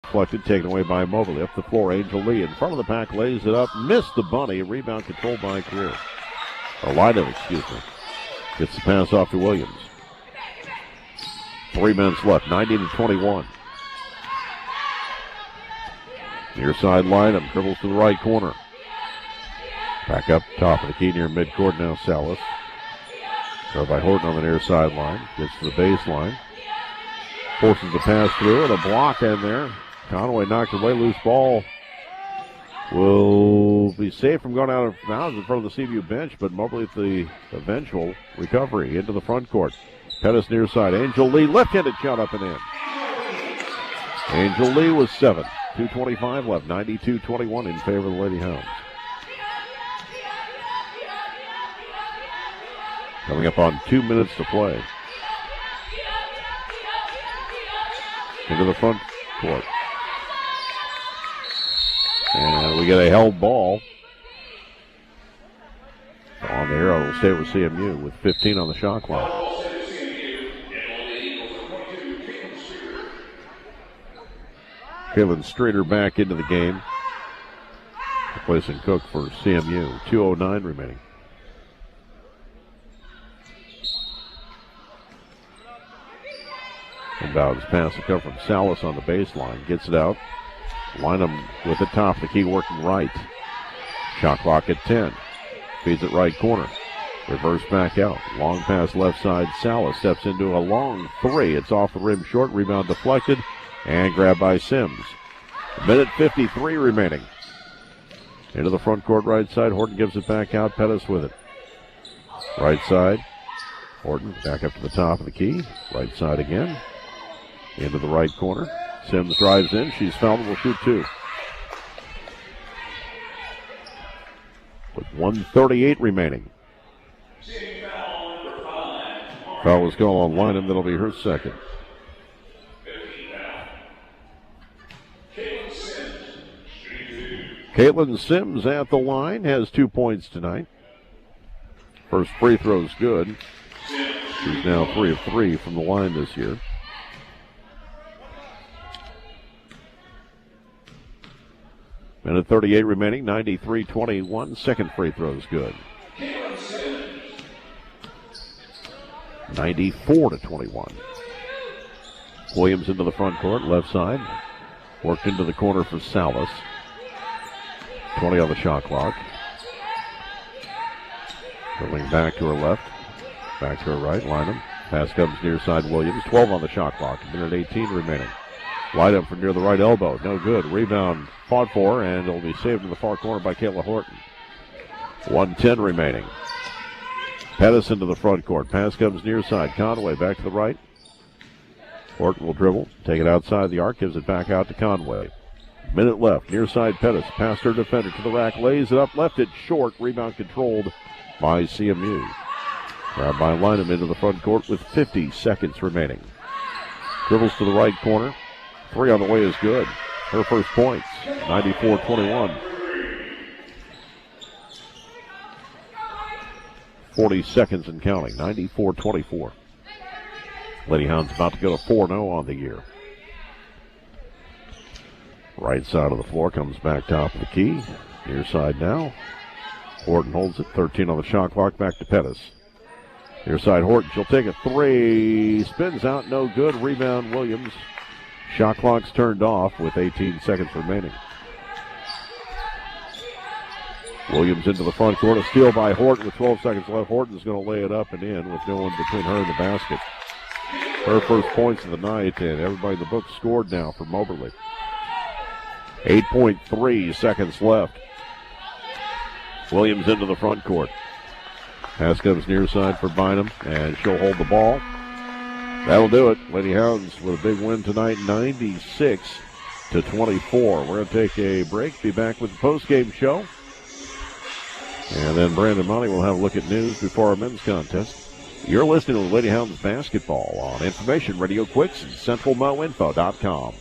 Deflected, taken away by Mobley. Up the floor, Angel Lee in front of the pack, lays it up, missed the bunny. Rebound controlled by Career. Or Lydon, excuse me. Gets the pass off to Williams. 3 minutes left, 90-21. Near side Lydon, dribbles to the right corner. Back up top of the key near midcourt now, Salas. Served by Horton on the near sideline. Gets to the baseline. Forces the pass through and a block in there. Conway knocked away, loose ball. Will be safe from going out of bounds in front of the CVU bench, but Mobley at the eventual recovery into the front court. Pettis near side. Angel Lee, left-handed shot up and in. Angel Lee was 7. 2:25 left, 92-21 in favor of the Lady Hounds. Coming up on 2 minutes to play. Into the front court. And we get a held ball. On the arrow, will stay with CMU with 15 on the shot clock. Caitlin Streeter back into the game. Replacing Cook for CMU. 2:09 remaining. Inbounds pass will come from Salas on the baseline. Gets it out. Lynham with the top of the key working right. Shot clock at 10. Feeds it right corner. Reverse back out. Long pass left side. Salas steps into a long three. It's off the rim short. Rebound deflected. And grabbed by Sims. 1:53 remaining. Into the front court right side. Horton gives it back out. Pettis with it. Right side. Horton back up to the top of the key. Right side again. Into the right corner. Sims drives in. She's fouled and will shoot 2. With 1:38 remaining. Foul was called on Lynham. That'll be her second. Caitlin Sims at the line has 2 points tonight. First free throw's good. She's now 3 of 3 from the line this year. Minute 38 remaining, 93-21. Second free throw's good. 94-21. Williams into the front court, left side. Worked into the corner for Salas. 20 on the shot clock. Dribbling back to her left. Back to her right, Lynham. Pass comes near side Williams. 12 on the shot clock. Minute 18 remaining. Light up from near the right elbow. No good. Rebound fought for, and it'll be saved in the far corner by Kayla Horton. 1:10 remaining. Pettis into the front court. Pass comes near side. Conway back to the right. Horton will dribble. Take it outside the arc. Gives it back out to Conway. Minute left. Near side Pettis. Past her defender to the rack. Lays it up. Left it short. Rebound controlled by CMU. Grabbed by Lynham into the front court with 50 seconds remaining. Dribbles to the right corner. 3 on the way is good. Her first points. 94-21. 40 seconds and counting. 94-24. Lady Hounds about to go to 4-0 on the year. Right side of the floor comes back top of the key. Near side now. Horton holds it. 13 on the shot clock. Back to Pettis. Near side Horton. She'll take a 3. Spins out. No good. Rebound Williams. Shot clock's turned off with 18 seconds remaining. Williams into the front court. A steal by Horton with 12 seconds left. Horton's going to lay it up and in with no one between her and the basket. Her first points of the night, and everybody in the book scored now for Moberly. 8.3 seconds left. Williams into the front court. Pass comes near side for Bynum, and she'll hold the ball. That'll do it. Lady Hounds with a big win tonight, 96-24. We're going to take a break. Be back with the postgame show. And then Brandon Monty will have a look at news before our men's contest. You're listening to Lady Hounds basketball on Information Radio Quicks and CentralMowInfo.com.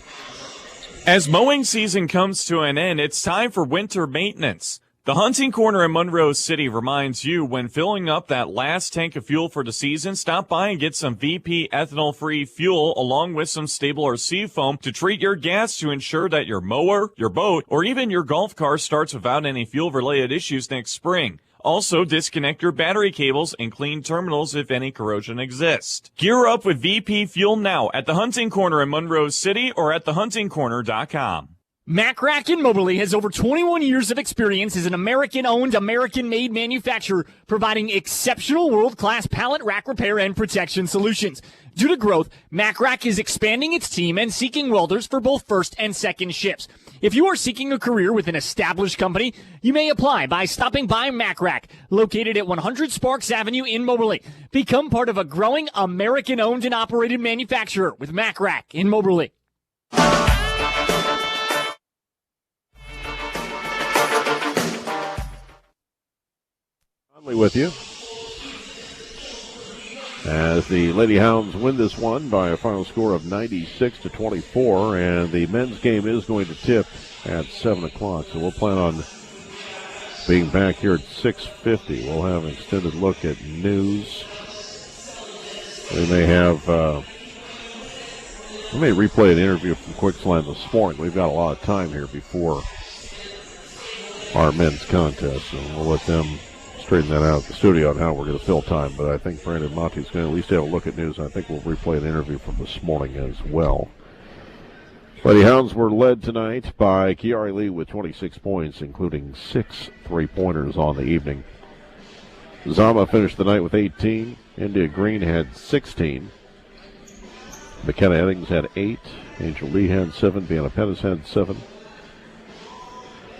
As mowing season comes to an end, it's time for winter maintenance. The Hunting Corner in Monroe City reminds you when filling up that last tank of fuel for the season, stop by and get some VP ethanol-free fuel along with some Stable or Seafoam to treat your gas to ensure that your mower, your boat, or even your golf car starts without any fuel-related issues next spring. Also, disconnect your battery cables and clean terminals if any corrosion exists. Gear up with VP Fuel now at the Hunting Corner in Monroe City or at thehuntingcorner.com. MACC in Moberly has over 21 years of experience as an American-owned, American-made manufacturer providing exceptional world-class pallet rack repair and protection solutions. Due to growth, MACC is expanding its team and seeking welders for both first and second shifts. If you are seeking a career with an established company, you may apply by stopping by MACC, located at 100 Sparks Avenue in Moberly. Become part of a growing American-owned and operated manufacturer with MACC in Moberly. With you as the Lady Hounds win this one by a final score of 96-24, and the men's game is going to tip at 7 o'clock, so we'll plan on being back here at 6:50. We'll have an extended look at news. We may replay an interview from Quicksland this morning. We've got a lot of time here before our men's contest, so we'll let them straighten that out at the studio on how we're going to fill time. But I think Brandon Monty's going to at least have a look at news. I think we'll replay an interview from this morning as well. Lady Hounds were led tonight by Kiari Lee with 26 points, including 6 three-pointers on the evening. Zama finished the night with 18. India Green had 16. McKenna Eddings had 8. Angel Lee had 7. Deanna Pettis had 7.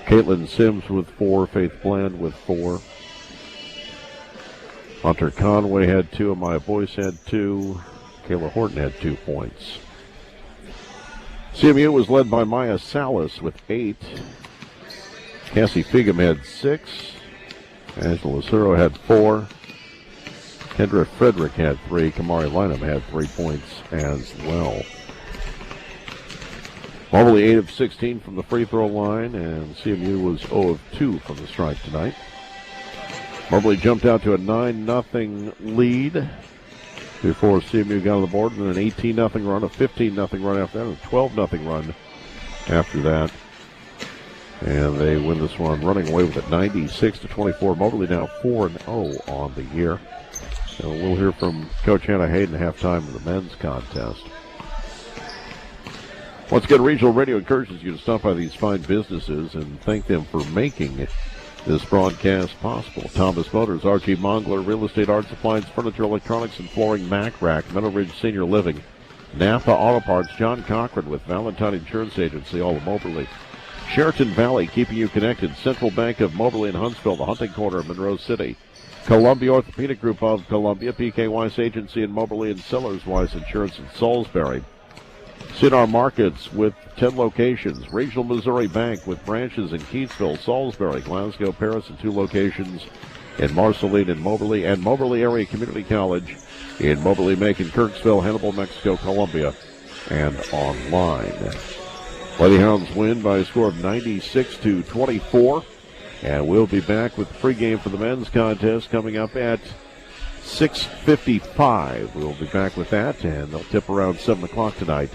Caitlin Sims with 4. Faith Bland with 4. Hunter Conway had 2. Amaya Boyce had 2. Kayla Horton had 2 points. CMU was led by Maya Salas with 8. Cassie Fegum had 6. Angela Lucero had 4. Kendra Frederick had 3. Kamari Lynham had 3 points as well. Moberly 8 of 16 from the free throw line, and CMU was 0 of 2 from the strike tonight. Moberly jumped out to a 9-0 lead before CMU got on the board, and then an 18-0 run, a 15-0 run after that, and a 12-0 run after that. And they win this one running away with it 96-24. Moberly now 4-0 on the year. So we'll hear from Coach Hannah Hayden at halftime of the men's contest. Once again, Regional Radio encourages you to stop by these fine businesses and thank them for making this broadcast possible. Thomas Motors, R.G. Mongler, Real Estate, Art Supplies, Furniture, Electronics, and Flooring, MACC, Meadow Ridge Senior Living, Napa Auto Parts, John Cochran with Valentine Insurance Agency, all of Moberly. Sheraton Valley, keeping you connected. Central Bank of Moberly and Huntsville, the Hunting Corner of Monroe City. Columbia Orthopedic Group of Columbia, PK Weiss Agency in Moberly, and Sellers Weiss Insurance in Salisbury. Sinar Markets with 10 locations. Regional Missouri Bank with branches in Keatsville, Salisbury, Glasgow, Paris, and 2 locations in Marceline and Moberly. And Moberly Area Community College in Moberly, Macon, Kirksville, Hannibal, Mexico, Columbia, and online. Lady Hounds win by a score of 96-24. And we'll be back with the pregame for the men's contest coming up at 6:55. We'll be back with that, and they'll tip around 7 o'clock tonight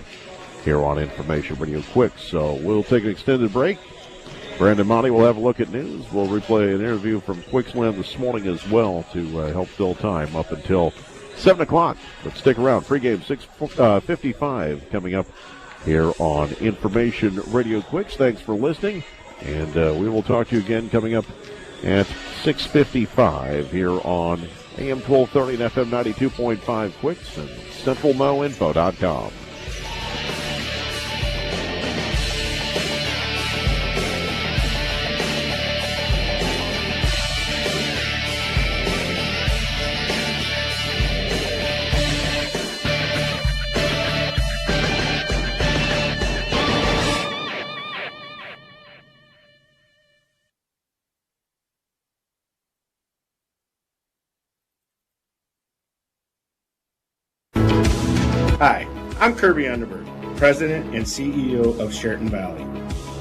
here on Information Radio Quick. So we'll take an extended break. Brandon Monty will have a look at news. We'll replay an interview from Quicksland this morning as well to help fill time up until 7 o'clock. But stick around. Pregame 6:55 coming up here on Information Radio Quick. Thanks for listening. And we will talk to you again coming up at 6:55 here on AM 1230 and FM 92.5 Quicks and CentralMoInfo.com. Hi, I'm Kirby Underberg, President and CEO of Sheraton Valley.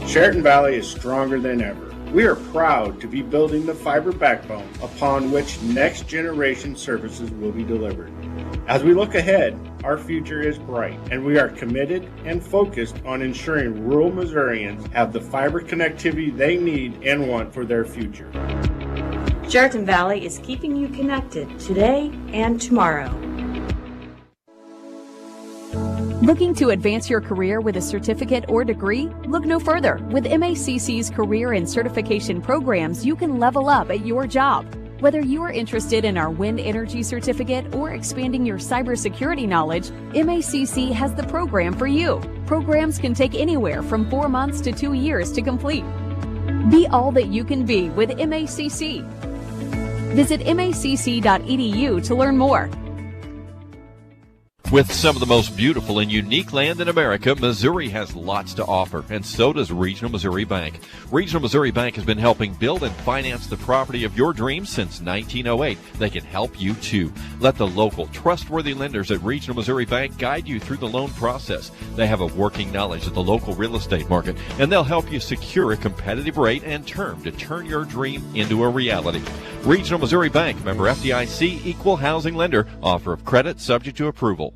Sheraton Valley is stronger than ever. We are proud to be building the fiber backbone upon which next generation services will be delivered. As we look ahead, our future is bright, and we are committed and focused on ensuring rural Missourians have the fiber connectivity they need and want for their future. Sheraton Valley is keeping you connected today and tomorrow. Looking to advance your career with a certificate or degree? Look no further. With MACC's career and certification programs, you can level up at your job. Whether you are interested in our wind energy certificate or expanding your cybersecurity knowledge, MACC has the program for you. Programs can take anywhere from 4 months to 2 years to complete. Be all that you can be with MACC. Visit macc.edu to learn more. With some of the most beautiful and unique land in America, Missouri has lots to offer, and so does Regional Missouri Bank. Regional Missouri Bank has been helping build and finance the property of your dreams since 1908. They can help you, too. Let the local, trustworthy lenders at Regional Missouri Bank guide you through the loan process. They have a working knowledge of the local real estate market, and they'll help you secure a competitive rate and term to turn your dream into a reality. Regional Missouri Bank, member FDIC, equal housing lender, offer of credit subject to approval.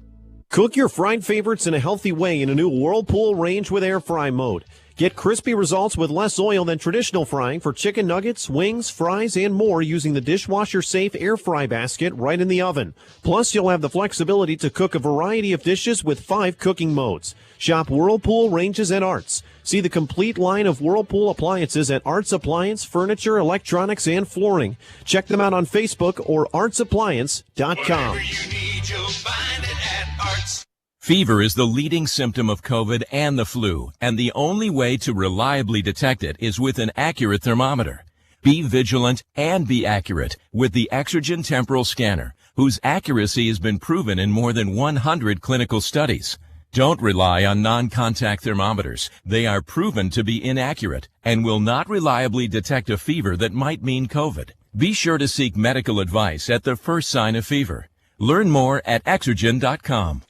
Cook your fried favorites in a healthy way in a new Whirlpool range with air fry mode. Get crispy results with less oil than traditional frying for chicken nuggets, wings, fries, and more using the dishwasher-safe air fry basket right in the oven. Plus, you'll have the flexibility to cook a variety of dishes with 5 cooking modes. Shop Whirlpool Ranges and Arts. See the complete line of Whirlpool appliances at Arts Appliance, Furniture, Electronics, and Flooring. Check them out on Facebook or artsappliance.com. Whatever you need, you'll find it at Arts. Fever is the leading symptom of COVID and the flu, and the only way to reliably detect it is with an accurate thermometer. Be vigilant and be accurate with the Exergen Temporal Scanner, whose accuracy has been proven in more than 100 clinical studies. Don't rely on non-contact thermometers. They are proven to be inaccurate and will not reliably detect a fever that might mean COVID. Be sure to seek medical advice at the first sign of fever. Learn more at Exergen.com.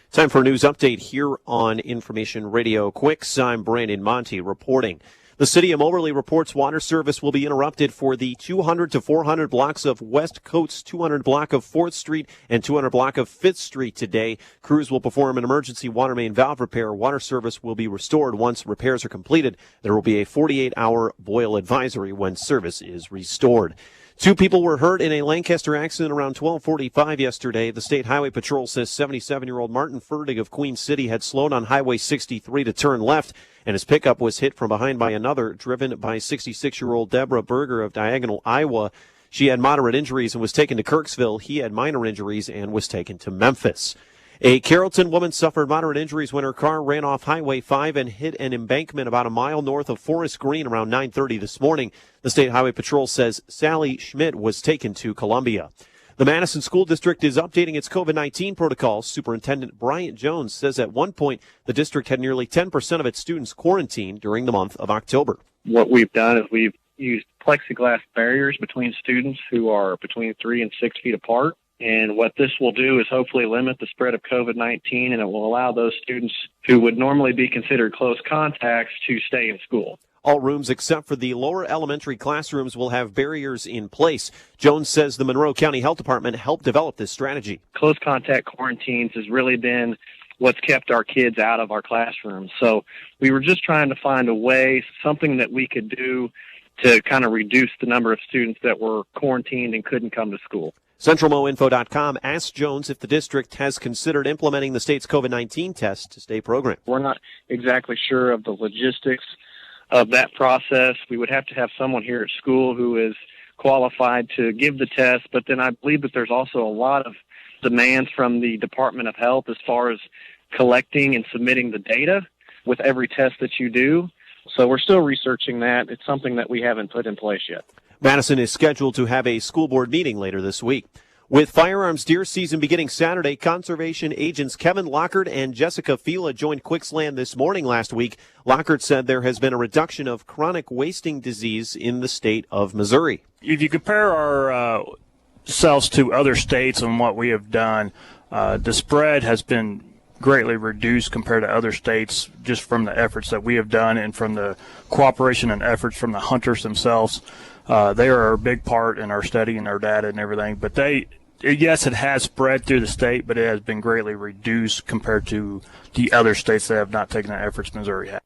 Time for a news update here on Information Radio Quicks. I'm Brandon Monty reporting. The city of Moberly reports water service will be interrupted for the 200 to 400 blocks of West Coast, 200 block of 4th Street, and 200 block of 5th Street today. Crews will perform an emergency water main valve repair. Water service will be restored once repairs are completed. There will be a 48-hour boil advisory when service is restored. 2 people were hurt in a Lancaster accident around 12:45 yesterday. The State Highway Patrol says 77-year-old Martin Ferdig of Queen City had slowed on Highway 63 to turn left, and his pickup was hit from behind by another, driven by 66-year-old Deborah Berger of Diagonal, Iowa. She had moderate injuries and was taken to Kirksville. He had minor injuries and was taken to Memphis. A Carrollton woman suffered moderate injuries when her car ran off Highway 5 and hit an embankment about a mile north of Forest Green around 9:30 this morning. The State Highway Patrol says Sally Schmidt was taken to Columbia. The Madison School District is updating its COVID-19 protocols. Superintendent Bryant Jones says at one point the district had nearly 10% of its students quarantined during the month of October. What we've done is we've used plexiglass barriers between students who are between 3 and 6 feet apart. And what this will do is hopefully limit the spread of COVID-19, and it will allow those students who would normally be considered close contacts to stay in school. All rooms except for the lower elementary classrooms will have barriers in place. Jones says the Monroe County Health Department helped develop this strategy. Close contact quarantines has really been what's kept our kids out of our classrooms. So we were just trying to find a way, something that we could do to kind of reduce the number of students that were quarantined and couldn't come to school. CentralMoInfo.com asked Jones if the district has considered implementing the state's COVID-19 test to stay program. We're not exactly sure of the logistics of that process. We would have to have someone here at school who is qualified to give the test, but then I believe that there's also a lot of demands from the Department of Health as far as collecting and submitting the data with every test that you do. So we're still researching that. It's something that we haven't put in place yet. Madison is scheduled to have a school board meeting later this week. With firearms deer season beginning Saturday, conservation agents Kevin Lockhart and Jessica Fila joined Quicksland this morning last week. Lockhart said there has been a reduction of chronic wasting disease in the state of Missouri. If you compare our ourselves to other states and what we have done, the spread has been greatly reduced compared to other states just from the efforts that we have done and from the cooperation and efforts from the hunters themselves. They are a big part in our study and our data and everything. But yes, it has spread through the state, but it has been greatly reduced compared to the other states that have not taken the efforts Missouri has.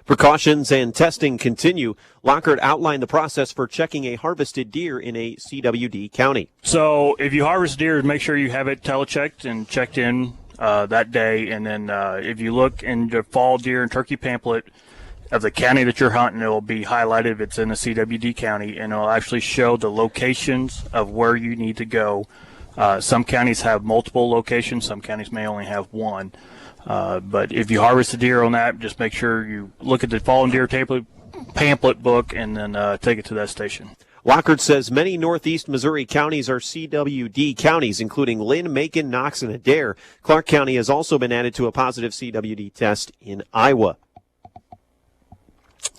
Precautions and testing continue. Lockhart outlined the process for checking a harvested deer in a CWD county. So if you harvest deer, make sure you have it telechecked and checked in that day. And then if you look in the fall deer and turkey pamphlet of the county that you're hunting, it will be highlighted if it's in a CWD county, and it will actually show the locations of where you need to go. Some counties have multiple locations. Some counties may only have one. But if you harvest a deer on that, just make sure you look at the fallen deer pamphlet book and then take it to that station. Lockhart says many northeast Missouri counties are CWD counties, including Lynn, Macon, Knox, and Adair. Clark County has also been added to a positive CWD test in Iowa.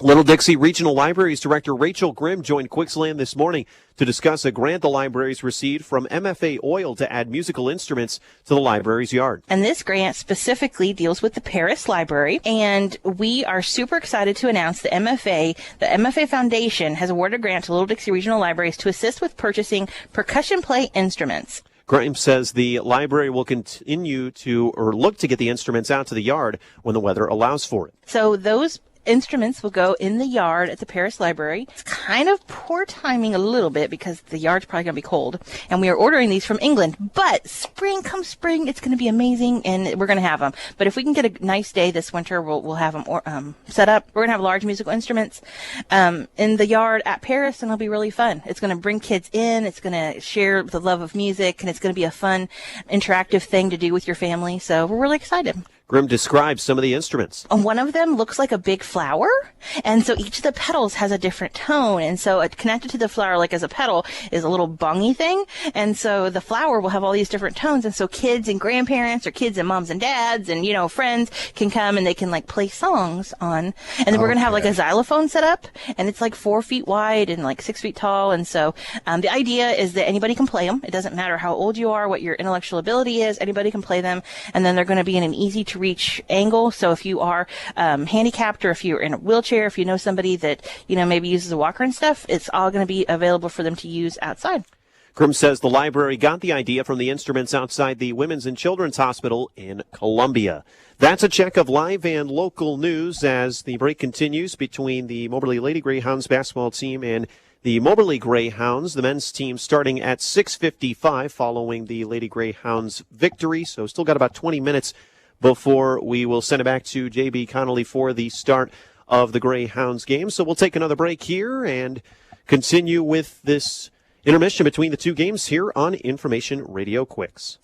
Little Dixie Regional Libraries Director Rachel Grimm joined Quicksland this morning to discuss a grant the libraries received from MFA Oil to add musical instruments to the library's yard. And this grant specifically deals with the Paris Library, and we are super excited to announce the MFA Foundation has awarded a grant to Little Dixie Regional Libraries to assist with purchasing percussion play instruments. Grimm says the library will continue to look to get the instruments out to the yard when the weather allows for it. So those instruments will go in the yard at the Paris Library. It's kind of poor timing a little bit because the yard's probably going to be cold, and we are ordering these from England. But come spring, it's going to be amazing, and we're going to have them. But if we can get a nice day this winter, we'll have them set up. We're going to have large musical instruments in the yard at Paris, and it'll be really fun. It's going to bring kids in. It's going to share the love of music, and it's going to be a fun, interactive thing to do with your family. So we're really excited. Grimm describes some of the instruments. One of them looks like a big flower, and so each of the petals has a different tone, and so connected to the flower, like as a petal, is a little bongy thing, and so the flower will have all these different tones, and so kids and grandparents or kids and moms and dads and, friends can come and they can, play songs on, and then we're going to have, a xylophone set up, and it's, 4 feet wide and, 6 feet tall, and so the idea is that anybody can play them. It doesn't matter how old you are, what your intellectual ability is, anybody can play them, and then they're going to be in an easy to reach angle. So if you are handicapped, or if you're in a wheelchair, if you know somebody that maybe uses a walker and stuff, it's all going to be available for them to use outside. Grimm says the library got the idea from the instruments outside the Women's and Children's Hospital in Columbia. That's a check of live and local news as the break continues between the Moberly Lady Greyhounds basketball team and the Moberly Greyhounds, the men's team starting at 6:55 following the Lady Greyhounds victory. So still got about 20 minutes before we will send it back to J.B. Connolly for the start of the Greyhounds game. So we'll take another break here and continue with this intermission between the two games here on Information Radio Quicks.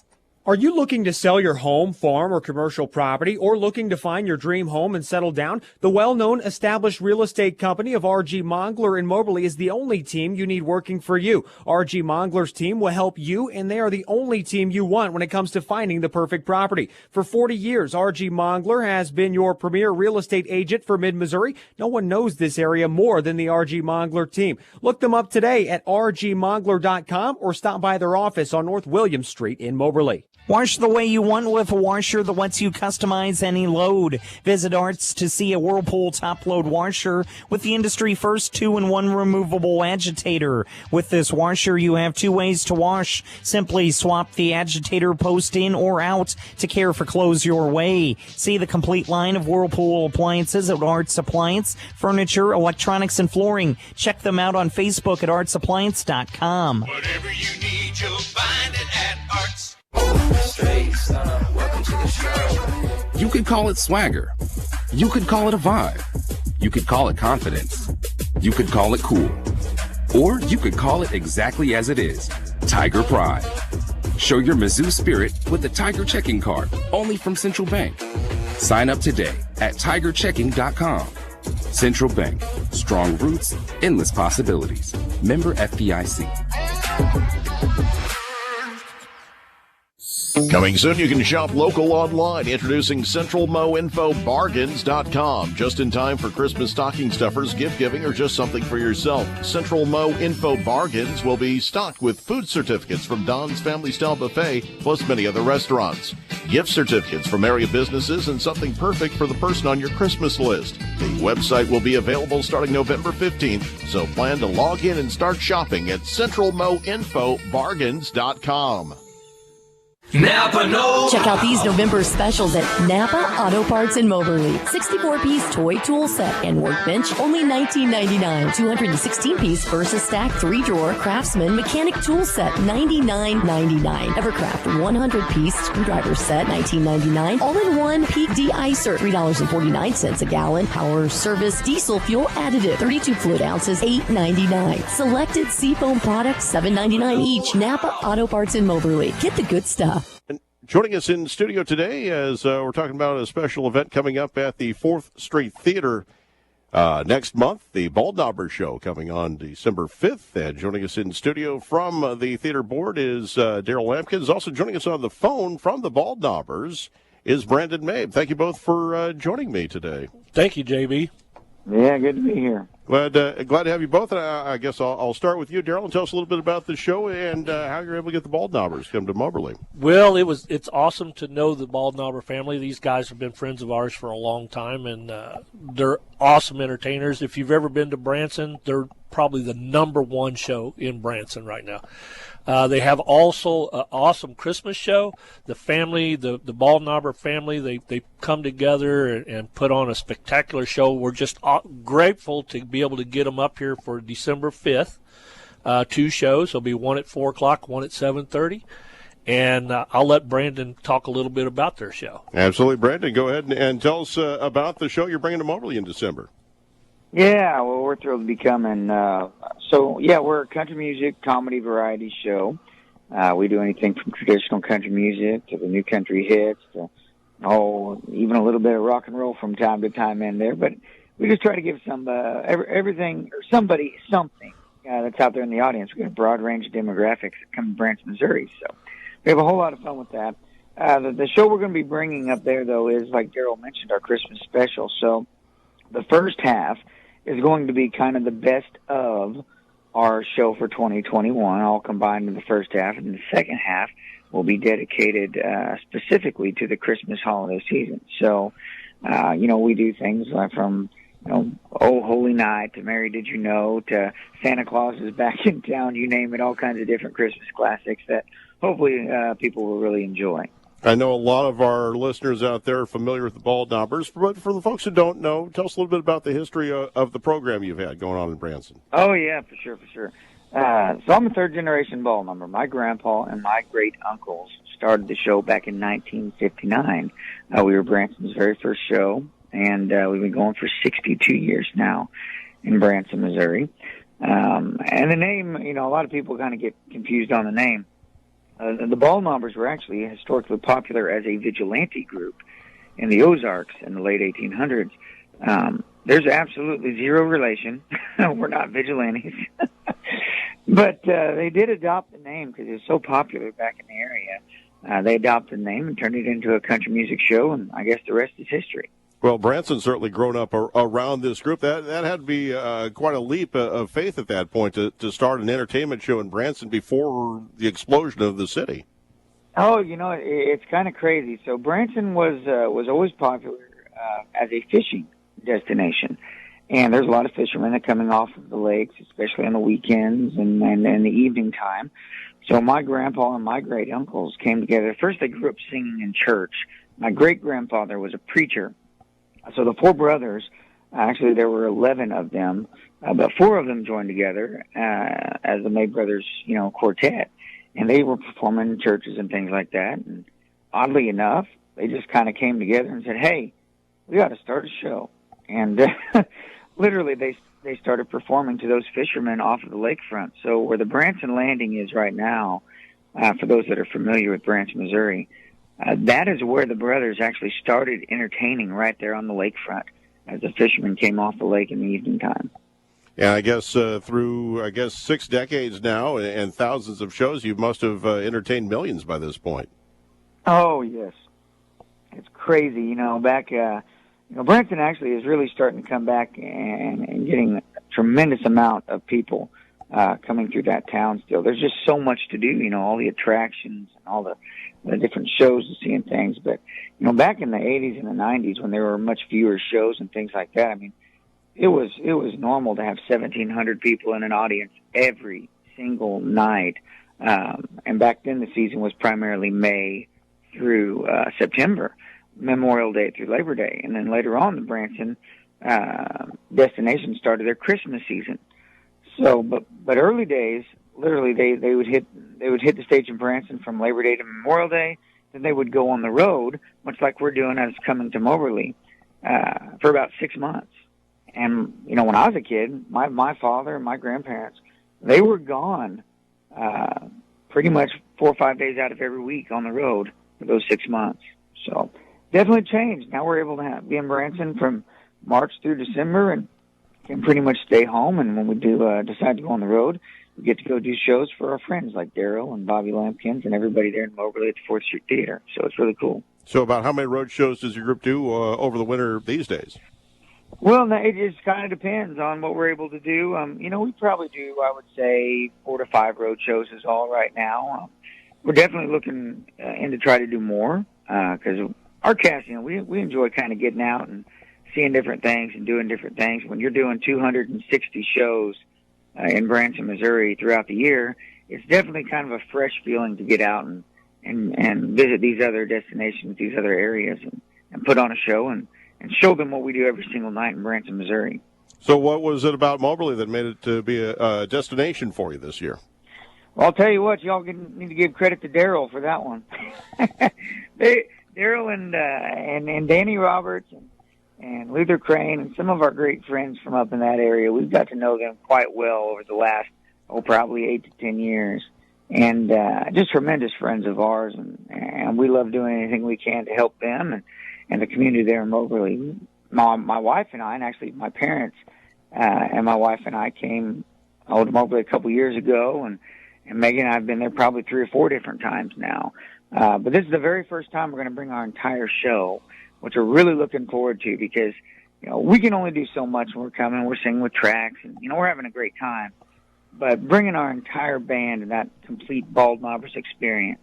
Are you looking to sell your home, farm, or commercial property, or looking to find your dream home and settle down? The well-known established real estate company of R.G. Mongler in Moberly is the only team you need working for you. R.G. Mongler's team will help you, and they are the only team you want when it comes to finding the perfect property. For 40 years, R.G. Mongler has been your premier real estate agent for mid-Missouri. No one knows this area more than the R.G. Mongler team. Look them up today at rgmongler.com or stop by their office on North William Street in Moberly. Wash the way you want with a washer that lets you customize any load. Visit Arts to see a Whirlpool top-load washer with the industry-first 2-in-1 removable agitator. With this washer, you have 2 ways to wash. Simply swap the agitator post in or out to care for clothes your way. See the complete line of Whirlpool appliances at Arts Appliance, furniture, electronics, and flooring. Check them out on Facebook at artsappliance.com. Whatever you need, you'll find it at Arts. You could call it swagger. You could call it a vibe. You could call it confidence. You could call it cool. Or you could call it exactly as it is, Tiger Pride. Show your Mizzou spirit with the Tiger Checking Card, only from Central Bank. Sign up today at tigerchecking.com. Central Bank, strong roots, endless possibilities. Member FDIC. Coming soon, you can shop local online. Introducing CentralMoInfoBargains.com. Just in time for Christmas stocking stuffers, gift giving, or just something for yourself. Central Mo Info Bargains will be stocked with food certificates from Don's Family Style Buffet, plus many other restaurants. Gift certificates from area businesses and something perfect for the person on your Christmas list. The website will be available starting November 15th, so plan to log in and start shopping at CentralMoInfoBargains.com. Napa knows. Check out these November specials at Napa Auto Parts in Moberly. 64-piece toy tool set and workbench, only $19.99. 216-piece Versa Stack 3-drawer Craftsman mechanic tool set, $99.99. Evercraft 100-piece screwdriver set, $19.99. All-in-one Peak de-icer, $3.49 a gallon. Power service diesel fuel additive, 32 fluid ounces, $8.99. Selected Seafoam products, $7.99 each. Napa Auto Parts in Moberly. Get the good stuff. Joining us in studio today as we're talking about a special event coming up at the 4th Street Theater next month, the Baldknobber Show coming on December 5th. And joining us in studio from the theater board is Daryl Lampkins. Also joining us on the phone from the Baldknobbers is Brandon Mabe. Thank you both for joining me today. Thank you, JB. Yeah, good to be here. Glad to have you both. And I guess I'll start with you, Daryl, and tell us a little bit about the show and how you're able to get the Baldknobbers come to Moberly. Well, it's awesome to know the Baldknobber family. These guys have been friends of ours for a long time, and they're awesome entertainers. If you've ever been to Branson, they're probably the number one show in Branson right now. They have also an awesome Christmas show. The family, the Baldknobber family, they come together and put on a spectacular show. We're just grateful to be able to get them up here for December 5th. 2 shows. There'll be one at 4 o'clock, one at 7:30. And I'll let Brandon talk a little bit about their show. Absolutely. Brandon, go ahead and tell us about the show you're bringing to Moberly in December. Yeah, well, we're thrilled to be coming. We're a country music comedy variety show. We do anything from traditional country music to the new country hits to, even a little bit of rock and roll from time to time in there. But we just try to give everything or somebody something that's out there in the audience. We've got a broad range of demographics that come to Branson, Missouri. So we have a whole lot of fun with that. The show we're going to be bringing up there, though, is, like Daryl mentioned, our Christmas special. So the first half is going to be kind of the best of our show for 2021, all combined in the first half. And the second half will be dedicated specifically to the Christmas holiday season. So, we do things like from, Oh Holy Night to Mary Did You Know to Santa Claus is Back in Town, you name it, all kinds of different Christmas classics that hopefully people will really enjoy. I know a lot of our listeners out there are familiar with the Baldknobbers, but for the folks who don't know, tell us a little bit about the history of the program you've had going on in Branson. Oh, yeah, for sure. So I'm a third-generation Baldknobber. My grandpa and my great-uncles started the show back in 1959. We were Branson's very first show, and we've been going for 62 years now in Branson, Missouri. And the name, a lot of people kind of get confused on the name. The Baldknobbers were actually historically popular as a vigilante group in the Ozarks in the late 1800s. There's absolutely zero relation. We're not vigilantes. But they did adopt the name because it was so popular back in the area. They adopted the name and turned it into a country music show, and I guess the rest is history. Well, Branson's certainly grown up around this group. That had to be quite a leap of faith at that point to start an entertainment show in Branson before the explosion of the city. Oh, it's kind of crazy. So Branson was always popular as a fishing destination, and there's a lot of fishermen that are coming off of the lakes, especially on the weekends and the evening time. So my grandpa and my great uncles came together. First, they grew up singing in church. My great grandfather was a preacher. So the 4 brothers, actually there were 11 of them, but 4 of them joined together as the May Brothers, quartet, and they were performing in churches and things like that. And oddly enough, they just kind of came together and said, "Hey, we got to start a show." And literally, they started performing to those fishermen off of the lakefront. So where the Branson Landing is right now, for those that are familiar with Branson, Missouri. That is where the brothers actually started entertaining, right there on the lakefront as the fishermen came off the lake in the evening time. Yeah, I guess through 6 decades now and thousands of shows, you must have entertained millions by this point. Oh, yes. It's crazy. Back, Branson actually is really starting to come back and getting a tremendous amount of people coming through that town still. There's just so much to do, all the attractions and all the different shows to see and things. But, back in the 80s and the 90s when there were much fewer shows and things like that, I mean, it was normal to have 1,700 people in an audience every single night. And back then the season was primarily May through September, Memorial Day through Labor Day. And then later on, the Branson destination started their Christmas season. So, but early days, literally they would hit the stage in Branson from Labor Day to Memorial Day. Then they would go on the road, much like we're doing as coming to Moberly, for about 6 months. And, when I was a kid, my father and my grandparents, they were gone pretty much 4 or 5 days out of every week on the road for those 6 months. So definitely changed. Now we're able to be in Branson from March through December and can pretty much stay home. And when we do decide to go on the road, we get to go do shows for our friends like Daryl and Bobby Lampkins and everybody there in Moberly at the 4th Street Theater. So it's really cool. So about how many road shows does your group do over the winter these days? Well, it just kind of depends on what we're able to do. We probably do, I would say, 4 to 5 road shows is all right now. We're definitely looking in to try to do more because our cast, we enjoy kind of getting out and seeing different things and doing different things. When you're doing 260 shows in Branson, Missouri throughout the year, it's definitely kind of a fresh feeling to get out and visit these other destinations, these other areas, and put on a show and show them what we do every single night in Branson, Missouri. So what was it about Moberly that made it to be a destination for you this year? Well, I'll tell you what, y'all need to give credit to Daryl for that one. Daryl and Danny Roberts and Luther Crane and some of our great friends from up in that area, we've got to know them quite well over the last, probably 8 to 10 years. And just tremendous friends of ours, and we love doing anything we can to help them and the community there in Moberly. My wife and I, and actually my parents and my wife and I came to Moberly a couple years ago, and Megan and I have been there probably 3 or 4 different times now. But this is the very first time we're going to bring our entire show, which we're really looking forward to because, we can only do so much when we're coming. We're singing with tracks, and, we're having a great time. But bringing our entire band and that complete Bald Knobbers experience,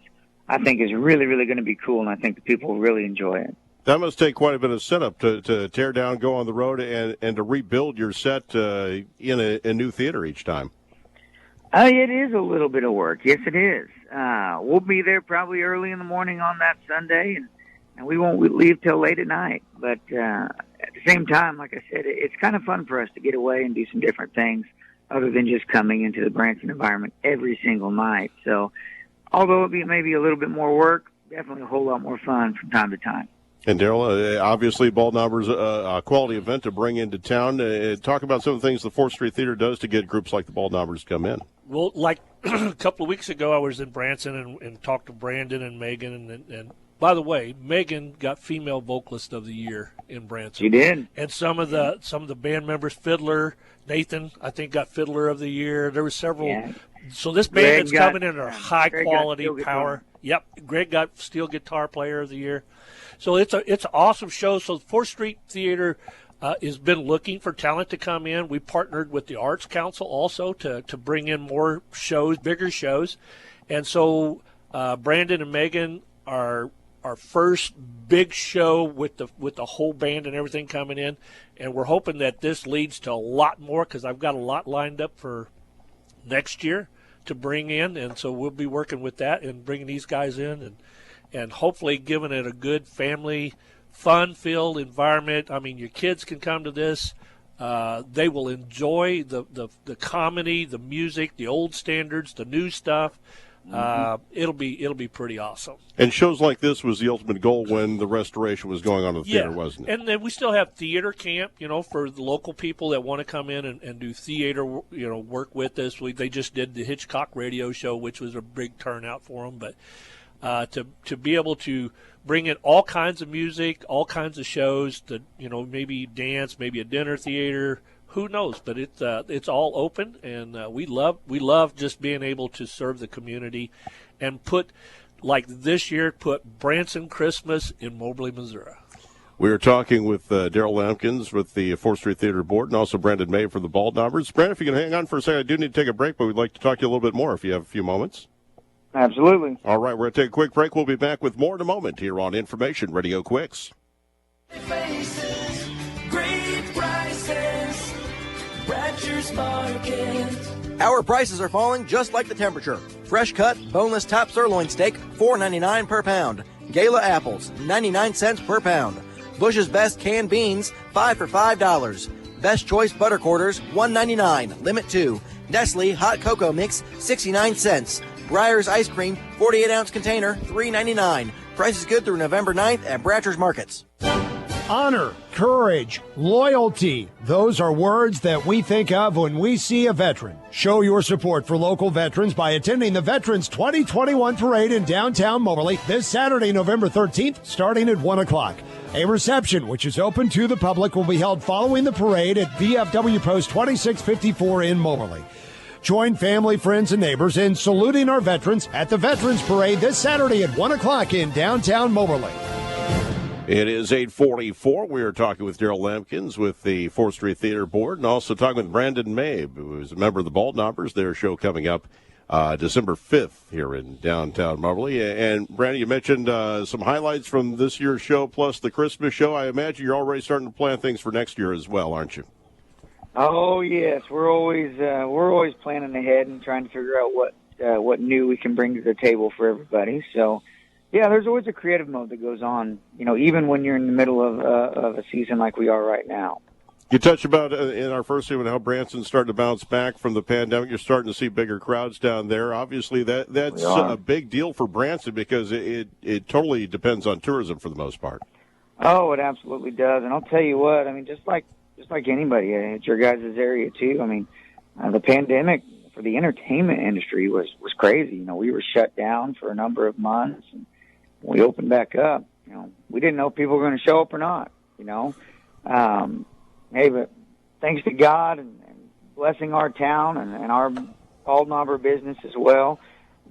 I think is really, really going to be cool, and I think the people will really enjoy it. That must take quite a bit of setup to tear down, go on the road, and to rebuild your set in a new theater each time. It is a little bit of work. Yes, it is. We'll be there probably early in the morning on that Sunday, and we won't leave till late at night. But at the same time, like I said, it's kind of fun for us to get away and do some different things other than just coming into the Branson environment every single night. So although it may be a little bit more work, definitely a whole lot more fun from time to time. And Daryl, obviously Bald Knobbers a quality event to bring into town. Talk about some of the things the 4th Street Theater does to get groups like the Bald Knobbers come in. Well, like a couple of weeks ago, I was in Branson and talked to Brandon and Megan. And by the way, Megan got Female Vocalist of the Year in Branson. She did. And some of the band members, Fiddler, Nathan, I think, got Fiddler of the Year. There were several. Yeah. So this band that's coming in are high-quality power. Yep, Greg got Steel Guitar Player of the Year. So it's an awesome show. So the 4th Street Theater has been looking for talent to come in. We partnered with the Arts Council also to bring in more shows, bigger shows. And so Brandon and Megan are our first big show with the whole band and everything coming in. And we're hoping that this leads to a lot more because I've got a lot lined up for next year to bring in. And so we'll be working with that and bringing these guys in and hopefully giving it a good family, fun-filled environment. I mean, your kids can come to this. They will enjoy the comedy, the music, the old standards, the new stuff. It'll be pretty awesome. And shows like this was the ultimate goal when the restoration was going on in the theater, wasn't it? And then we still have theater camp, for the local people that want to come in and do theater, work with us. They just did the Hitchcock radio show, which was a big turnout for them. But to be able to bring in all kinds of music, all kinds of shows, maybe dance, maybe a dinner theater, who knows? But it's all open, and we love just being able to serve the community and put like this year put Branson Christmas in Moberly, Missouri. We are talking with Daryl Lampkins with the 4th Street Theater Board and also Brandon May for the Ball Knobbers. Brandon, if you can hang on for a second, I do need to take a break, but we'd like to talk to you a little bit more if you have a few moments. Absolutely. All right, we're going to take a quick break. We'll be back with more in a moment here on Information Radio Quicks. Faces, great prices, Bratcher's Market. Our prices are falling just like the temperature. Fresh cut, boneless top sirloin steak, $4.99 per pound. Gala apples, 99 cents per pound. Bush's Best canned beans, 5 for $5. Best Choice butter quarters, $1.99, limit 2. Nestle hot cocoa mix, 69 cents. Breyer's ice cream, 48-ounce container, $3.99. Price is good through November 9th at Bratcher's Markets. Honor, courage, loyalty. Those are words that we think of when we see a veteran. Show your support for local veterans by attending the Veterans 2021 Parade in downtown Moberly this Saturday, November 13th, starting at 1 o'clock. A reception, which is open to the public, will be held following the parade at VFW Post 2654 in Moberly. Join family, friends, and neighbors in saluting our veterans at the Veterans Parade this Saturday at 1 o'clock in downtown Moberly. It is 8:44. We are talking with Daryl Lampkins with the 4th Street Theater Board and also talking with Brandon May, who is a member of the Ball Knobbers. Their show coming up December 5th here in downtown Moberly. And, Brandon, you mentioned some highlights from this year's show plus the Christmas show. I imagine you're already starting to plan things for next year as well, aren't you? Oh yes, we're always planning ahead and trying to figure out what new we can bring to the table for everybody. So, yeah, there's always a creative mode that goes on. Even when you're in the middle of a season like we are right now. You touched about in our first segment how Branson's starting to bounce back from the pandemic. You're starting to see bigger crowds down there. Obviously, that's a big deal for Branson because it totally depends on tourism for the most part. Oh, it absolutely does. And I'll tell you what, just like anybody, it's your guys' area too. The pandemic for the entertainment industry was crazy. We were shut down for a number of months, and when we opened back up, we didn't know if people were going to show up or not. Hey, but thanks to God and blessing our town and our Ball Knobber business as well,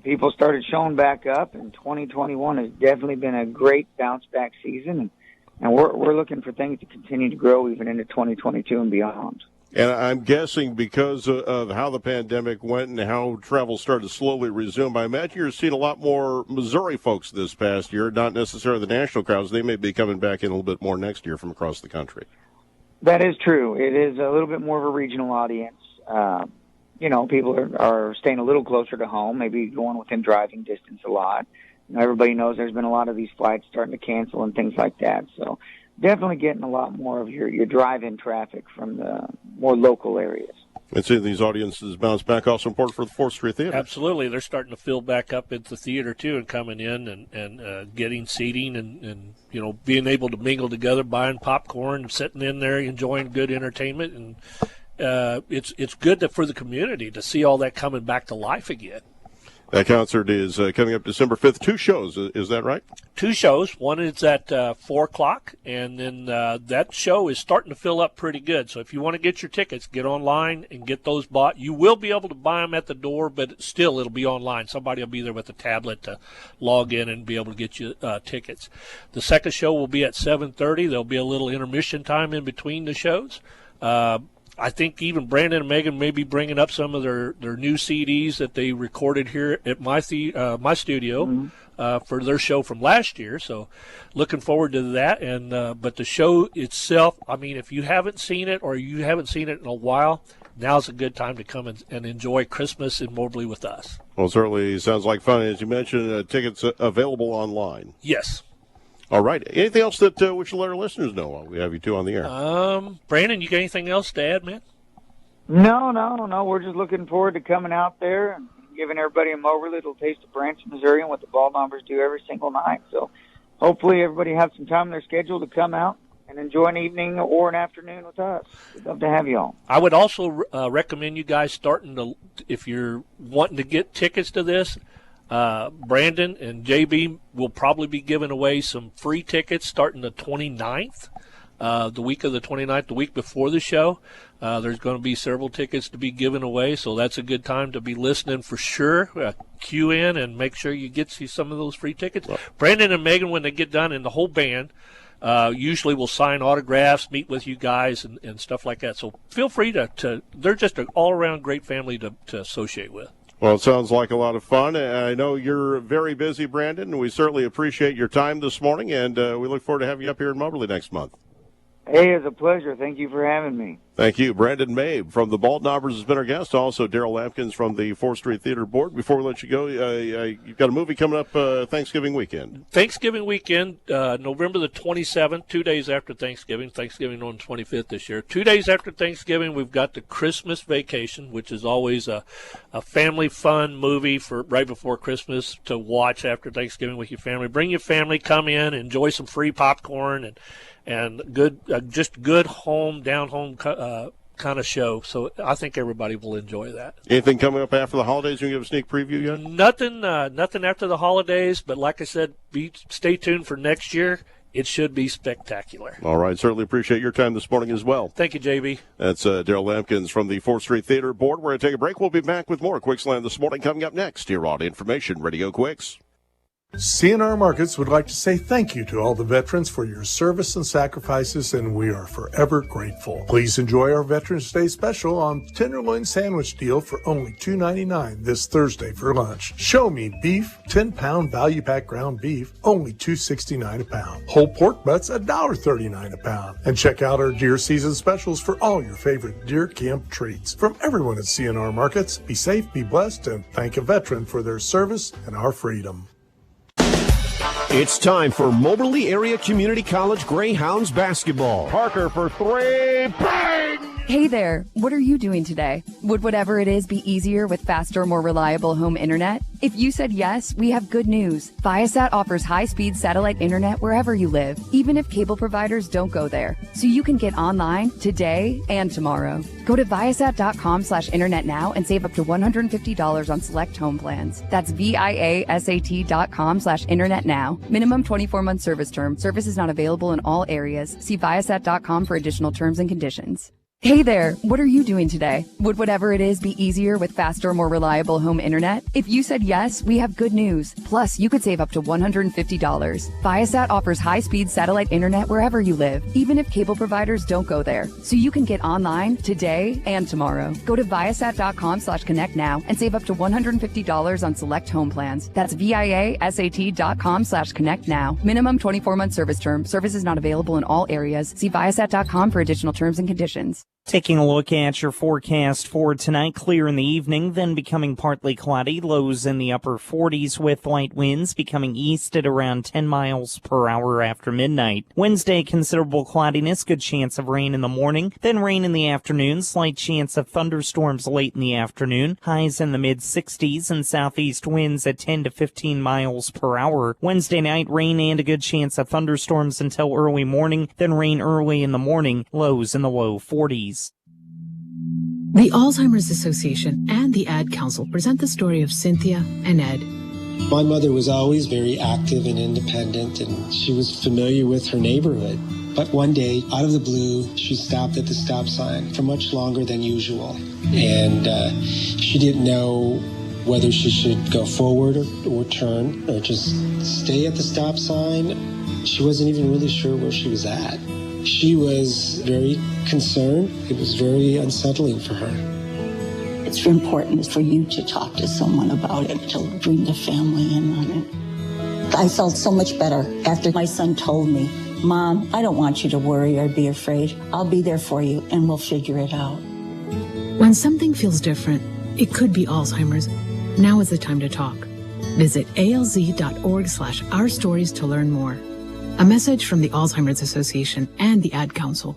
people started showing back up, and 2021 has definitely been a great bounce back season. And we're looking for things to continue to grow even into 2022 and beyond. And I'm guessing because of how the pandemic went and how travel started to slowly resume, I imagine you're seeing a lot more Missouri folks this past year, not necessarily the national crowds. They may be coming back in a little bit more next year from across the country. That is true. It is a little bit more of a regional audience. People are staying a little closer to home, maybe going within driving distance a lot. Everybody knows there's been a lot of these flights starting to cancel and things like that. So definitely getting a lot more of your drive-in traffic from the more local areas. And seeing these audiences bounce back also important for the 4th Street Theater. Absolutely. They're starting to fill back up into the theater, too, and coming in and getting seating and being able to mingle together, buying popcorn, sitting in there, enjoying good entertainment. And it's good for the community to see all that coming back to life again. That concert is coming up December 5th. 2 shows, is that right? 2 shows. One is at 4 o'clock, and then that show is starting to fill up pretty good. So if you want to get your tickets, get online and get those bought. You will be able to buy them at the door, but still it'll be online. Somebody will be there with a tablet to log in and be able to get you tickets. The second show will be at 7:30. There'll be a little intermission time in between the shows. I think even Brandon and Megan may be bringing up some of their new CDs that they recorded here at my studio for their show from last year. So looking forward to that. And but the show itself, if you haven't seen it or you haven't seen it in a while, now's a good time to come and enjoy Christmas in Moberly with us. Well, it certainly sounds like fun. As you mentioned, tickets available online. Yes. All right. Anything else that we should let our listeners know while we have you two on the air? Brandon, you got anything else to add, man? No. We're just looking forward to coming out there and giving everybody in Moberly a little taste of Branson, Missouri, and what the Ball Knobbers do every single night. So hopefully everybody has some time in their schedule to come out and enjoy an evening or an afternoon with us. We'd love to have you all. I would also recommend you guys if you're wanting to get tickets to this, Brandon and JB will probably be giving away some free tickets starting the 29th. the week of the 29th, the week before the show. There's going to be several tickets to be given away, so that's a good time to be listening for sure. Cue in and make sure you get some of those free tickets. Brandon and Megan, when they get done, and the whole band, usually will sign autographs, meet with you guys, and stuff like that. So feel free to they're just an all-around great family to associate with. Well, it sounds like a lot of fun. I know you're very busy, Brandon, and we certainly appreciate your time this morning, and we look forward to having you up here in Moberly next month. Hey, it's a pleasure. Thank you for having me. Thank you. Brandon Mabe from the Bald Knobbers has been our guest. Also, Daryl Lampkins from the 4th Street Theater Board. Before we let you go, you've got a movie coming up Thanksgiving weekend. Thanksgiving weekend, November the 27th, 2 days after Thanksgiving. Thanksgiving on the 25th this year. 2 days after Thanksgiving, we've got the Christmas Vacation, which is always a family fun movie for right before Christmas to watch after Thanksgiving with your family. Bring your family, come in, enjoy some free popcorn and good, just good down home kind of show. So I think everybody will enjoy that. Anything coming up after the holidays? You can give a sneak preview yet? Nothing after the holidays. But like I said, stay tuned for next year. It should be spectacular. All right. Certainly appreciate your time this morning as well. Thank you, JB. That's Daryl Lampkins from the 4th Street Theater Board. We're going to take a break. We'll be back with more Quicksland this morning coming up next here on Information Radio Quicks. CNR Markets would like to say thank you to all the veterans for your service and sacrifices, and we are forever grateful. Please enjoy our Veterans Day special on tenderloin sandwich deal for only $2.99 this Thursday for lunch. Show me beef, 10-pound value pack ground beef, only $2.69 a pound. Whole pork butts, $1.39 a pound. And check out our deer season specials for all your favorite deer camp treats. From everyone at CNR Markets, be safe, be blessed, and thank a veteran for their service and our freedom. It's time for Moberly Area Community College Greyhounds basketball. Parker for three. Bang! Hey there, what are you doing today? Would whatever it is be easier with faster, more reliable home internet? If you said yes, we have good news. Viasat offers high-speed satellite internet wherever you live, even if cable providers don't go there. So you can get online today and tomorrow. Go to Viasat.com/internet now and save up to $150 on select home plans. That's Viasat.com/internet now. Minimum 24-month service term. Service is not available in all areas. See Viasat.com for additional terms and conditions. Hey there, what are you doing today? Would whatever it is be easier with faster, more reliable home internet? If you said yes, we have good news. Plus, you could save up to $150. Viasat offers high-speed satellite internet wherever you live, even if cable providers don't go there. So you can get online today and tomorrow. Go to Viasat.com/connect now and save up to $150 on select home plans. That's Viasat.com/connect now. Minimum 24-month service term. Service is not available in all areas. See Viasat.com for additional terms and conditions. Taking a look at your forecast for tonight, clear in the evening, then becoming partly cloudy, lows in the upper 40s with light winds becoming east at around 10 miles per hour after midnight. Wednesday, considerable cloudiness, good chance of rain in the morning, then rain in the afternoon, slight chance of thunderstorms late in the afternoon, highs in the mid-60s and southeast winds at 10 to 15 miles per hour. Wednesday night, rain and a good chance of thunderstorms until early morning, then rain early in the morning, lows in the low 40s. The Alzheimer's Association and the Ad Council present the story of Cynthia and Ed. My mother was always very active and independent, and she was familiar with her neighborhood. But one day, out of the blue, she stopped at the stop sign for much longer than usual. And she didn't know whether she should go forward or turn or just stay at the stop sign. She wasn't even really sure where she was at. She was very concerned. It was very unsettling for her. It's important for you to talk to someone about it, to bring the family in on it. I felt so much better after my son told me, Mom, I don't want you to worry or be afraid. I'll be there for you and we'll figure it out. When something feels different, it could be Alzheimer's. Now is the time to talk. Visit alz.org/ourstories to learn more. A message from the Alzheimer's Association and the Ad Council.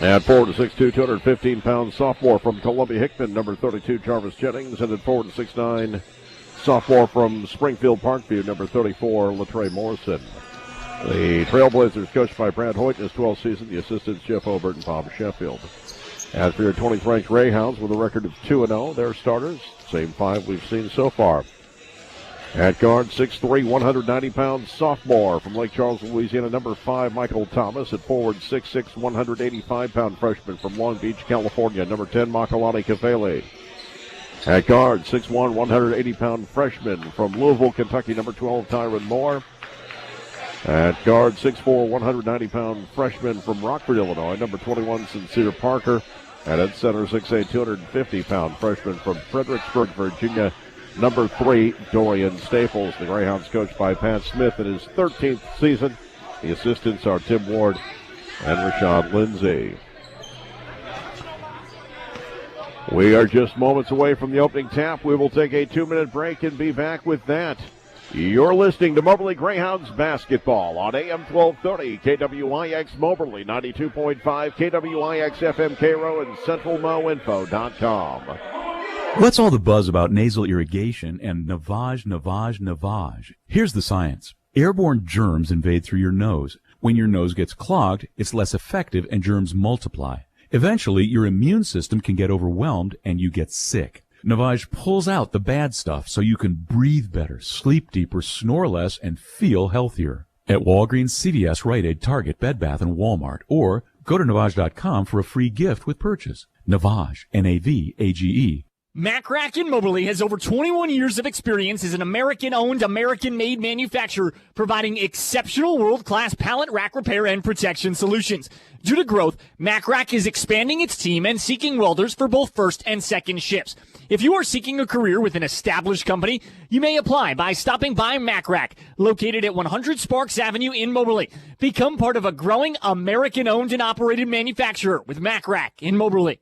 At forward to 6'2", 215-pound sophomore from Columbia Hickman, number 32, Jarvis Jennings. And at forward to 6'9", sophomore from Springfield Parkview, number 34, Latrey Morrison. The Trailblazers, coached by Brad Hoyt in his 12th season. The assistants, Jeff Obert and Bob Sheffield. As for your 20th ranked Greyhounds, with a record of 2-0, their starters, same 5 we've seen so far. At guard, 6'3", 190-pound sophomore from Lake Charles, Louisiana, number 5, Michael Thomas. At forward, 6'6", 185-pound freshman from Long Beach, California, number 10, Makalani Kafele. At guard, 6'1", 180-pound freshman from Louisville, Kentucky, number 12, Tyron Moore. At guard, 6'4", 190-pound freshman from Rockford, Illinois, number 21, Sincere Parker. And at center, 6'8", 250-pound freshman from Fredericksburg, Virginia, number 3, Dorian Staples. The Greyhounds, coached by Pat Smith in his 13th season. The assistants are Tim Ward and Rashad Lindsay. We are just moments away from the opening tap. We will take a 2-minute break and be back with that. You're listening to Moberly Greyhounds basketball on AM 1230, KWIX Moberly, 92.5, KWIX FM Cairo, and CentralMoInfo.com. What's all the buzz about nasal irrigation and navage? Here's the science. Airborne germs invade through your nose. When your nose gets clogged, it's less effective and germs multiply. Eventually, your immune system can get overwhelmed and you get sick. Navage pulls out the bad stuff so you can breathe better, sleep deeper, snore less, and feel healthier. At Walgreens, CVS, Rite Aid, Target, Bed Bath, and Walmart. Or go to Navage.com for a free gift with purchase. Navage, N-A-V-A-G-E. MACC in Moberly has over 21 years of experience as an American-owned, American-made manufacturer, providing exceptional world-class pallet rack repair and protection solutions. Due to growth, MACC is expanding its team and seeking welders for both first and second shifts. If you are seeking a career with an established company, you may apply by stopping by MACC, located at 100 Sparks Avenue in Moberly. Become part of a growing American-owned and operated manufacturer with MACC in Moberly.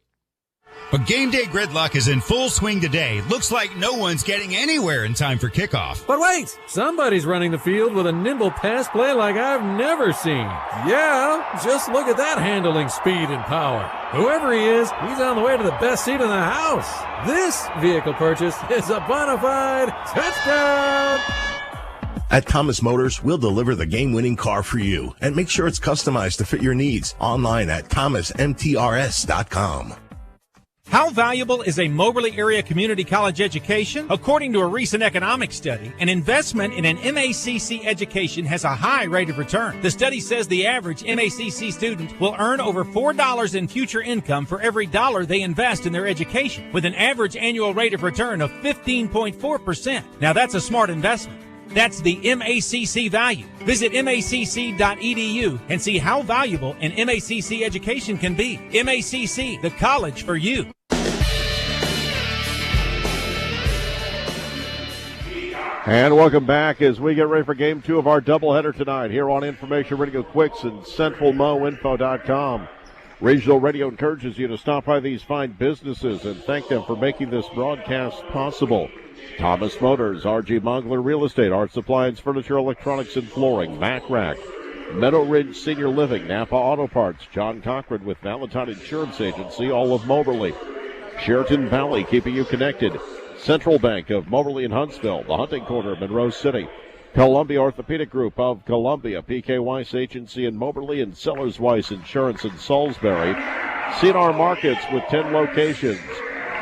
But game day gridlock is in full swing today. Looks like no one's getting anywhere in time for kickoff. But wait! Somebody's running the field with a nimble pass play like I've never seen. Yeah, just look at that handling speed and power. Whoever he is, he's on the way to the best seat in the house. This vehicle purchase is a bona fide touchdown! At Thomas Motors, we'll deliver the game-winning car for you and make sure it's customized to fit your needs. Online at thomasmtrs.com. How valuable is a Moberly area community college education? According to a recent economic study, an investment in an MACC education has a high rate of return. The study says the average MACC student will earn over $4 in future income for every dollar they invest in their education, with an average annual rate of return of 15.4%. Now that's a smart investment. That's the MACC value. Visit macc.edu and see how valuable an MACC education can be. MACC, the college for you. And welcome back as we get ready for Game 2 of our doubleheader tonight here on Information Radio Quicks and CentralMoInfo.com. Regional Radio encourages you to stop by these fine businesses and thank them for making this broadcast possible. Thomas Motors, R.G. Mongler Real Estate, Art Supplies, Furniture, Electronics, and Flooring, MACC, Meadow Ridge Senior Living, Napa Auto Parts, John Cochran with Valentine Insurance Agency, all of Moberly, Sheraton Valley, keeping you connected, Central Bank of Moberly and Huntsville, the Hunting Corner of Monroe City, Columbia Orthopedic Group of Columbia, P.K. Weiss Agency in Moberly, and Sellers Weiss Insurance in Salisbury, CNR Markets with 10 locations,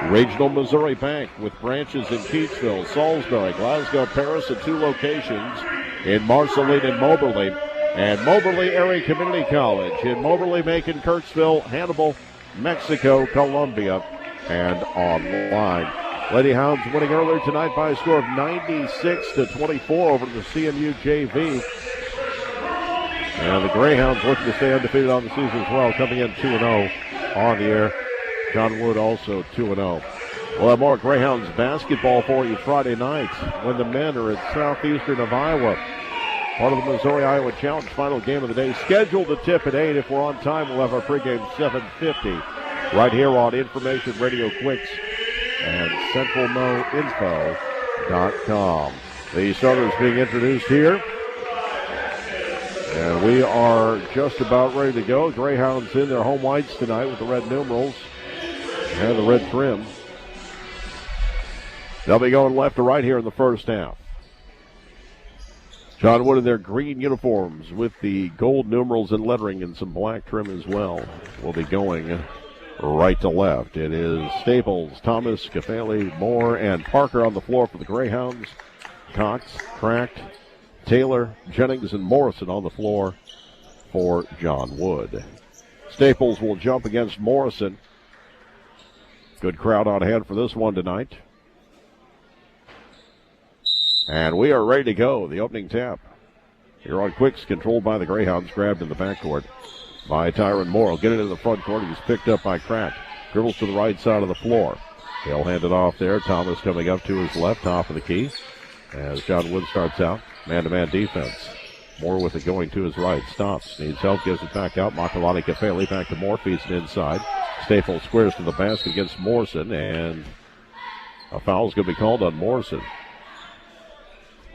Regional Missouri Bank with branches in Keatsville, Salisbury, Glasgow, Paris, and 2 locations in Marceline and Moberly, and Moberly Area Community College in Moberly, Macon, Kirksville, Hannibal, Mexico, Columbia, and online. Lady Hounds winning earlier tonight by a score of 96-24 over the CMU JV. And the Greyhounds looking to stay undefeated on the season as well, coming in 2-0 on the air. John Wood also 2-0. We'll have more Greyhounds basketball for you Friday night when the men are at Southeastern of Iowa. Part of the Missouri-Iowa Challenge final game of the day. Scheduled to tip at 8. If we're on time, we'll have our pregame 7:50 right here on Information Radio Quicks and CentralMoInfo.com. The starters being introduced here. And we are just about ready to go. Greyhounds in their home whites tonight with the red numerals and the red trim. They'll be going left to right here in the first half. John Wood in their green uniforms with the gold numerals and lettering and some black trim as well. Will be going right to left. It is Staples, Thomas, Cafale, Moore, and Parker on the floor for the Greyhounds. Cox, Cracked, Taylor, Jennings, and Morrison on the floor for John Wood. Staples will jump against Morrison. Good crowd on hand for this one tonight. And we are ready to go. The opening tap here on Quicks, controlled by the Greyhounds, grabbed in the backcourt by Tyron Moore. He'll get it in the front court. He's picked up by Crack. Dribbles to the right side of the floor. He'll hand it off there. Thomas coming up to his left, top of the key. As John Wood starts out, man-to-man defense. Moore with it going to his right. Stops. Needs help. Gives it back out. Makalani Kafele back to Moore. Feeds it inside. Staples squares to the basket against Morrison. And a foul is going to be called on Morrison.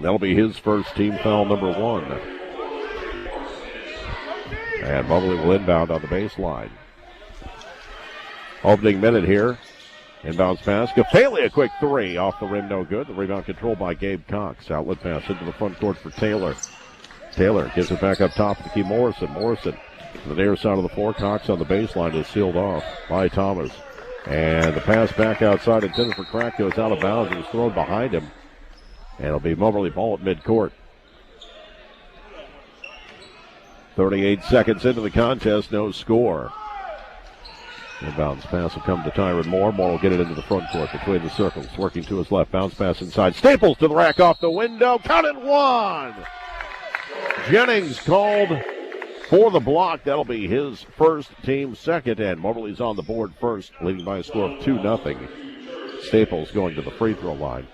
That'll be his first team foul, number 1. And Mobley will inbound on the baseline. Opening minute here. Inbounds pass. Cafale, a quick three. Off the rim, no good. The rebound controlled by Gabe Cox. Outlet pass into the front court for Taylor. Taylor gives it back up top to the key. Morrison to the near side of the floor. Cox on the baseline is sealed off by Thomas. And the pass back outside intended for Crack goes out of bounds. It was thrown behind him. And it'll be Moberly ball at midcourt. 38 seconds into the contest, no score. Inbounds pass will come to Tyron Moore. Moore will get it into the front court between the circles. Working to his left. Bounce pass inside. Staples to the rack off the window. Count it, 1. Jennings called for the block. That'll be his first, team second. And Moberly's on the board first, leading by a score of 2-0. Staples going to the free throw line.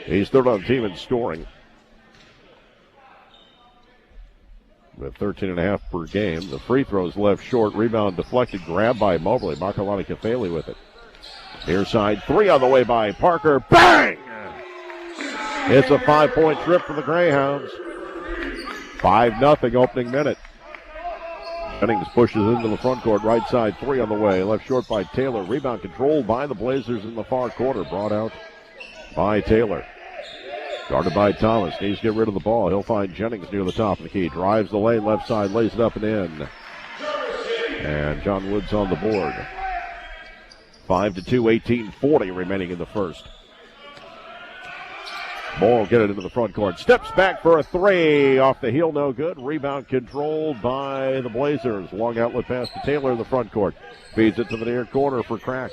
He's third on the team in scoring, with 13.5 per game. The free throws left short. Rebound deflected. Grab by Mobley. Makalani Kafale with it. Near side three on the way by Parker. Bang! It's a 5-point trip for the Greyhounds. 5-0 opening minute. Jennings pushes into the front court. Right side three on the way. Left short by Taylor. Rebound controlled by the Blazers in the far corner. Brought out by Taylor. Guarded by Thomas. Needs to get rid of the ball. He'll find Jennings near the top of the key. Drives the lane, left side, lays it up and in. And John Wood's on the board. 5-2, 18-40 remaining in the first. Moore will get it into the front court. Steps back for a three. Off the heel, no good. Rebound controlled by the Blazers. Long outlet pass to Taylor in the front court. Feeds it to the near corner for Crack.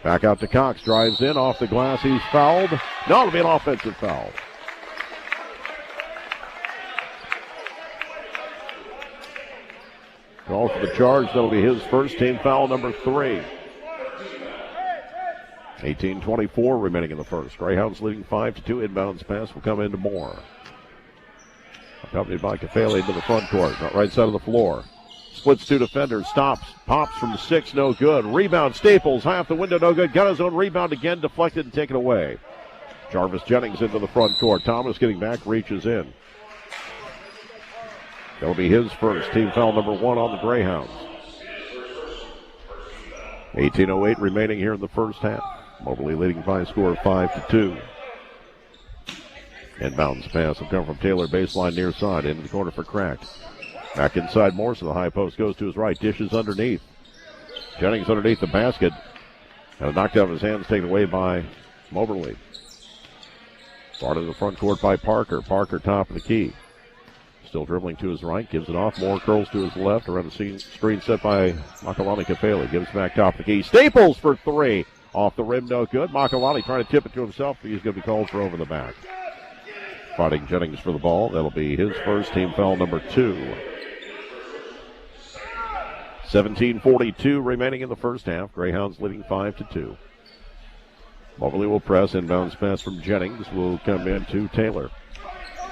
Back out to Cox. Drives in. Off the glass. He's fouled. No, it'll be an offensive foul. Call for the charge. That'll be his first, team foul number 3. 18-24 remaining in the first. Greyhounds leading 5-2. Inbounds pass will come into Moore. Accompanied by Cafale into the front court. Right side of the floor. Splits two defenders. Stops. Pops from 6. No good. Rebound. Staples. High off the window. No good. Got his own rebound again. Deflected and taken away. Jarvis Jennings into the front court. Thomas getting back. Reaches in. That'll be his first, team foul number 1 on the Greyhounds. 18:08 remaining here in the first half. Moberly leading by a score of 5-2. Inbounds pass will come from Taylor, baseline near side, into the corner for Crack. Back inside Morrison, the high post goes to his right, dishes underneath. Jennings underneath the basket. And a knocked out of his hands taken away by Moberly. Brought in the front court by Parker. Parker top of the key. Still dribbling to his right, gives it off. Moore curls to his left. Around the screen set by Makalani Kafale. Gives back top of the key. Staples for 3. Off the rim, no good. Makalani trying to tip it to himself, but he's going to be called for over the back. Fighting Jennings for the ball. That'll be his first, team foul number 2. 17:42 remaining in the first half. Greyhounds leading 5-2. Moberly will press. Inbounds pass from Jennings will come in to Taylor.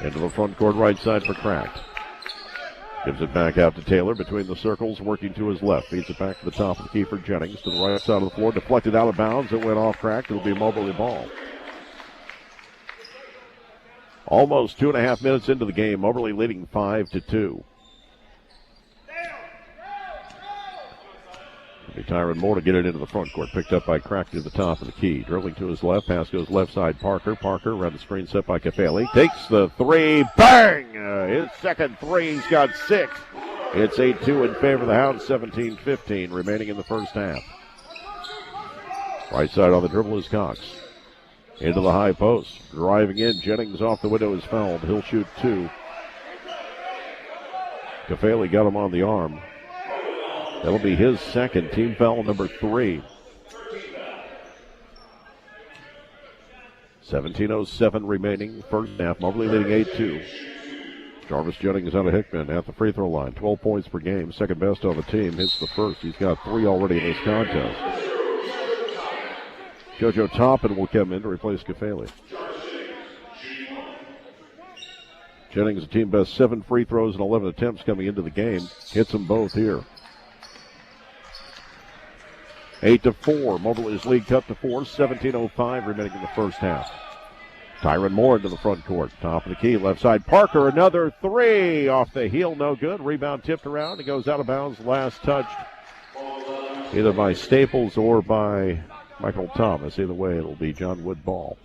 Into the front court right side for Crack. Gives it back out to Taylor between the circles, working to his left. Feeds it back to the top of the key for Jennings. To the right side of the floor, deflected out of bounds. It went off Crack. It'll be a Moberly ball. Almost 2.5 minutes into the game. Moberly leading 5-2. Tyron Moore to get it into the front court. Picked up by Crack to the top of the key. Dribbling to his left. Pass goes left side. Parker. Parker around the screen set by Cafale. Takes the three. Bang! His second three. He's got 6. It's 8-2 in favor of the Hounds. 17-15 remaining in the first half. Right side on the dribble is Cox. Into the high post. Driving in. Jennings off the window is fouled. He'll shoot 2. Cafale got him on the arm. That'll be his second, team foul number 3. 17:07 remaining, first half. Moberly leading 8-2. Jarvis Jennings out of Hickman at the free throw line. 12 points per game, second best on the team. Hits the first. He's got 3 already in this contest. JoJo Toppin will come in to replace Cafale. Jennings, a team best, 7 free throws and 11 attempts coming into the game. Hits them both here. 8-4. Moberly's lead cut to 4. 17:05 remaining in the first half. Tyron Moore into the front court. Top of the key. Left side. Parker. Another 3. Off the heel. No good. Rebound tipped around. It goes out of bounds. Last touched either by Staples or by Michael Thomas. Either way, it'll be John Wood ball.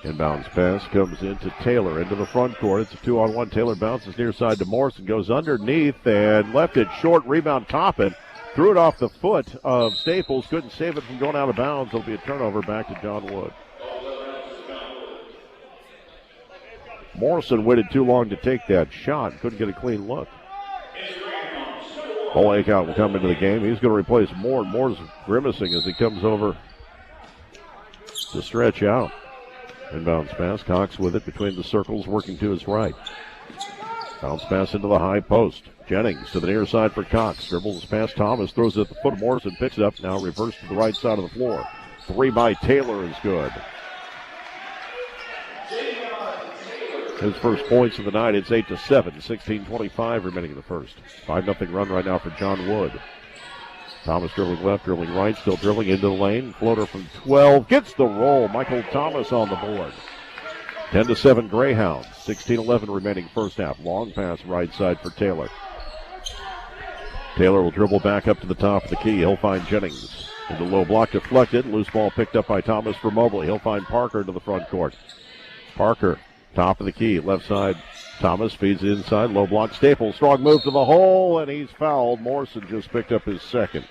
Inbounds pass comes into Taylor into the front court. It's a 2-on-1. Taylor bounces near side to Morrison, goes underneath and left it short. Rebound Toppin. Threw it off the foot of Staples. Couldn't save it from going out of bounds. It'll be a turnover back to John Wood. Morrison waited too long to take that shot. Couldn't get a clean look. Olakout will come into the game. He's going to replace Moore. Moore's grimacing as he comes over to stretch out. Inbounds pass. Cox with it between the circles, working to his right. Bounce pass into the high post. Jennings to the near side for Cox. Dribbles past Thomas. Throws it at the foot of Morrison. Picks it up. Now reversed to the right side of the floor. 3 by Taylor is good. His first points of the night. It's 8-7. 16:25 remaining in the first. 5-0 run right now for John Wood. Thomas dribbling left, dribbling right, still dribbling into the lane. Floater from 12, gets the roll. Michael Thomas on the board. 10-7 Greyhounds. 16:11 remaining first half. Long pass right side for Taylor. Taylor will dribble back up to the top of the key. He'll find Jennings. Into low block deflected. Loose ball picked up by Thomas for Mobley. He'll find Parker to the front court. Parker, top of the key, left side. Thomas feeds it inside. Low block. Staples. Strong move to the hole, and he's fouled. Morrison just picked up his second.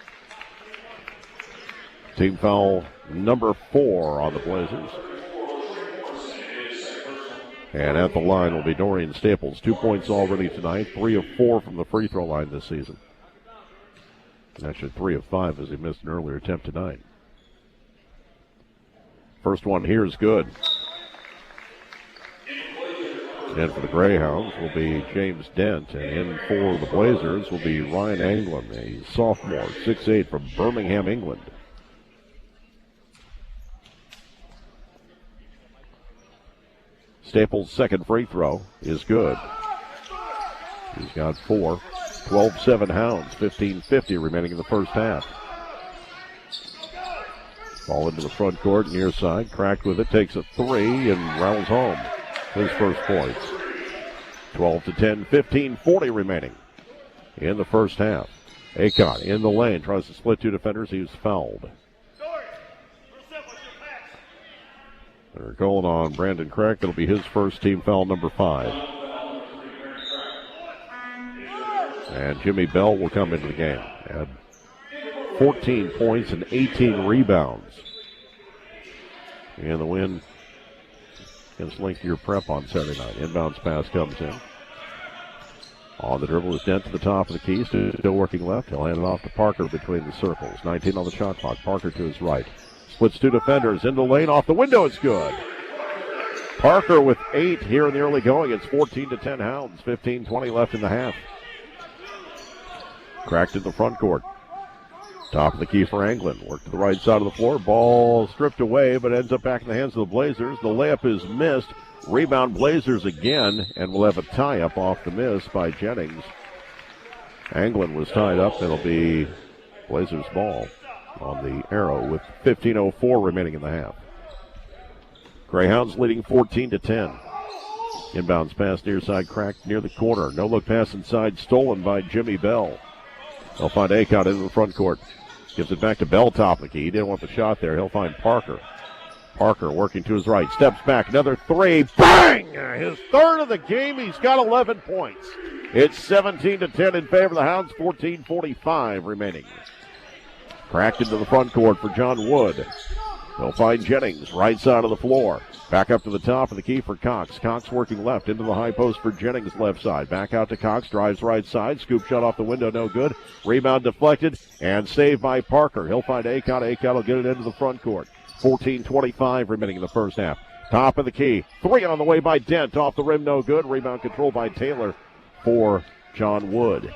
Team foul number 4 on the Blazers. And at the line will be Dorian Staples. 2 points already tonight. 3 of 4 from the free throw line this season. And actually 3 of 5 as he missed an earlier attempt tonight. First one here is good. And for the Greyhounds will be James Dent. And in for the Blazers will be Ryan Anglin, a sophomore, 6'8", from Birmingham, England. Staples' second free throw is good. He's got 4. 12-7 Hounds. 15:50 remaining in the first half. Ball into the front court, near side. Cracked with it, takes a 3 and rattles home his first points. 12-10, 15:40 remaining in the first half. Akon in the lane, tries to split 2 defenders. He was fouled. They're going on Brandon Crack. It'll be his first, team foul number 5. And Jimmy Bell will come into the game. Had 14 points and 18 rebounds in the win against Linkier Prep on Saturday night. Inbounds pass comes in. On the dribble is Dent to the top of the key. Still working left. He'll hand it off to Parker between the circles. 19 on the shot clock. Parker to his right. Splits 2 defenders into the lane. Off the window. It's good. Parker with 8 here in the early going. It's 14-10 Hounds. 15:20 left in the half. Cracked in the front court. Top of the key for Anglin. Work to the right side of the floor. Ball stripped away, but ends up back in the hands of the Blazers. The layup is missed. Rebound Blazers again, and we'll have a tie-up off the miss by Jennings. Anglin was tied up. It'll be Blazers ball on the arrow with 15:04 remaining in the half. Greyhounds leading 14-10. Inbounds pass near side, cracked near the corner. No look pass inside, stolen by Jimmy Bell. They'll find Acott into the front court. Gives it back to Bell, top of the key. He didn't want the shot there. He'll find Parker. Parker working to his right. Steps back. Another three. Bang! His third of the game. He's got 11 points. It's 17-10 in favor of the Hounds. 14:45 remaining. Cracked into the front court for John Wood. They'll find Jennings, right side of the floor. Back up to the top of the key for Cox. Cox working left into the high post for Jennings, left side. Back out to Cox, drives right side. Scoop shot off the window, no good. Rebound deflected and saved by Parker. He'll find Acott. Acott will get it into the front court. 14:25 remaining in the first half. Top of the key. Three on the way by Dent. Off the rim, no good. Rebound controlled by Taylor for John Wood.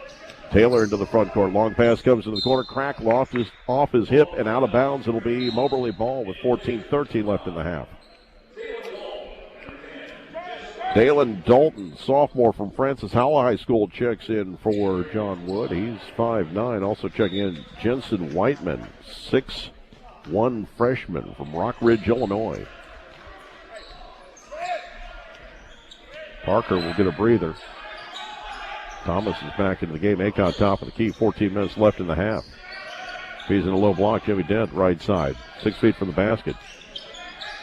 Taylor into the front court. Long pass comes to the corner. Crack loft is off his hip and out of bounds. It'll be Moberly ball with 14:13 left in the half. Dalen Dalton, sophomore from Francis Howell High School, checks in for John Wood. He's 5'9". Also checking in Jensen Whiteman, 6'1" freshman from Rock Ridge, Illinois. Parker will get a breather. Thomas is back into the game. Acott top of the key. 14 minutes left in the half. He's in a low block. Jimmy Dent right side. 6 feet from the basket.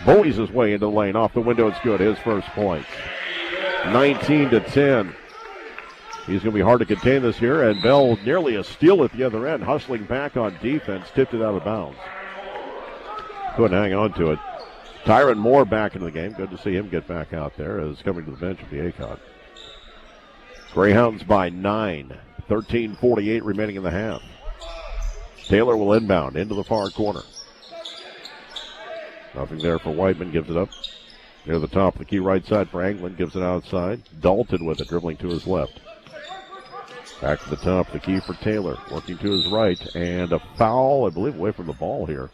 Bullies his way into the lane. Off the window, it's good. His first point. 19-10. He's going to be hard to contain this here. And Bell nearly a steal at the other end. Hustling back on defense. Tipped it out of bounds. Couldn't hang on to it. Tyron Moore back into the game. Good to see him get back out there as coming to the bench of the Acott. Greyhounds by 9. 13:48 remaining in the half. Taylor will inbound into the far corner. Nothing there for Whiteman. Gives it up near the top of the key right side for Anglin. Gives it outside. Dalton with it, dribbling to his left. Back to the top of the key for Taylor. Working to his right. And a foul, I believe, away from the ball here.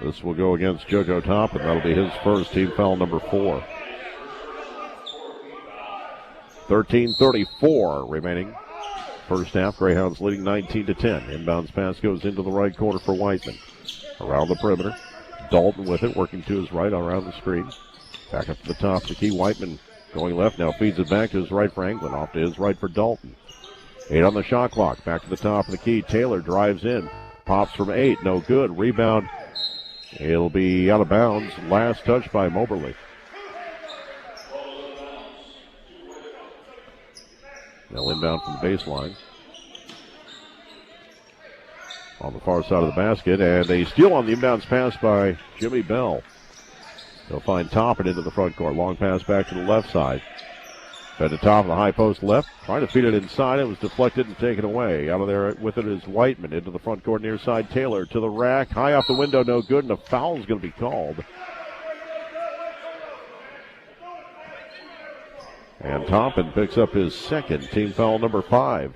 This will go against JoJo Toppin. That'll be his first, team foul number 4. 13:34 remaining. First half, Greyhounds leading 19-10. Inbounds pass goes into the right corner for Whiteman. Around the perimeter. Dalton with it, working to his right around the screen. Back up to the top of the key. Whiteman going left, now feeds it back to his right for Anglin. Off to his right for Dalton. 8 on the shot clock. Back to the top of the key. Taylor drives in. Pops from 8. No good. Rebound. It'll be out of bounds. Last touch by Moberly. They'll inbound from the baseline. On the far side of the basket, and a steal on the inbounds pass by Jimmy Bell. They'll find Toppin into the front court. Long pass back to the left side. At the top of the high post left, trying to feed it inside. It was deflected and taken away. Out of there with it is Whiteman into the front court near side. Taylor to the rack. High off the window, no good, and a foul is going to be called. And Toppin picks up his second, team foul number 5.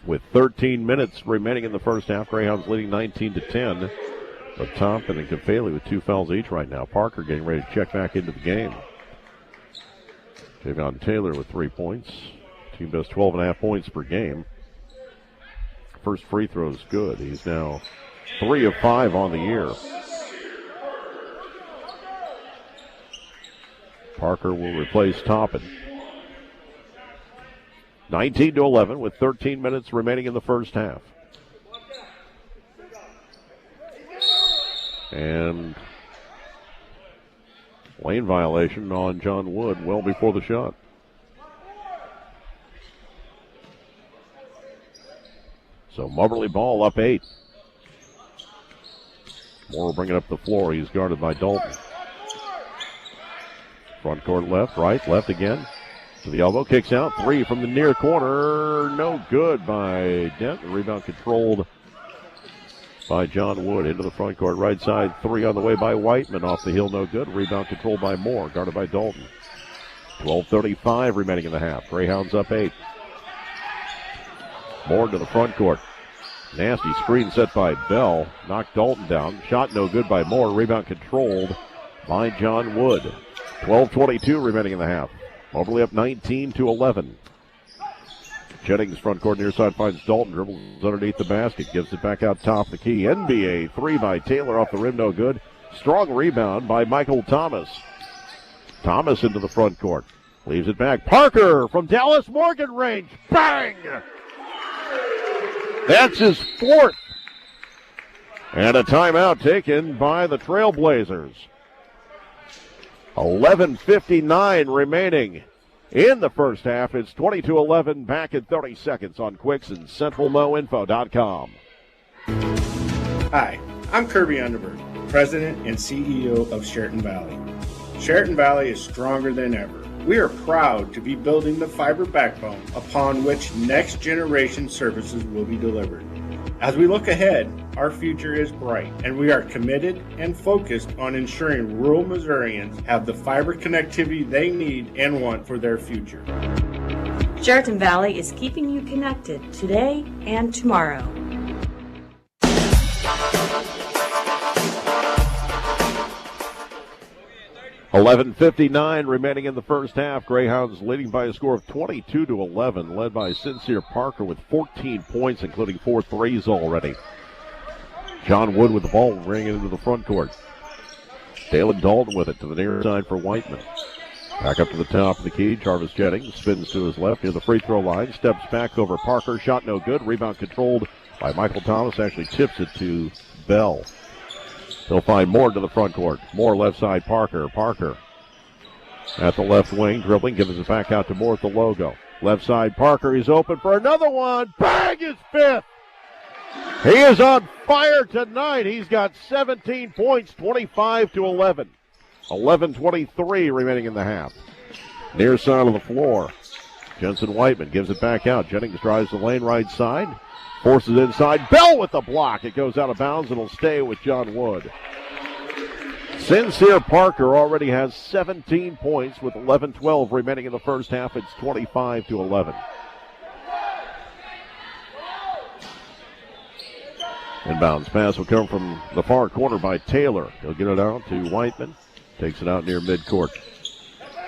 With 13 minutes remaining in the first half, Greyhounds leading 19-10. But Toppin and Kafeli with 2 fouls each right now. Parker getting ready to check back into the game. Javion Taylor with 3 points. Team does 12.5 points per game. First free throw is good. He's now 3 of 5 on the year. Parker will replace Toppin. 19-11 with 13 minutes remaining in the first half. And lane violation on John Wood well before the shot. So Moberly ball up 8. Moore will bring it up the floor. He's guarded by Dalton. Front court left, right, left again. To the elbow, kicks out. 3 from the near corner. No good by Dent. The rebound controlled by John Wood into the front court. Right side, 3 on the way by Whiteman. Off the heel, no good. Rebound controlled by Moore, guarded by Dalton. 12:35 remaining in the half. Greyhounds up 8. Moore to the front court. Nasty screen set by Bell. Knocked Dalton down. Shot no good by Moore. Rebound controlled by John Wood. 12:22 remaining in the half. Moberly up 19-11. Jennings front court near side finds Dalton, dribbles underneath the basket, gives it back out top of the key. NBA three by Taylor off the rim, no good. Strong rebound by Michael Thomas. Thomas into the front court. Leaves it back. Parker from Dallas Morgan range. Bang! That's his fourth. And a timeout taken by the Trailblazers. 11:59 remaining in the first half. It's 22-11 back in 30 seconds on Quicks and CentralMoInfo.com. Hi, I'm Kirby Underberg, President and CEO of Sheraton Valley. Sheraton Valley is stronger than ever. We are proud to be building the fiber backbone upon which next generation services will be delivered. As we look ahead, our future is bright, and we are committed and focused on ensuring rural Missourians have the fiber connectivity they need and want for their future. Sheraton Valley is keeping you connected today and tomorrow. 11:59 remaining in the first half. Greyhounds leading by a score of 22-11, led by Sincere Parker with 14 points, including 4 threes already. John Wood with the ball, bringing it into the front court. Dalen Dalton with it to the near side for Whiteman. Back up to the top of the key. Jarvis Jennings spins to his left near the free throw line. Steps back over Parker. Shot no good. Rebound controlled by Michael Thomas. Actually tips it to Bell. He'll find Moore to the front court. Moore left side, Parker. Parker at the left wing, dribbling, gives it back out to Moore at the logo. Left side, Parker. He's open for another one. Bang, his fifth. He is on fire tonight. He's got 17 points, 25-11. 11:23 remaining in the half. Near side of the floor. Jensen Whiteman gives it back out. Jennings drives the lane right side. Forces inside. Bell with the block. It goes out of bounds. It'll stay with John Wood. Sincere Parker already has 17 points with 11:12 remaining in the first half. It's 25-11. Inbounds pass will come from the far corner by Taylor. He'll get it out to Whiteman. Takes it out near midcourt.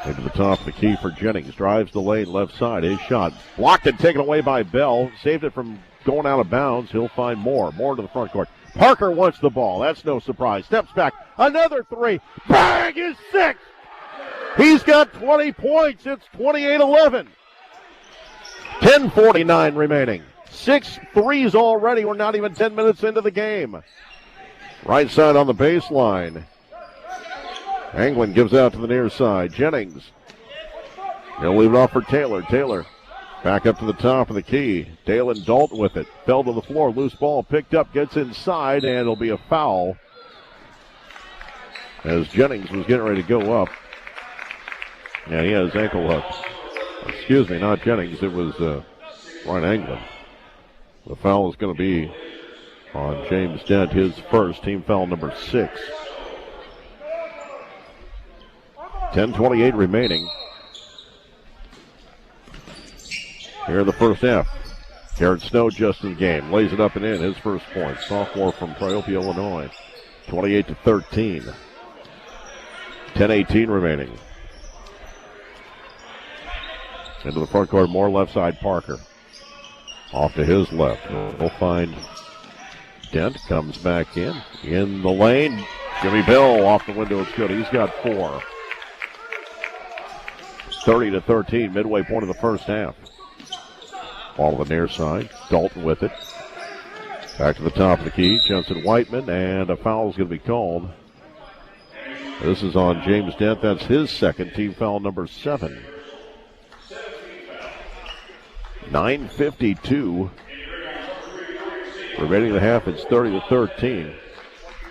Into the top of the key for Jennings. Drives the lane left side. His shot blocked and taken away by Bell. Saved it from going out of bounds. He'll find Moore. Moore to the front court. Parker wants the ball. That's no surprise. Steps back. Another three. Bang! His sixth. He's got 20 points. It's 28-11. 10:49 remaining. 6 threes already. We're not even 10 minutes into the game. Right side on the baseline. Anglin gives out to the near side. Jennings. He'll leave it off for Taylor. Taylor back up to the top of the key. Dalen Dalton with it. Fell to the floor. Loose ball picked up. Gets inside, and it'll be a foul as Jennings was getting ready to go up. Yeah, he had his ankle hooked. Excuse me, not Jennings. It was Ryan Anglin. The foul is going to be on James Dent, his first, team foul number 6. 10:28 remaining here in the first half. Garrett Snow just in the game. Lays it up and in. His first point. Sophomore from Triumph, Illinois. 28-13. 10:18 remaining. Into the front court. More left side. Parker. Off to his left. We'll find Dent. Comes back in. In the lane. Jimmy Bell off the window. It's good. He's got 4. 30-13, midway point of the first half. Ball to the near side. Dalton with it. Back to the top of the key. Jensen Whiteman, and a foul is going to be called. This is on James Dent. That's his second, team foul number 7. 9:52 remaining in the half. It's 30-13.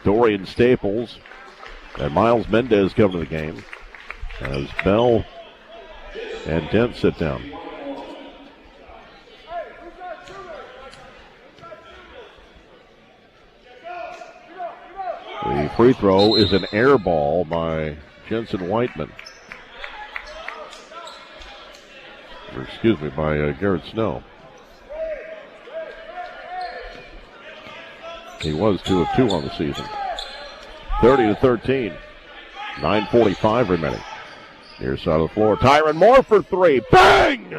Dorian Staples and Miles Mendez come to the game as Bell and Dent sit down. The free throw is an air ball by Jensen Whiteman. Or excuse me, by Garrett Snow. He was 2 of 2 on the season. 30-13. 9:45 remaining. Near side of the floor. Tyron Moore for 3. Bang!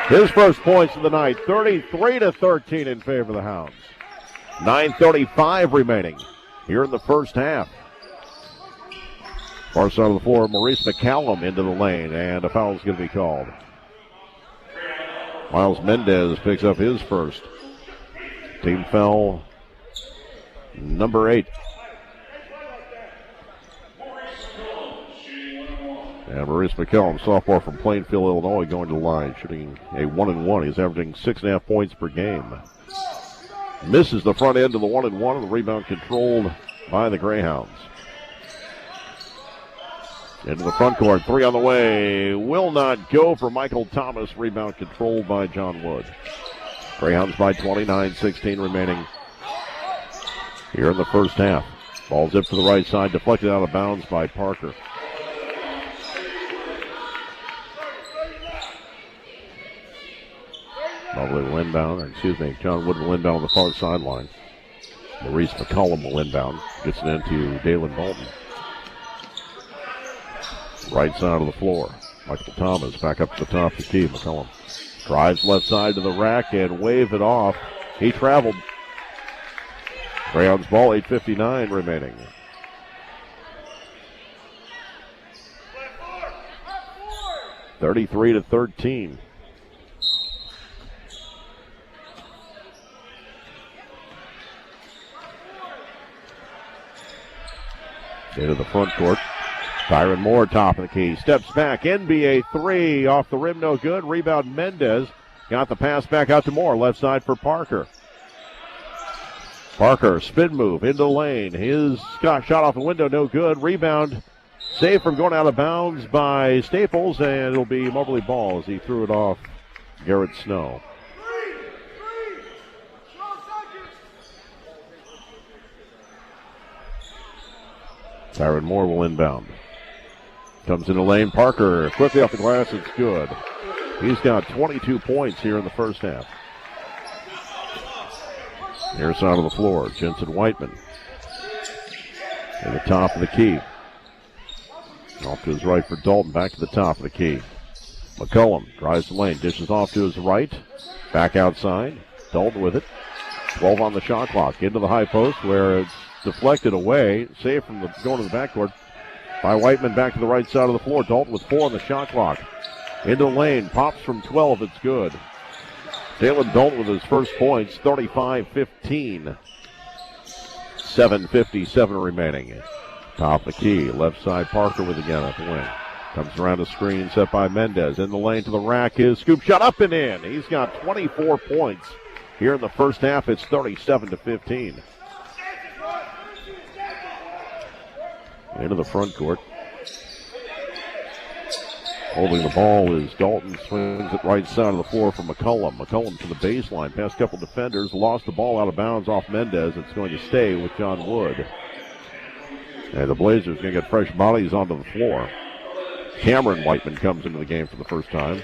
His first points of the night, 33-13 in favor of the Hounds. 9:35 remaining here in the first half. Far side of the floor, Maurice McCallum into the lane, and a foul is going to be called. Miles Mendez picks up his first. Team foul number 8. And Maurice McCallum, sophomore from Plainfield, Illinois, going to the line, shooting a 1-1. He's averaging 6.5 points per game. Misses the front end of the 1-1, and the rebound controlled by the Greyhounds. Into the front court, 3 on the way. Will not go for Michael Thomas. Rebound controlled by John Wood. Greyhounds by 29, 16 remaining here in the first half. Ball zipped to the right side, deflected out of bounds by Parker. Mobley will inbound, John Wood will inbound on the far sideline. Maurice McCollum will inbound. Gets it into Dalen Bolton. Right side of the floor. Michael Thomas back up to the top of the key. McCollum drives left side to the rack and wave it off. He traveled. Greyhounds ball, 8:59 remaining. (33-13). Into the front court. Tyron Moore, top of the key. Steps back. NBA 3 off the rim, no good. Rebound Mendez. Got the pass back out to Moore. Left side for Parker. Parker, spin move into the lane. His shot off the window, no good. Rebound saved from going out of bounds by Staples, and it'll be Mobley ball as he threw it off Garrett Snow. Tyron Moore will inbound. Comes in the lane. Parker quickly off the glass. It's good. He's got 22 points here in the first half. Near side of the floor, Jensen Whiteman. At the top of the key. Off to his right for Dalton. Back to the top of the key. McCollum drives the lane. Dishes off to his right. Back outside. Dalton with it. 12 on the shot clock. Into the high post where it's deflected away. Saved from going to the backcourt by Whiteman. Back to the right side of the floor. Dalton with 4 on the shot clock. Into the lane. Pops from 12. It's good. Dalen Dalton with his first points. 35-15. 7:57 remaining. Top of the key. Left side Parker with again at the wing. Comes around a screen set by Mendez. In the lane to the rack. His scoop shot up and in. He's got 24 points. Here in the first half, it's 37-15. Into the front court. Holding the ball is Dalton. Swings it right side of the floor for McCollum. McCollum to the baseline. Past couple defenders. Lost the ball out of bounds off Mendez. It's going to stay with John Wood. And the Blazers going to get fresh bodies onto the floor. Cameron Whiteman comes into the game for the first time.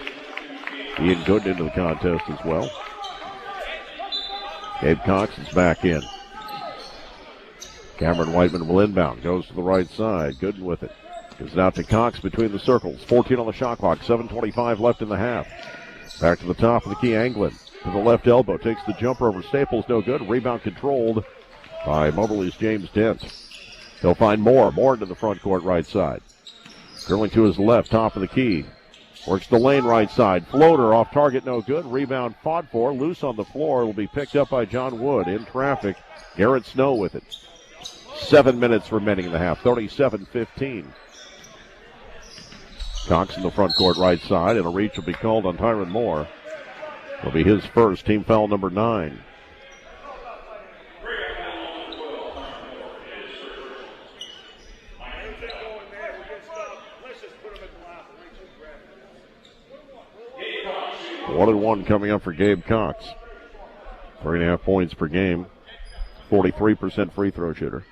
Ian Gooden into the contest as well. Gabe Cox is back in. Cameron Whiteman will inbound. Goes to the right side. Gooden with it. Gives it out to Cox between the circles. 14 on the shot clock. 7:25 left in the half. Back to the top of the key. Anglin to the left elbow. Takes the jumper over Staples. No good. Rebound controlled by Moberly's James Dent. He'll find Moore. Moore into the front court right side. Curling to his left. Top of the key. Works the lane right side. Floater off target. No good. Rebound fought for. Loose on the floor. Will be picked up by John Wood. In traffic. Garrett Snow with it. 7 minutes remaining in the half. 37-15. Cox in the front court right side, and a reach will be called on Tyron Moore. It'll be his first, team foul number 9. One and one coming up for Gabe Cox. 3.5 points per game. 43% free throw shooter.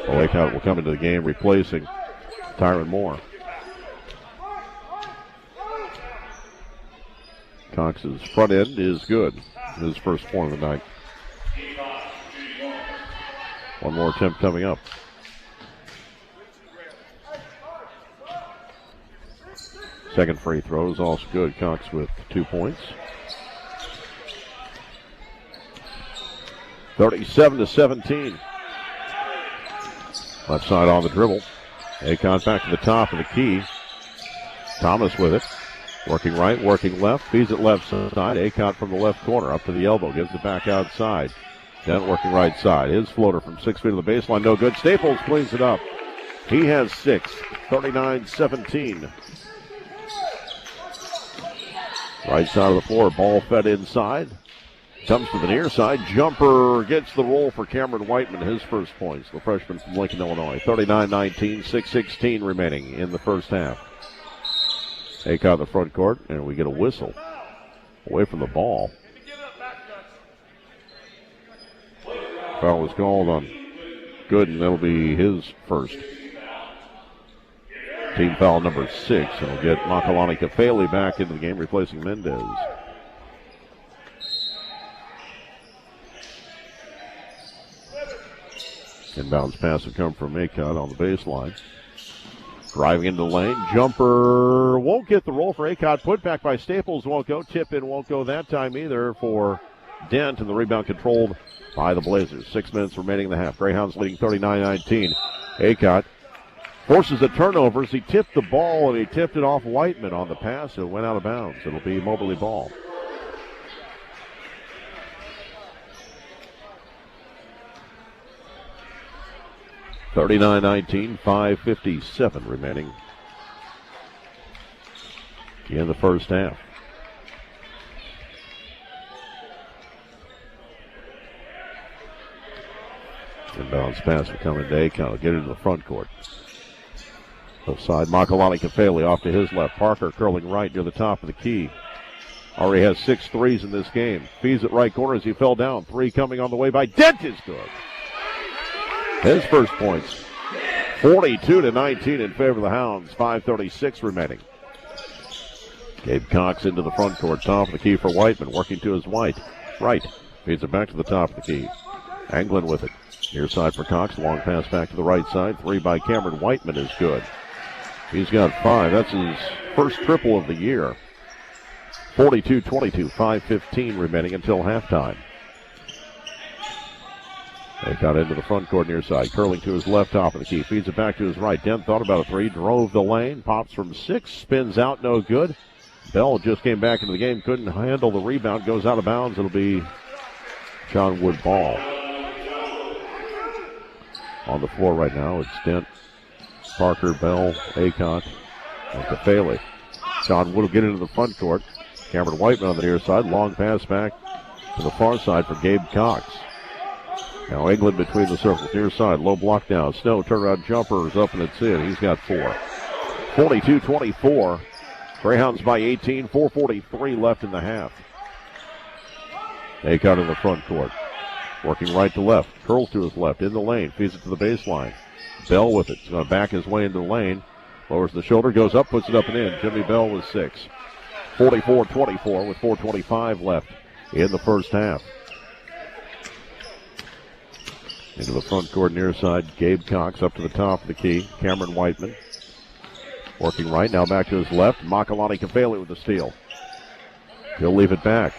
Lakeout will come into the game replacing Tyron Moore. Cox's front end is good. His first point of the night. One more attempt coming Second free throw is also good. Cox with 2 points. 37-17. Left side on the dribble. Akon back to the top of the key. Thomas with it. Working right, working left. Feeds it left side. Akon from the left corner up to the elbow. Gives it back outside. Dent working right side. His floater from 6 feet to the baseline. No good. Staples cleans it up. He has 6. 39-17. Right side of the floor. Ball fed inside. Comes to the near side. Jumper gets the roll for Cameron Whiteman. His first points. The freshman from Lincoln, Illinois. 39-19. 6:16 remaining in the first half. Akon the front court, and we get a whistle away from the ball. Foul was called on Gooden. That'll be his first. Team foul number 6, and we'll get Makalani Kafele back into the game, replacing Mendez. Inbounds pass will come from Akon on the baseline. Driving into the lane. Jumper won't get the roll for Akon. Put back by Staples won't go. Tip in won't go that time either for Dent, and the rebound controlled by the Blazers. 6 minutes remaining in the half. Greyhounds leading 39-19. Akon forces a turnover as he tipped the ball, and he tipped it off Whiteman on the pass. It went out of bounds. It'll be Moberly ball. (39-19), 5:57 remaining in the first half. Inbounds pass will come in to Akon. Get into the front court. Left side, Makalani Kafele off to his left. Parker curling right near the top of the key. Already has 6 threes in this game. Feeds it right corner as he fell down. 3 coming on the way by Dent is good. His first points. 42-19 in favor of the Hounds. 5:36 remaining. Gabe Cox into the front court. Top of the key for Whiteman. Working to his right. Feeds it back to the top of the key. Anglin with it. Near side for Cox. Long pass back to the right side. 3 by Cameron Whiteman is good. He's got 5. That's his first triple of the year. 42-22. 5:15 remaining until halftime. They got into the front court near side. Curling to his left, top of the key. Feeds it back to his right. Dent thought about a 3. Drove the lane. Pops from 6. Spins out. No good. Bell just came back into the game. Couldn't handle the rebound. Goes out of bounds. It'll be John Wood ball. On the floor right now, it's Dent, Parker, Bell, Akon, and Kafele. John Wood will get into the front court. Cameron Whiteman on the near side. Long pass back to the far side for Gabe Cox. Now England between the circles, near side, low block down. Snow turnaround jumper is up and it's in. He's got 4. 42-24. Greyhounds by 18. 4:43 left in the half. Akon in the front court. Working right to left. Curls to his left. In the lane. Feeds it to the baseline. Bell with it. He's going to back his way into the lane. Lowers the shoulder. Goes up. Puts it up and in. Jimmy Bell with 6. 44-24 with 4:25 left in the first half. Into the front court near side, Gabe Cox up to the top of the key. Cameron Whiteman working right, now back to his left. Makalani Kafele with the steal. He'll leave it back.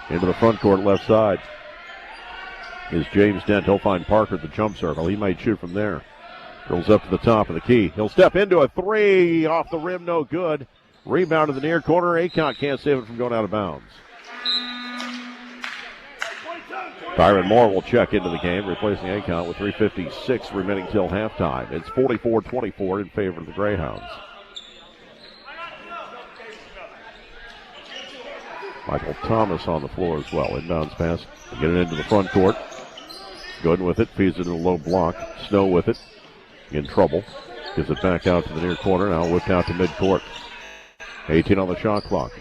Into the front court left side is James Dent. He'll find Parker at the jump circle. He might shoot from there. Drills up to the top of the key. He'll step into a 3. Off the rim, no good. Rebound to the near corner. Akon can't save it from going out of bounds. Byron Moore will check into the game, replacing Akon with 3:56 remaining till halftime. It's 44-24 in favor of the Greyhounds. Michael Thomas on the floor as well. Inbounds pass. Get it into the front court. Good with it. Feeds it in a low block. Snow with it. In trouble. Gives it back out to the near corner. Now whipped out to midcourt. 18 on the shot clock.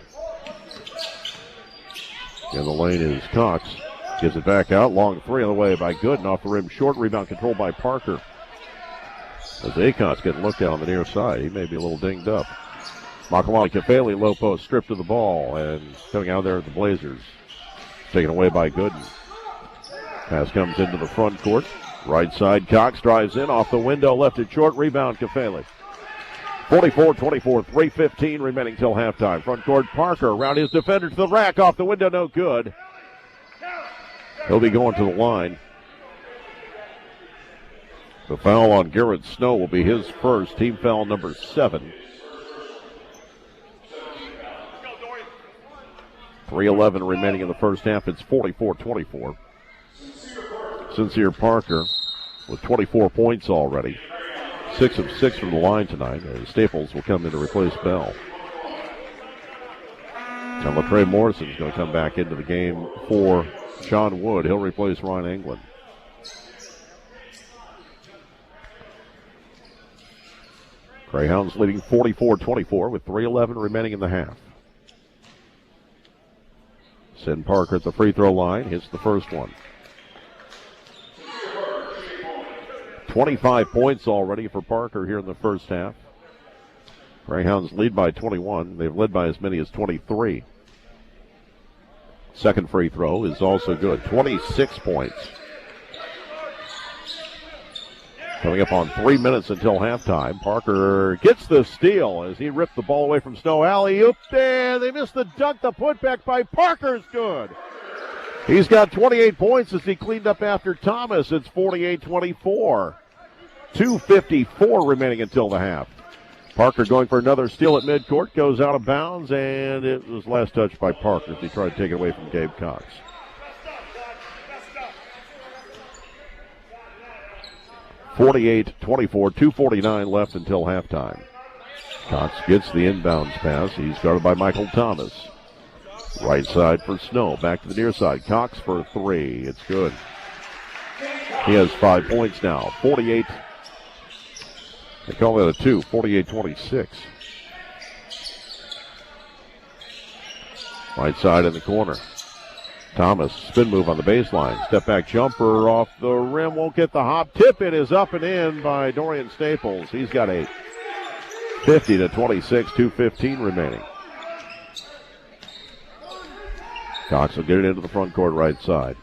In the lane is Cox. Gives it back out. Long 3 on the way by Gooden. Off the rim. Short rebound controlled by Parker. As Akon's getting looked at on the near side. He may be a little dinged up. Makalani Kafele, low post, stripped of the ball. And coming out there, the Blazers. Taken away by Gooden. Pass comes into the front court. Right side, Cox drives in. Off the window. Left it short. Rebound, Kafele. 44-24, 3:15 remaining till halftime. Front court, Parker around his defender to the rack, off the window, no good. He'll be going to the line. The foul on Garrett Snow will be his first, team foul number 7. 3:11 remaining in the first half. It's 44-24. Sincere Parker with 24 points already. 6 of 6 from the line tonight. Staples will come in to replace Bell. Now LaTrey Morrison's going to come back into the game for Sean Wood. He'll replace Ron England. Greyhounds leading 44-24 with 3:11 remaining in the half. Sin Parker at the free throw line. Hits the first one. 25 points already for Parker here in the first half. Greyhounds lead by 21. They've led by as many as 23. Second free throw is also good. 26 points. Coming up on 3 minutes until halftime. Parker gets the steal as he ripped the ball away from Snow. Alley-oop there. They missed the dunk. The putback by Parker's good. He's got 28 points as he cleaned up after Thomas. It's 48-24. 2:54 remaining until the half. Parker going for another steal at midcourt. Goes out of bounds, and it was last touched by Parker as he tried to take it away from Gabe Cox. (48-24), 2:49 left until halftime. Cox gets the inbounds pass. He's guarded by Michael Thomas. Right side for Snow. Back to the near side. Cox for a 3. It's good. He has 5 points now. 48. They call it a 2. 48-26. Right side in the corner. Thomas, spin move on the baseline. Step back jumper off the rim. Won't get the hop. Tip it is up and in by Dorian Staples. He's got 8. 50-26, 2:15 remaining. Cox will get it into the front court right side.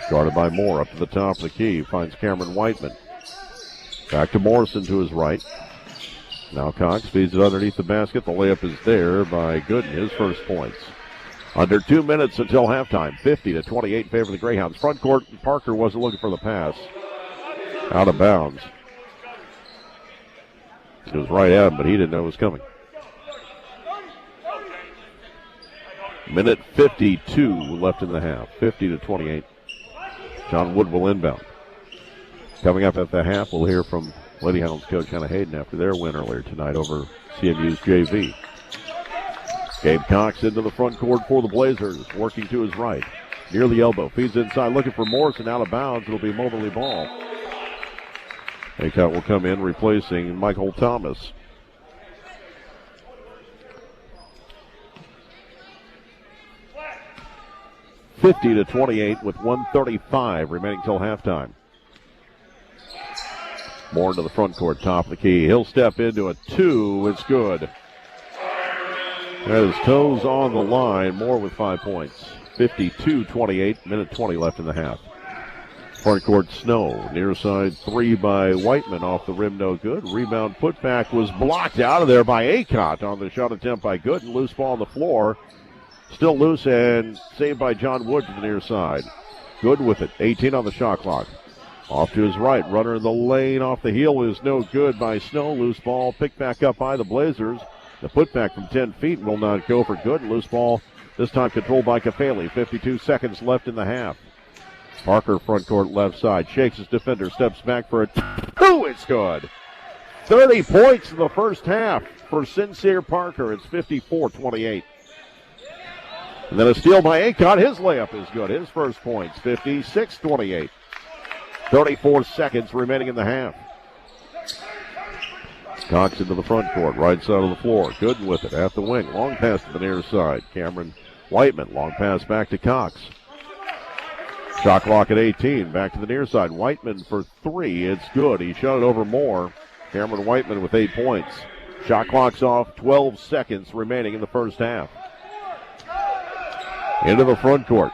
Guarded by Moore up to the top of the key. Finds Cameron Whiteman. Back to Morrison to his right. Now Cox feeds it underneath the basket. The layup is there by Gooden, his first points. Under 2 minutes until halftime. 50-28 in favor of the Greyhounds. Front court, Parker wasn't looking for the pass. Out of bounds. It was right at him, but he didn't know it was coming. Minute 52 left in the half. 50-28. John Wood will inbound. Coming up at the half, we'll hear from Lady Hounds coach Hannah Hayden after their win earlier tonight over CMU's JV. Gabe Cox into the front court for the Blazers, working to his right. Near the elbow, feeds inside, looking for Morrison, out of bounds. It'll be Moberly ball. Aycott will come in, replacing Michael Thomas. (50-28) with 1:35 remaining till halftime. Moore into the front court, top of the key. He'll step into a 2. It's good. Has toes on the line. Moore with 5 points. 52-28, minute 20 left in the half. Front court, Snow. Near side 3 by Whiteman, off the rim, no good. Rebound putback was blocked out of there by Aycott on the shot attempt by Gooden. Loose ball on the floor. Still loose and saved by John Wood to the near side. Good with it. 18 on the shot clock. Off to his right. Runner in the lane off the heel is no good by Snow. Loose ball picked back up by the Blazers. The putback from 10 feet will not go for good. Loose ball this time controlled by Cafali. 52 seconds left in the half. Parker front court left side. Shakes his defender. Steps back for a 2. It's good. 30 points in the first half for Sincere Parker. It's 54-28. And then a steal by Aycott. His layup is good. His first points. 56-28. 34 seconds remaining in the half. Cox into the front court, right side of the floor. Gooden with it at the wing. Long pass to the near side. Cameron Whiteman, long pass back to Cox. Shot clock at 18. Back to the near side. Whiteman for 3. It's good. He shot it over Moore. Cameron Whiteman with 8 points. Shot clock's off. 12 seconds remaining in the first half. Into the front court.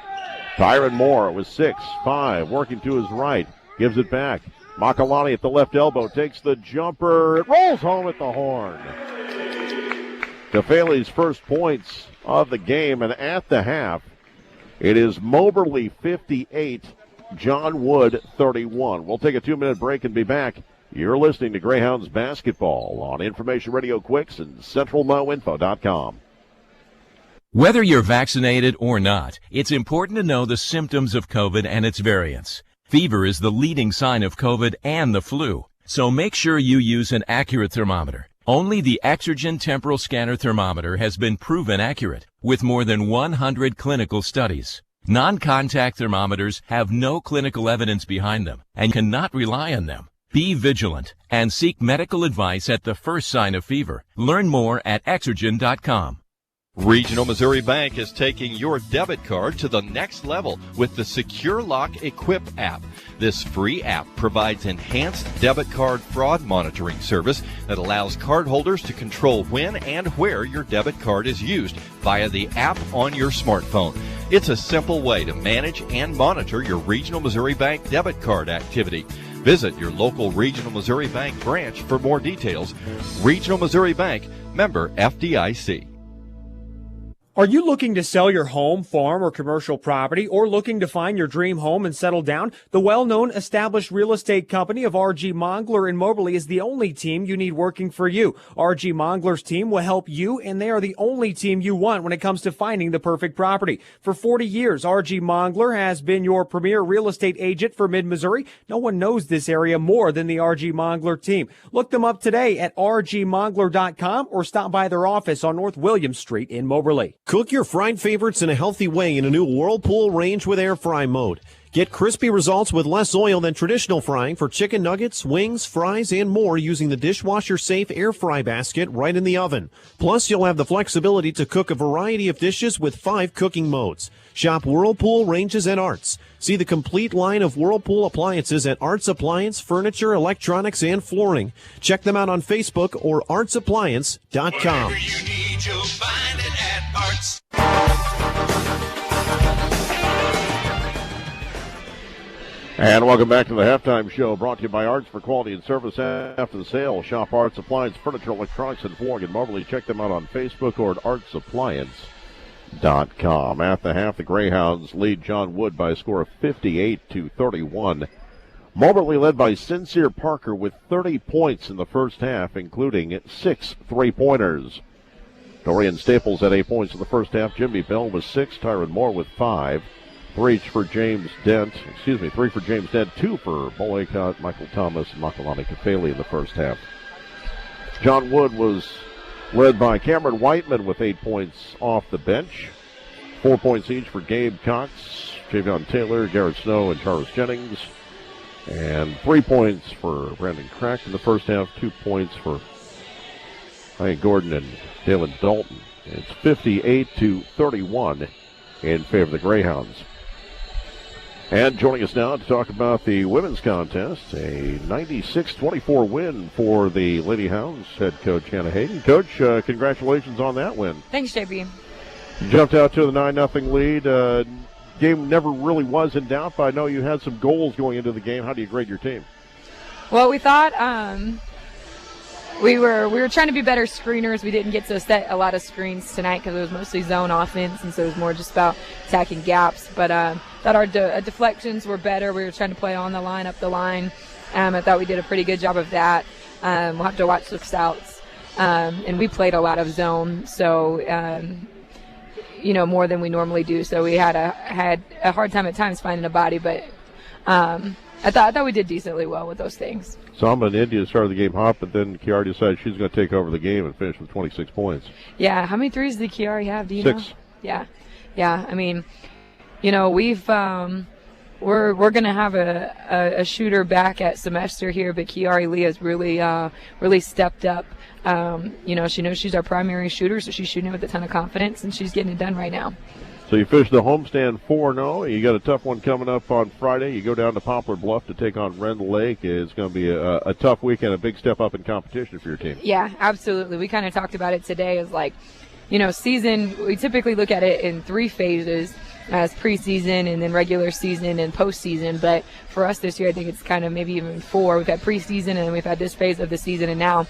Tyron Moore with 6-5. Working to his right. Gives it back. Makalani at the left elbow takes the jumper. It rolls home at the horn. Kafele's first points of the game, and at the half, it is Moberly 58, John Wood 31. We'll take a 2-minute break and be back. You're listening to Greyhounds basketball on Information Radio Quicks and CentralMoInfo.com. Whether you're vaccinated or not, it's important to know the symptoms of COVID and its variants. Fever is the leading sign of COVID and the flu, so make sure you use an accurate thermometer. Only the Exergen Temporal Scanner Thermometer has been proven accurate, with more than 100 clinical studies. Non-contact thermometers have no clinical evidence behind them and cannot rely on them. Be vigilant and seek medical advice at the first sign of fever. Learn more at Exergen.com. Regional Missouri Bank is taking your debit card to the next level with the Secure Lock Equip app. This free app provides enhanced debit card fraud monitoring service that allows cardholders to control when and where your debit card is used via the app on your smartphone. It's a simple way to manage and monitor your Regional Missouri Bank debit card activity. Visit your local Regional Missouri Bank branch for more details. Regional Missouri Bank, member FDIC. Are you looking to sell your home, farm, or commercial property, or looking to find your dream home and settle down? The well-known established real estate company of R.G. Mongler in Moberly is the only team you need working for you. R.G. Mongler's team will help you, and they are the only team you want when it comes to finding the perfect property. For 40 years, R.G. Mongler has been your premier real estate agent for mid-Missouri. No one knows this area more than the R.G. Mongler team. Look them up today at rgmongler.com or stop by their office on North William Street in Moberly. Cook your fried favorites in a healthy way in a new Whirlpool range with air fry mode. Get crispy results with less oil than traditional frying for chicken nuggets, wings, fries, and more using the dishwasher-safe air fry basket right in the oven. Plus, you'll have the flexibility to cook a variety of dishes with 5 cooking modes. Shop Whirlpool Ranges and Arts. See the complete line of Whirlpool appliances at Arts Appliance, Furniture, Electronics, and Flooring. Check them out on Facebook or artsappliance.com. Whatever you need, you'll find it at Arts. And welcome back to the halftime show, brought to you by Arts for quality and service after the sale. Shop Arts Appliance, Furniture, Electronics, and Flooring in Moberly. Check them out on Facebook or at artsappliance.com. At the half, the Greyhounds lead John Wood by a score of 58-31. Moberly led by Sincere Parker with 30 points in the first half, including 6 3-pointers. Dorian Staples had 8 points in the first half. Jimmy Bell was 6. Tyron Moore with 5. 3 for James Dent, 2 for Boycott, Michael Thomas, and Makalani Kafele in the first half. John Wood was led by Cameron Whiteman with 8 points off the bench. 4 points each for Gabe Cox, Javion Taylor, Garrett Snow, and Charles Jennings. And 3 points for Brandon Crack in the first half, 2 points for Ryan Gordon and Dalen Dalton. It's 58-31 in favor of the Greyhounds. And joining us now to talk about the women's contest, a 96-24 win for the Lady Hounds, head coach Hannah Hayden. Coach, congratulations on that win. Thanks, JB. You jumped out to the 9-0 lead. Game never really was in doubt, but I know you had some goals going into the game. How do you grade your team? Well, we thought we were trying to be better screeners. We didn't get to set a lot of screens tonight because it was mostly zone offense, and so it was more just about attacking gaps. But thought our deflections were better. We were trying to play on the line, up the line. I thought we did a pretty good job of that. We'll have to watch the scouts. And we played a lot of zone, so more than we normally do. So we had a hard time at times finding a body, but I thought we did decently well with those things. Samba and India started the game hot, but then Chiari decided she's going to take over the game and finish with 26 points. Yeah, how many threes did Chiari have? Do you 6. know? Yeah. I mean, we've we're going to have a shooter back at semester here, but Chiari Lee has really stepped up. She knows she's our primary shooter, so she's shooting with a ton of confidence, and she's getting it done right now. So you finished the homestand 4-0. You got a tough one coming up on Friday. You go down to Poplar Bluff to take on Rend Lake. It's going to be a tough weekend, a big step up in competition for your team. Yeah, absolutely. We kind of talked about it today as season, we typically look at it in 3 phases. as preseason and then regular season and postseason. But for us this year, I think it's kind of maybe even 4. We've had preseason and then we've had this phase of the season, and now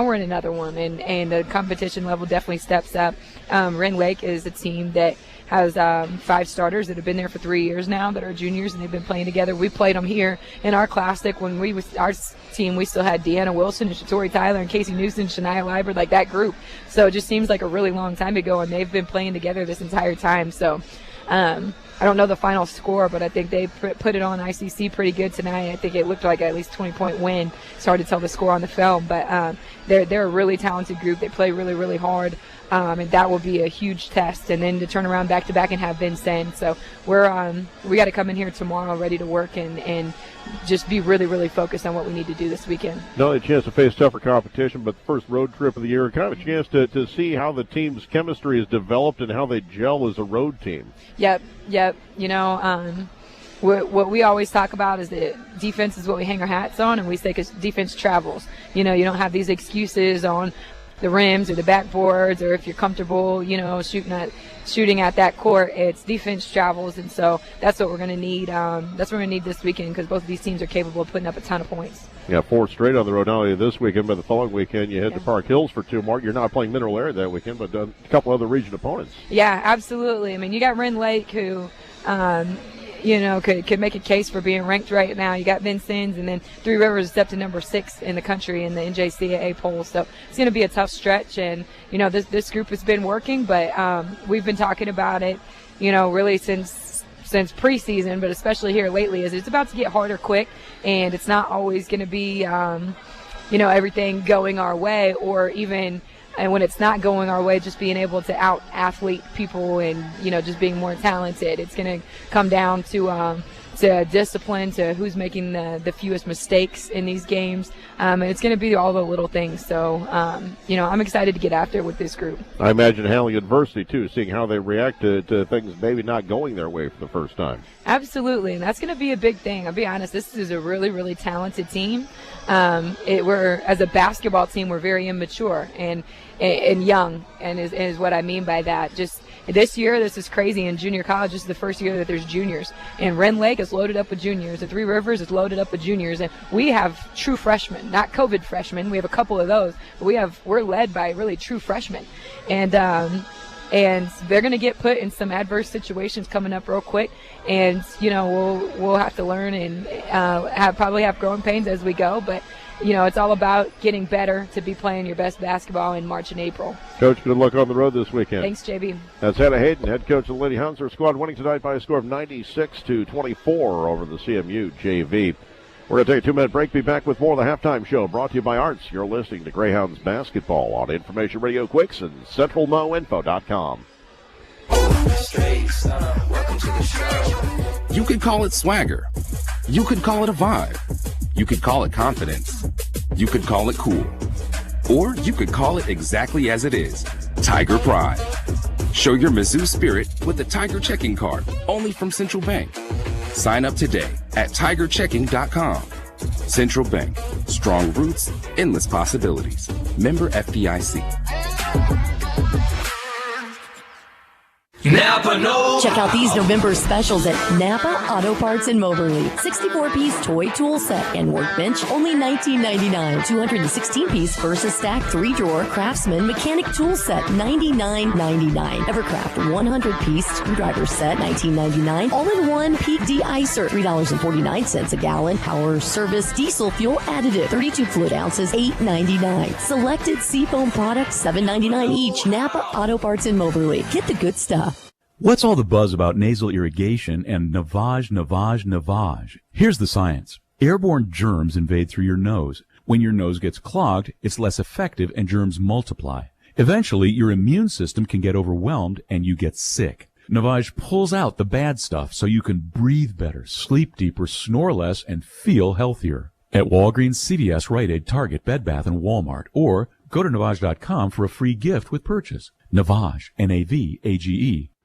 we're in another one, and the competition level definitely steps up. Wren Lake is a team that has 5 starters that have been there for 3 years now that are juniors, and they've been playing together. We played them here in our classic when our team, we still had Deanna Wilson and Shatori Tyler and Casey Newson, Shania Liebert, like that group. So it just seems like a really long time ago, and they've been playing together this entire time. So I don't know the final score, but I think they put it on ICC pretty good tonight. I think it looked like at least 20-point win. It's hard to tell the score on the film, but they're a really talented group. They play really, really hard, and that will be a huge test. And then to turn around back-to-back and have Vincennes. So we got to come in here tomorrow ready to work and just be really, really focused on what we need to do this weekend. Not a chance to face tougher competition, but the first road trip of the year, kind of a chance to see how the team's chemistry is developed and how they gel as a road team. Yep. You know, what we always talk about is that defense is what we hang our hats on, and we say because defense travels. You know, you don't have these excuses on the rims or the backboards, or if you're comfortable, you know, shooting at that court. It's defense travels, and so that's what we're going to need. That's what we're going to need this weekend, because both of these teams are capable of putting up a ton of points. Yeah, 4 straight on the road, not only this weekend, but the following weekend you head to Park Hills for 2 more. You're not playing Mineral Area that weekend, but a couple other region opponents. Yeah, absolutely. I mean, you got Wren Lake, who you know, could make a case for being ranked right now. You got Vincennes, and then Three Rivers is up to number 6 in the country in the NJCAA poll. So it's going to be a tough stretch, and you know, this group has been working, but we've been talking about it, you know, really since preseason, but especially here lately, is it's about to get harder quick, and it's not always going to be you know, everything going our way, or even. And when it's not going our way, just being able to out-athlete people and, you know, just being more talented. It's going to come down to discipline, to who's making the fewest mistakes in these games. And it's going to be all the little things. So, you know, I'm excited to get after it with this group. I imagine handling adversity, too, seeing how they react to things maybe not going their way for the first time. Absolutely, and that's going to be a big thing. I'll be honest, this is a really, really talented team. We're, as a basketball team, we're very immature and young, and is what I mean by that. Just this year, this is crazy. In junior college, this is the first year that there's juniors. And Wren Lake is loaded up with juniors. And Three Rivers is loaded up with juniors. And we have true freshmen, not COVID freshmen. We have a couple of those. But we're led by really true freshmen. And they're going to get put in some adverse situations coming up real quick. And, you know, we'll have to learn and probably have growing pains as we go. But, you know, it's all about getting better to be playing your best basketball in March and April. Coach, good luck on the road this weekend. Thanks, JB. That's Hannah Hayden, head coach of the Lady Hounds. Her squad winning tonight by a score of 96-24 over the CMU JV. We're going to take a 2-minute break. Be back with more of the halftime show brought to you by Arts. You're listening to Greyhounds basketball on Information Radio Quicks and CentralMoInfo.com. You could call it swagger. You could call it a vibe. You could call it confidence. You could call it cool. Or you could call it exactly as it is, Tiger Pride. Show your Mizzou spirit with the Tiger Checking Card, only from Central Bank. Sign up today at tigerchecking.com. Central Bank. Strong roots, endless possibilities. Member FDIC. Napa knows. Check out these November specials at Napa Auto Parts in Moberly. 64-piece toy tool set and workbench, only $19.99. 216-piece Versa Stack 3-drawer Craftsman mechanic tool set, $99.99. Evercraft 100-piece screwdriver set, $19.99. All-in-one Peak de-icer, $3.49 a gallon. Power service diesel fuel additive, 32 fluid ounces, $8.99. Selected seafoam products, $7.99 each. Napa Auto Parts in Moberly. Get the good stuff. What's all the buzz about nasal irrigation and navage? Here's the science. Airborne germs invade through your nose. When your nose gets clogged, it's less effective and germs multiply. Eventually, your immune system can get overwhelmed and you get sick. Navage pulls out the bad stuff so you can breathe better, sleep deeper, snore less, and feel healthier. At Walgreens, CVS, Rite Aid, Target, Bed Bath, and Walmart. Or go to Navage.com for a free gift with purchase. Navage, Navage.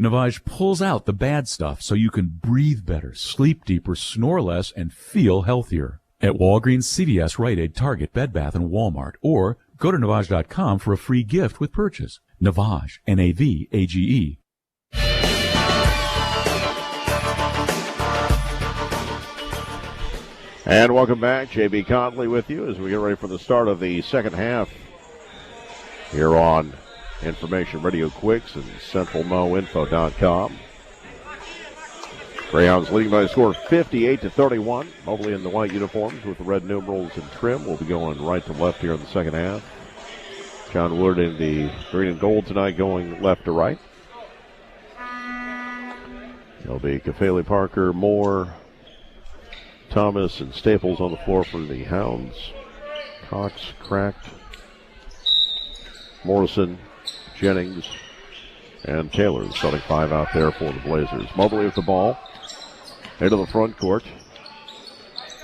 Navage pulls out the bad stuff so you can breathe better, sleep deeper, snore less, and feel healthier. At Walgreens, CVS, Rite Aid, Target, Bed Bath, and Walmart. Or go to Navage.com for a free gift with purchase. Navage, N-A-V-A-G-E. And welcome back. J.B. Conley with you as we get ready for the start of the second half here on Information Radio Quicks and CentralMoInfo.com. Greyhounds leading by a score of 58-31. Mobley in the white uniforms with the red numerals and trim will be going right to left here in the second half. John Wood in the green and gold tonight going left to right. It'll be Cafale, Parker, Moore, Thomas, and Staples on the floor for the Hounds. Cox, Cracked, Morrison, Jennings, and Taylor, the starting five out there for the Blazers. Mobley with the ball. Into the front court.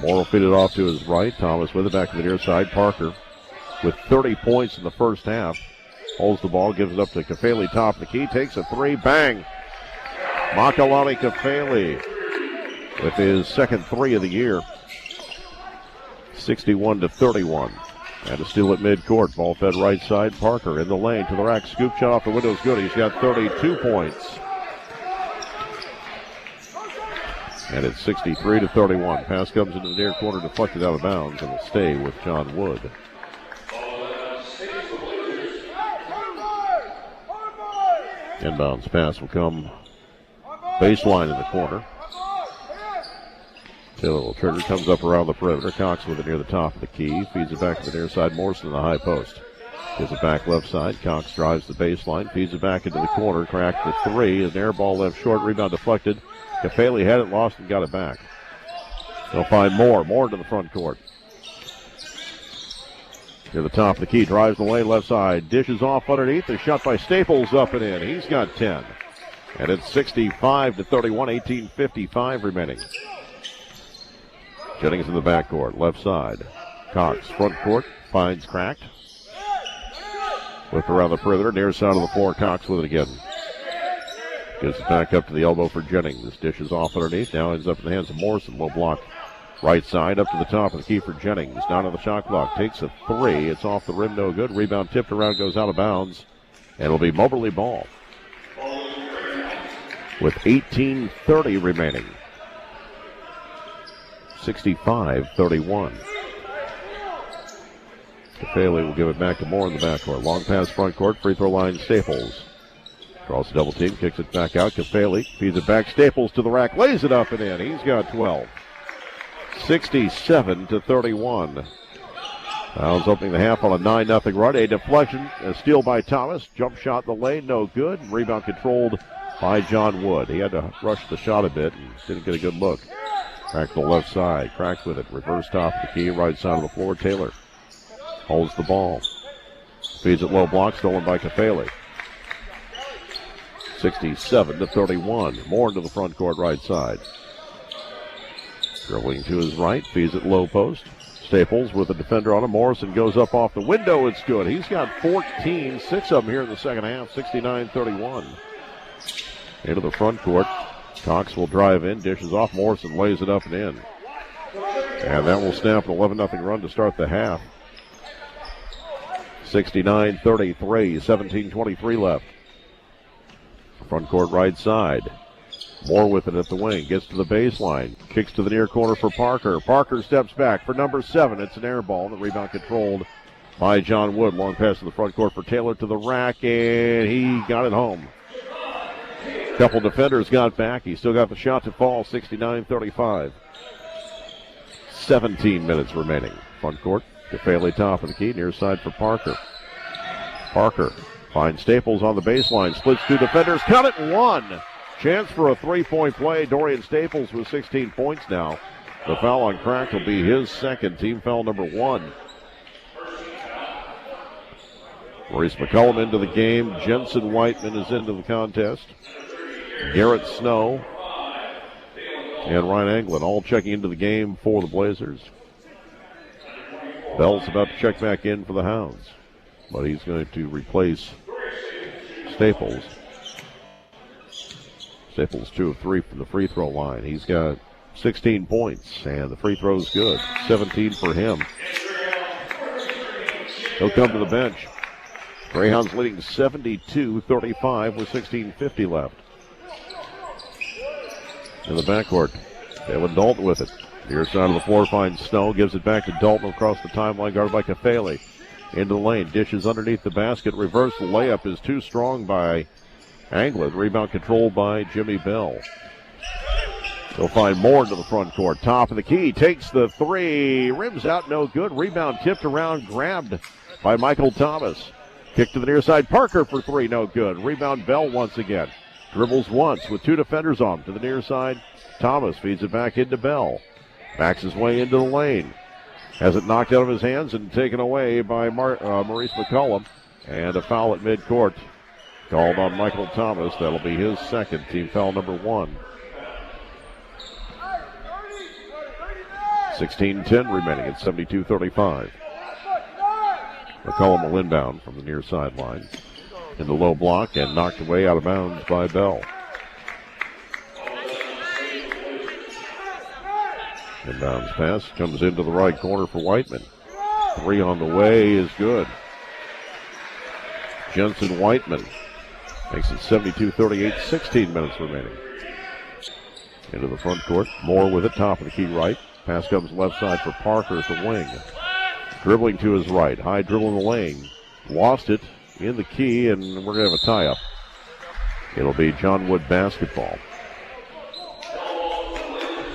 Moore will feed it off to his right. Thomas with it back to the near side. Parker with 30 points in the first half. Holds the ball, gives it up to Cafale, top of the key, takes a three, bang! Makalani Cafale with his second three of the year. 61-31. And a steal at midcourt. Ball fed right side. Parker in the lane to the rack. Scoop shot off the window's good. He's got 32 points. And it's 63-31. Pass comes into the near corner, deflected out of bounds, and will stay with John Wood. Inbounds pass will come baseline in the corner. Taylor Turner comes up around the perimeter. Cox with it near the top of the key. Feeds it back to the near side. Morrison in the high post. Gives it back left side. Cox drives the baseline. Feeds it back into the corner. Cracked the three. An air ball left short. Rebound deflected. Cafale had it, lost, and got it back. They'll find Moore. Moore to the front court. Near the top of the key. Drives the lane left side. Dishes off underneath. A shot by Staples up and in. He's got 10. And it's 65-31. 18:55 remaining. Jennings in the backcourt, left side. Cox, front court, finds Cracked. Whipped around the perimeter, near side of the floor. Cox with it again. Gives it back up to the elbow for Jennings. Dishes off underneath, now ends up in the hands of Morrison. Low block, right side, up to the top of the key for Jennings. Down on the shot clock, takes a three. It's off the rim, no good. Rebound tipped around, goes out of bounds. And it'll be Moberly ball. With 18:30 remaining. 65-31. Cafale will give it back to Moore in the backcourt. Long pass front court, free throw line, Staples. Draws a double team, kicks it back out. Cafale feeds it back. Staples to the rack, lays it up and in. He's got 12. 67-31. Hounds opening the half on a 9-0 run. A deflection, a steal by Thomas. Jump shot in the lane, no good. Rebound controlled by John Wood. He had to rush the shot a bit and didn't get a good look. Cracked the left side. Cracked with it. Reverse top of the key. Right side of the floor. Taylor holds the ball. Feeds it low block. Stolen by Cafale. 67-31. Moore into the front court right side. Dribbling to his right. Feeds it low post. Staples with the defender on him. Morrison goes up off the window. It's good. He's got 14. 6 of them here in the second half. 69-31. Into the front court. Cox will drive in, dishes off. Morrison lays it up and in. And that will snap an 11-0 run to start the half. 69-33, 17:23 left. Front court right side. Moore with it at the wing. Gets to the baseline. Kicks to the near corner for Parker. Parker steps back for number 7. It's an air ball. The rebound controlled by John Wood. Long pass to the front court for Taylor to the rack, and he got it home. Couple defenders got back. He still got the shot to fall. 69-35. 17 minutes remaining. Front court. Cafale top of the key. Near side for Parker. Parker finds Staples on the baseline. Splits two defenders. Cut it. One. Chance for a three-point play. Dorian Staples with 16 points now. The foul on Crack will be his second. Team foul number 1. Maurice McCullum into the game. Jensen Whiteman is into the contest. Garrett Snow and Ryan Anglin all checking into the game for the Blazers. Bell's about to check back in for the Hounds, but he's going to replace Staples. Staples 2 of 3 from the free throw line. He's got 16 points, and the free throw's good. 17 for him. He'll come to the bench. Greyhounds leading 72-35 with 16:50 left. In the backcourt, Jalen Dalton with it. Near side of the floor finds Snow, gives it back to Dalton across the timeline, guarded by Kafele. Into the lane, dishes underneath the basket. Reverse layup is too strong by Anglin. Rebound controlled by Jimmy Bell. They'll find Moore into the front court. Top of the key, takes the three. Rims out, no good. Rebound tipped around, grabbed by Michael Thomas. Kick to the near side. Parker for three, no good. Rebound Bell once again. Dribbles once with two defenders on him. To the near side, Thomas feeds it back into Bell. Backs his way into the lane. Has it knocked out of his hands and taken away by Maurice McCollum. And a foul at midcourt called on Michael Thomas. That'll be his second, team foul number 1. 16-10 remaining at 72-35. McCollum will inbound from the near sideline. In the low block and knocked away out of bounds by Bell. Inbounds pass comes into the right corner for Whiteman. Three on the way is good. Jensen Whiteman makes it 72-38, 16 minutes remaining. Into the front court. Moore with it, top of the key right. Pass comes left side for Parker at the wing. Dribbling to his right. High dribble in the lane. Lost it in the key, and we're going to have a tie-up. It'll be John Wood basketball.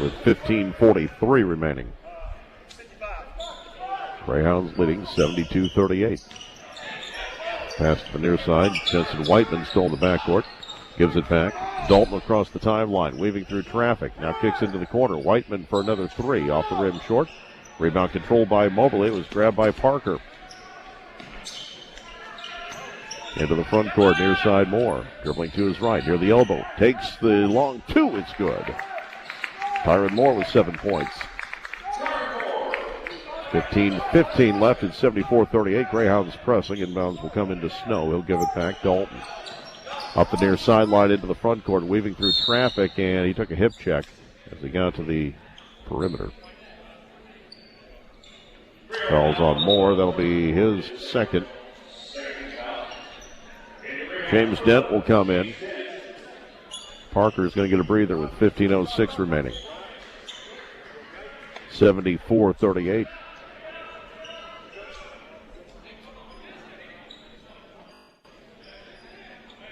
With 15:43 remaining. Greyhounds leading 72-38. Pass to the near side. Jensen Whiteman still in the backcourt. Gives it back. Dalton across the timeline, weaving through traffic. Now kicks into the corner. Whiteman for another three. Off the rim short. Rebound controlled by Mobley. It was grabbed by Parker. Into the front court, near side Moore. Dribbling to his right, near the elbow. Takes the long two. It's good. Tyron Moore with 7 points. 15-15 left at 74-38. Greyhounds pressing. Inbounds will come into Snow. He'll give it back. Dalton. Up the near sideline into the front court, weaving through traffic, and he took a hip check as he got to the perimeter. Calls on Moore. That'll be his second. James Dent will come in. Parker's going to get a breather with 15:06 remaining. 74-38.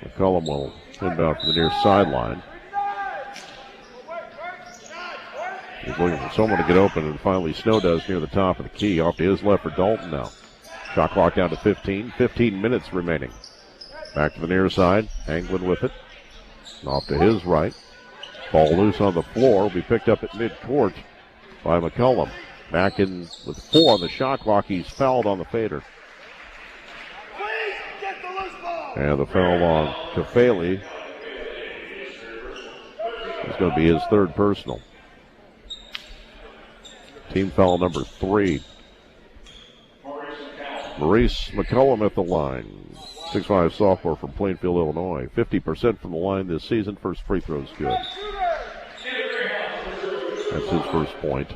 McCollum will inbound from the near sideline. He's looking for someone to get open, and finally Snow does near the top of the key. Off to his left for Dalton now. Shot clock down to 15. 15 minutes remaining. Back to the near side. Anglin with it. Off to his right. Ball loose on the floor. Will be picked up at midcourt by McCollum. Back in with 4 on the shot clock. He's fouled on the fader. And the foul on Kafele is going to be his third personal. Team foul number 3. Maurice McCollum at the line. 6'5" sophomore from Plainfield, Illinois. 50% from the line this season. First free throw's good. That's his first point.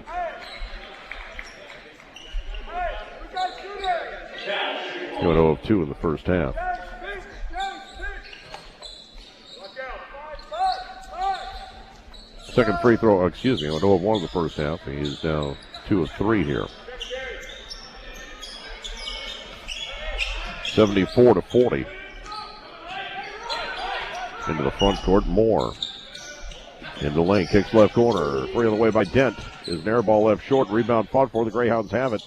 He went 0 of 2 in the first half. Second free throw, went 0 of 1 in the first half. He's now 2 of 3 here. 74-40. Into the front court, Moore. In the lane, kicks left corner. 3 on the way by Dent. Is an air ball left short. Rebound fought for. The Greyhounds have it.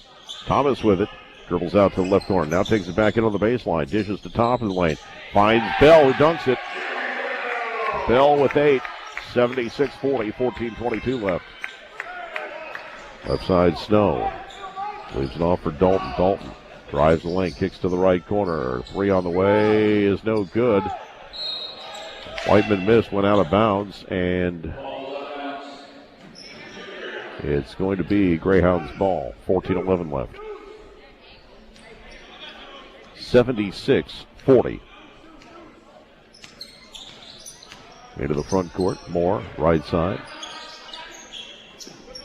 Thomas with it. Dribbles out to the left corner. Now takes it back into the baseline. Dishes to top of the lane. Finds Bell, who dunks it. Bell with 8. 76-40, 14:22 left. Left side, Snow. Leaves it off for Dalton. Dalton drives the lane, kicks to the right corner. 3 on the way is no good. Whiteman missed, went out of bounds, and it's going to be Greyhounds ball. 14:11 left. 76-40. Into the front court. Moore, right side.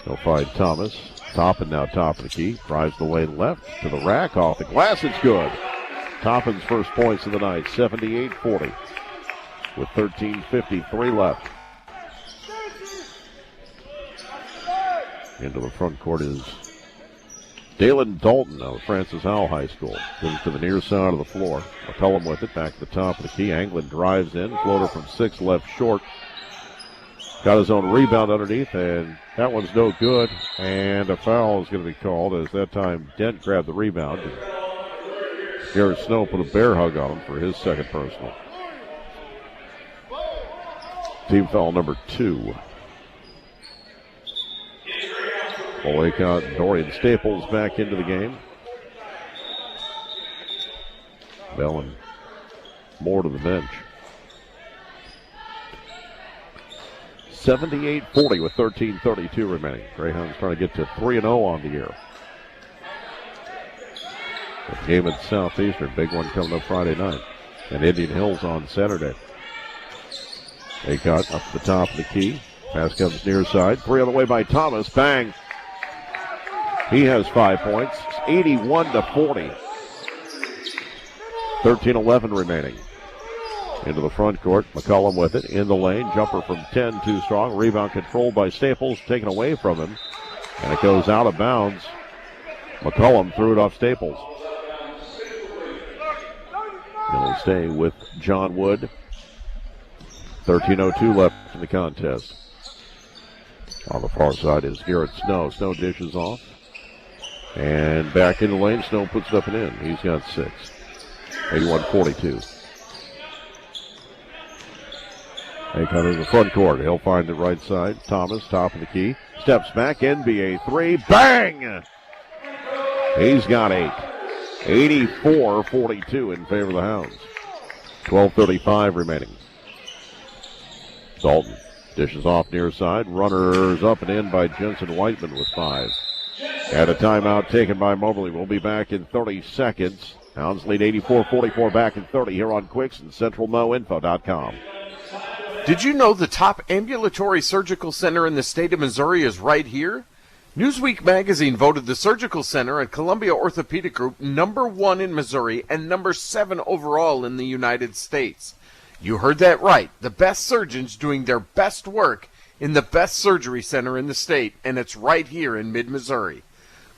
He'll find Thomas. Toppin now top of the key. Drives the lane left to the rack. Off the glass. It's good. Toppin's first points of the night. 78-40 with 13:53 left. Into the front court is Dalen Dalton of Francis Howell High School. Goes to the near side of the floor. McCullum with it. Back to the top of the key. Anglin drives in. Floater from 6 left short. Got his own rebound underneath, and that one's no good. And a foul is going to be called as that time Dent grabbed the rebound. And Garrett Snow put a bear hug on him for his second personal. Team foul number 2. Boycott and Dorian Staples back into the game. Bell and Moore to the bench. 78-40 with 13:32 remaining. Greyhounds trying to get to 3-0 on the year. The game at Southeastern, big one coming up Friday night. And Indian Hills on Saturday. They got up to the top of the key. Pass comes near side. 3 on the way by Thomas. Bang. He has 5 points. 81-40. 13:11 remaining. Into the front court. McCullum with it. In the lane. Jumper from 10. Too strong. Rebound controlled by Staples. Taken away from him. And it goes out of bounds. McCullum threw it off Staples. It'll stay with John Wood. 13:02 left in the contest. On the far side is Garrett Snow. Snow dishes off. And back in the lane. Snow puts it up and in. He's got 6. 81-42. They come in the front court. He'll find the right side. Thomas, top of the key. Steps back. NBA 3. Bang! He's got 8. 84-42 in favor of the Hounds. 12:35 remaining. Dalton dishes off near side. Runners up and in by Jensen Whiteman with 5. And a timeout taken by Moberly. We'll be back in 30 seconds. Hounds lead 84-44 back in 30 here on Quicks and CentralMoInfo.com. Did you know the top ambulatory surgical center in the state of Missouri is right here? Newsweek magazine voted the Surgical Center at Columbia Orthopedic Group #1 in Missouri and #7 overall in the United States. You heard that right. The best surgeons doing their best work in the best surgery center in the state, and it's right here in mid-Missouri.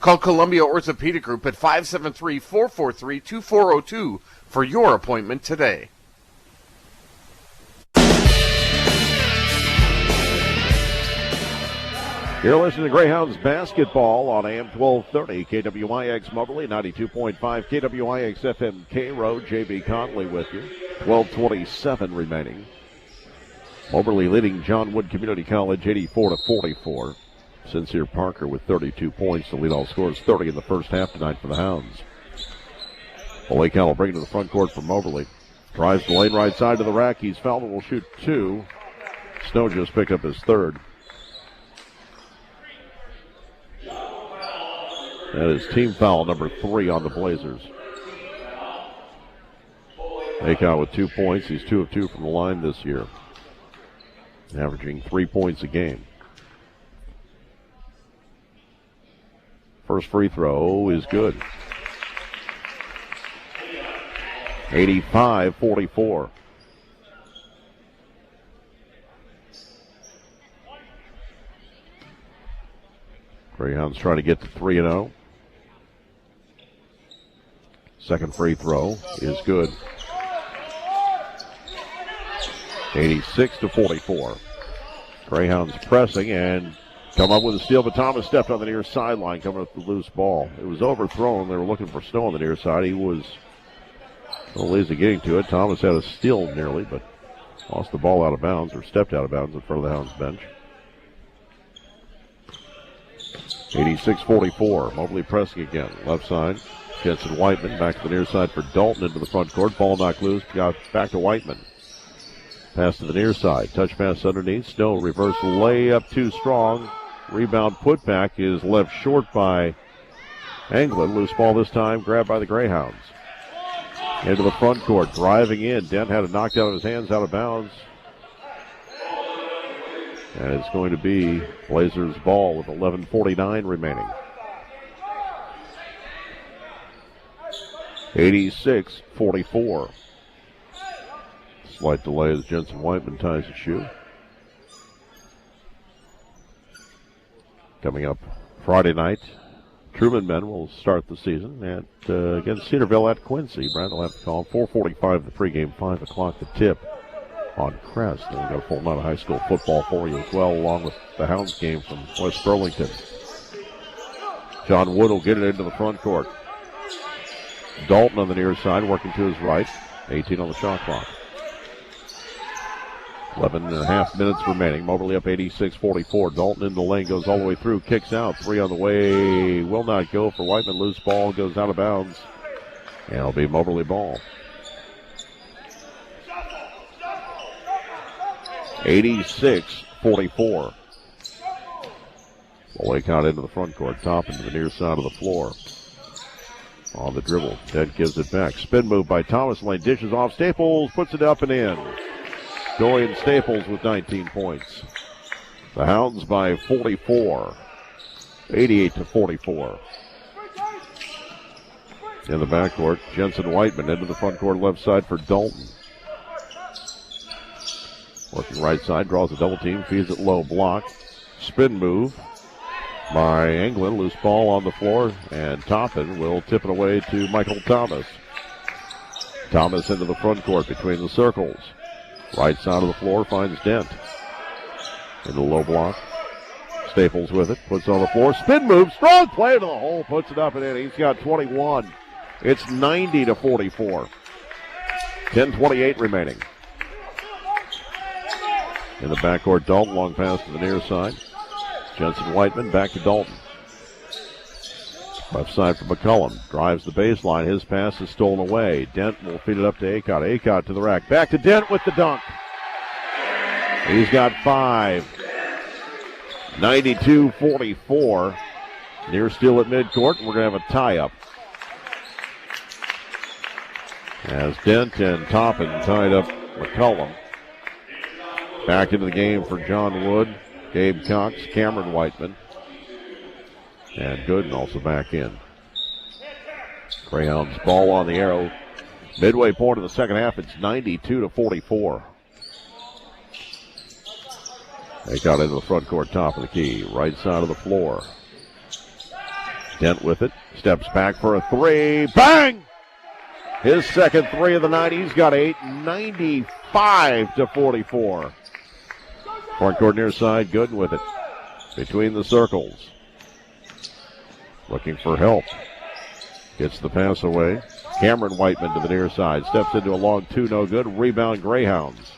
Call Columbia Orthopedic Group at 573-443-2402 for your appointment today. You're listening to Greyhounds basketball on AM 1230, KWIX Moberly, 92.5 KWIX FM Cairo. JB Conley with you. 12:27 remaining. Moberly leading John Wood Community College 84-44. Sincere Parker with 32 points. The lead all scores 30 in the first half tonight for the Hounds. Lake will bring it to the front court for Moberly. Drives the lane right side to the rack. He's fouled and will shoot 2. Snow just picked up his 3rd. That is team foul number 3 on the Blazers. Akon with 2 points. He's 2 of 2 from the line this year, averaging 3 points a game. First free throw is good. 85-44. Greyhounds trying to get to 3-0. Second free throw is good. 86-44. Greyhounds pressing and come up with a steal, but Thomas stepped on the near sideline coming up with the loose ball. It was overthrown. They were looking for Snow on the near side. He was a little lazy getting to it. Thomas had a steal nearly, but lost the ball out of bounds or stepped out of bounds in front of the Hounds bench. 86-44. Mobley pressing again. Left side. Jensen Whiteman back to the near side for Dalton into the front court. Ball knocked loose. Got back to Whiteman. Pass to the near side. Touch pass underneath. Snow reverse layup too strong. Rebound putback is left short by Anglin. Loose ball this time. Grabbed by the Greyhounds. Into the front court. Driving in. Dent had it knocked out of his hands out of bounds. And it's going to be Blazers ball with 11:49 remaining. 86-44. Slight delay as Jensen Whiteman ties the shoe. Coming up Friday night, Truman men will start the season against Cedarville at Quincy. Brad will have to call 4:45 the pregame, 5 o'clock the tip on Crest. Then we've got a full night of high school football for you as well, along with the Hounds game from West Burlington. John Wood will get it into the front court. Dalton on the near side, working to his right. 18 on the shot clock. 11 and a half minutes remaining. Moberly up 86-44. Dalton in the lane, goes all the way through, kicks out. 3 on the way, will not go for Whiteman. Loose ball, goes out of bounds. And it'll be Moberly ball. 86-44. Volley count into the front court, top into the near side of the floor. On the dribble, Dent gives it back. Spin move by Thomas Lane, dishes off. Staples puts it up and in. Dorian Staples with 19 points. The Hounds by 44. 88-44. In the backcourt, Jensen Whiteman into the front court left side for Dalton. Working right side, draws a double team, feeds it low, block. Spin move by England, loose ball on the floor, and Toppin will tip it away to Michael Thomas. Thomas into the front court between the circles. Right side of the floor finds Dent. In the low block. Staples with it, puts it on the floor. Spin move, strong play to the hole, puts it up and in. He's got 21. It's 90-44. 10:28 remaining. In the backcourt, Dalton, long pass to the near side. Jensen Whiteman back to Dalton. Left side for McCullum. Drives the baseline. His pass is stolen away. Dent will feed it up to Acott. Acott to the rack. Back to Dent with the dunk. He's got 5. 92-44. Near steal at midcourt. And we're going to have a tie-up. As Dent and Toppin tied up McCullum. Back into the game for John Wood, Gabe Cox, Cameron Whiteman, and Gooden also back in. Greyhounds ball on the arrow. Midway point of the second half, it's 92-44. They got into the front court, top of the key, right side of the floor. Dent with it, steps back for a 3, bang! His second 3 of the night, he's got 8, 95-44. Front court near side, Gooden with it. Between the circles. Looking for help. Gets the pass away. Cameron Whiteman to the near side. Steps into a long 2, no good. Rebound Greyhounds.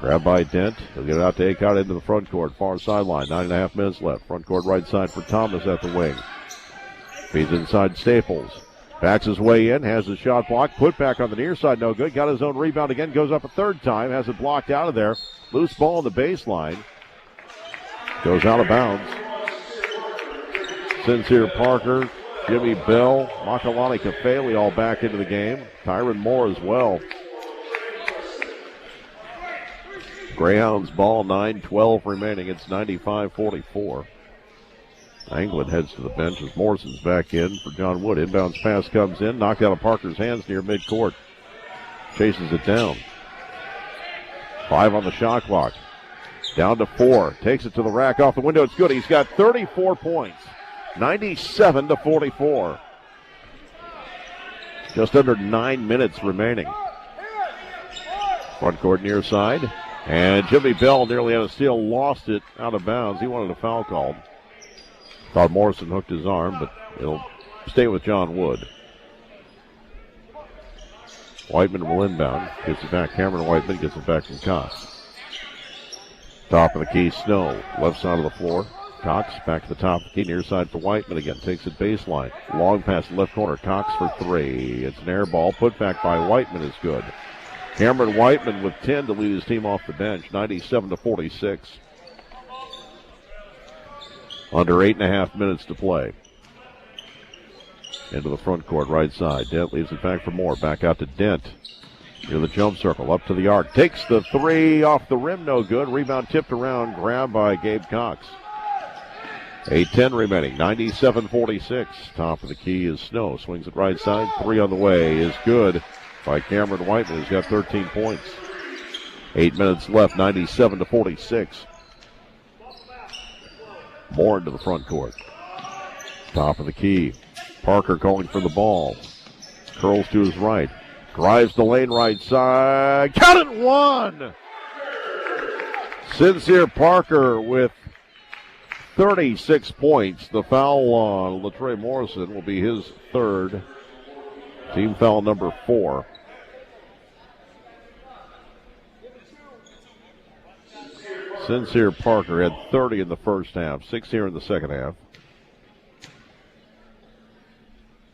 Grabbed by Dent. He'll get it out to Acott into the front court. Far sideline. 9.5 minutes left. Front court right side for Thomas at the wing. Feeds inside Staples. Backs his way in. Has the shot blocked. Put back on the near side. No good. Got his own rebound again. Goes up a third time. Has it blocked out of there. Loose ball on the baseline. Goes out of bounds. Sincere Parker, Jimmy Bell, Makalani Kafeli all back into the game. Tyron Moore as well. Greyhounds ball, 9:12 remaining. It's 95-44. England heads to the bench as Morrison's back in for John Wood. Inbounds pass comes in, knocked out of Parker's hands near midcourt. Chases it down. 5 on the shot clock. Down to 4. Takes it to the rack off the window. It's good. He's got 34 points. 97-44. Just under 9 minutes remaining. Front court near side. And Jimmy Bell nearly had a steal. Lost it out of bounds. He wanted a foul called. Thought Morrison hooked his arm, but it'll stay with John Wood. Whiteman will inbound. Gets it back. Cameron Whiteman gets it back from Cox. Top of the key, Snow. Left side of the floor. Cox back to the top of the key. Near side for Whiteman again. Takes it baseline. Long pass left corner. Cox for 3. It's an air ball. Put back by Whiteman is good. Cameron Whiteman with 10 to lead his team off the bench. 97-46. Under 8.5 minutes to play. Into the front court, right side. Dent leaves it back for Moore. Back out to Dent. Near the jump circle, up to the arc. Takes the three off the rim, no good. Rebound tipped around, grabbed by Gabe Cox. 8:10 remaining, 97-46. Top of the key is Snow. Swings it right side. Three on the way is good by Cameron Whiteman, who's got 13 points. 8 minutes left, 97-46. Moore into the front court. Top of the key. Parker calling for the ball. Curls to his right. Drives the lane right side. Count it, one! Sincere Parker with 36 points. The foul on Latrey Morrison will be his third. Team foul number 4. Sincere Parker had 30 in the first half, 6 here in the second half.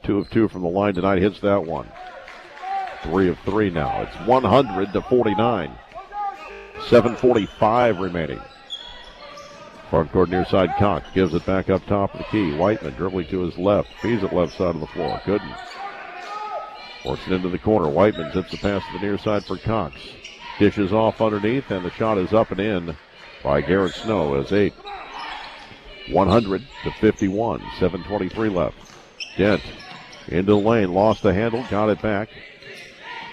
2 of 2 from the line tonight, hits that one. 3 of 3 now. It's 100-49. 7:45 remaining. Front court near side, Cox gives it back up top of the key. Whiteman dribbling to his left. Feeds it left side of the floor. Gooden works it into the corner. Whiteman zips the pass to the near side for Cox. Dishes off underneath, and the shot is up and in by Garrett Snow as 8. 100-51. 7:23 left. Dent into the lane. Lost the handle. Got it back.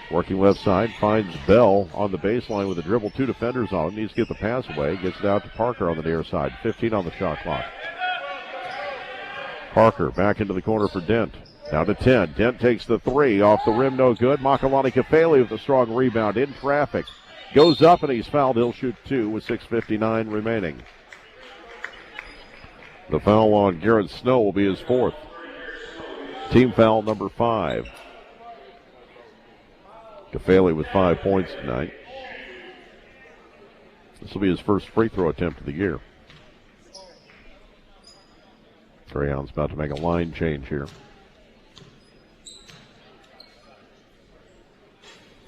Working left side, finds Bell on the baseline with a dribble. 2 defenders on him. Needs to get the pass away. Gets it out to Parker on the near side. 15 on the shot clock. Parker back into the corner for Dent. Down to 10. Dent takes the three. Off the rim, no good. Makalani Kafele with a strong rebound in traffic. Goes up and he's fouled. He'll shoot 2 with 6:59 remaining. The foul on Garrett Snow will be his 4th. Team foul number 5. Kafele with 5 points tonight. This will be his first free throw attempt of the year. Greyhounds about to make a line change here.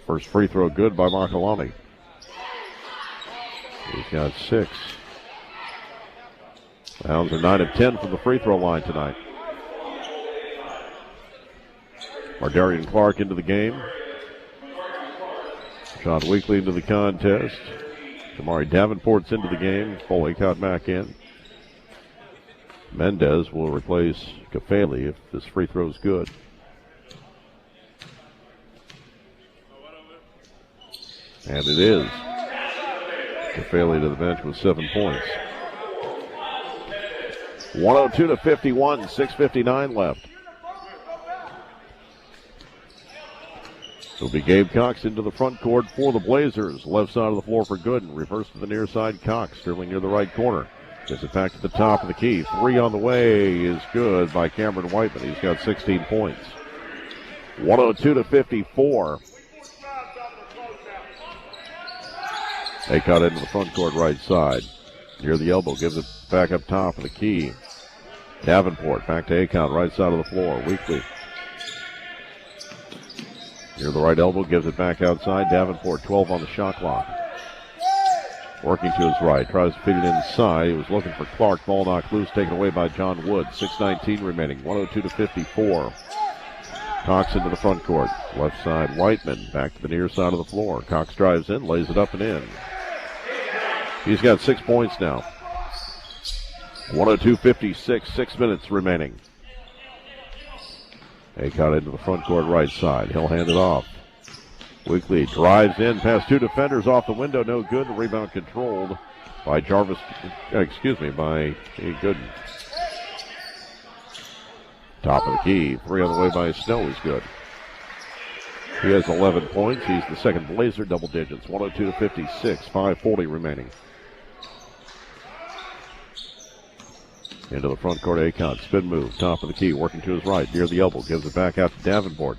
First free throw good by Makalani. He's got 6. The Hounds are 9 of 10 from the free throw line tonight. Mardarian Clark into the game. Sean Weekly into the contest. Jamari Davenport's into the game. Foley caught back in. Mendez will replace Kafele if this free throw is good. And it is. Kafele to the bench with 7 points. 102-51, 6:59 left. It'll be Gabe Cox into the front court for the Blazers. Left side of the floor for Gooden. Reverse to the near side, Cox. Dribbling near the right corner. Gets it back to the top of the key. 3 on the way is good by Cameron Whiteman. He's got 16 points. 102-54. They cut into the front court right side. Near the elbow. Gives it back up top of the key. Davenport back to Akon. Right side of the floor. Weekly. Near the right elbow, gives it back outside. Davenport, 12 on the shot clock. Working to his right, tries to feed it inside. He was looking for Clark. Ball knocked loose, taken away by John Wood. 6:19 remaining, 102-54. Cox into the front court. Left side, Whiteman back to the near side of the floor. Cox drives in, lays it up and in. He's got 6 points now. 102-56, 6 minutes remaining. Akot into the front court right side. He'll hand it off. Weekly drives in past 2 defenders off the window. No good. The rebound controlled by by Gooden. Top of the key. 3 on the way by Snow is good. He has 11 points. He's the second Blazer, double digits. 102-56. 5:40 remaining. Into the front court, Akon. Spin move. Top of the key. Working to his right. Near the elbow. Gives it back out to Davenport.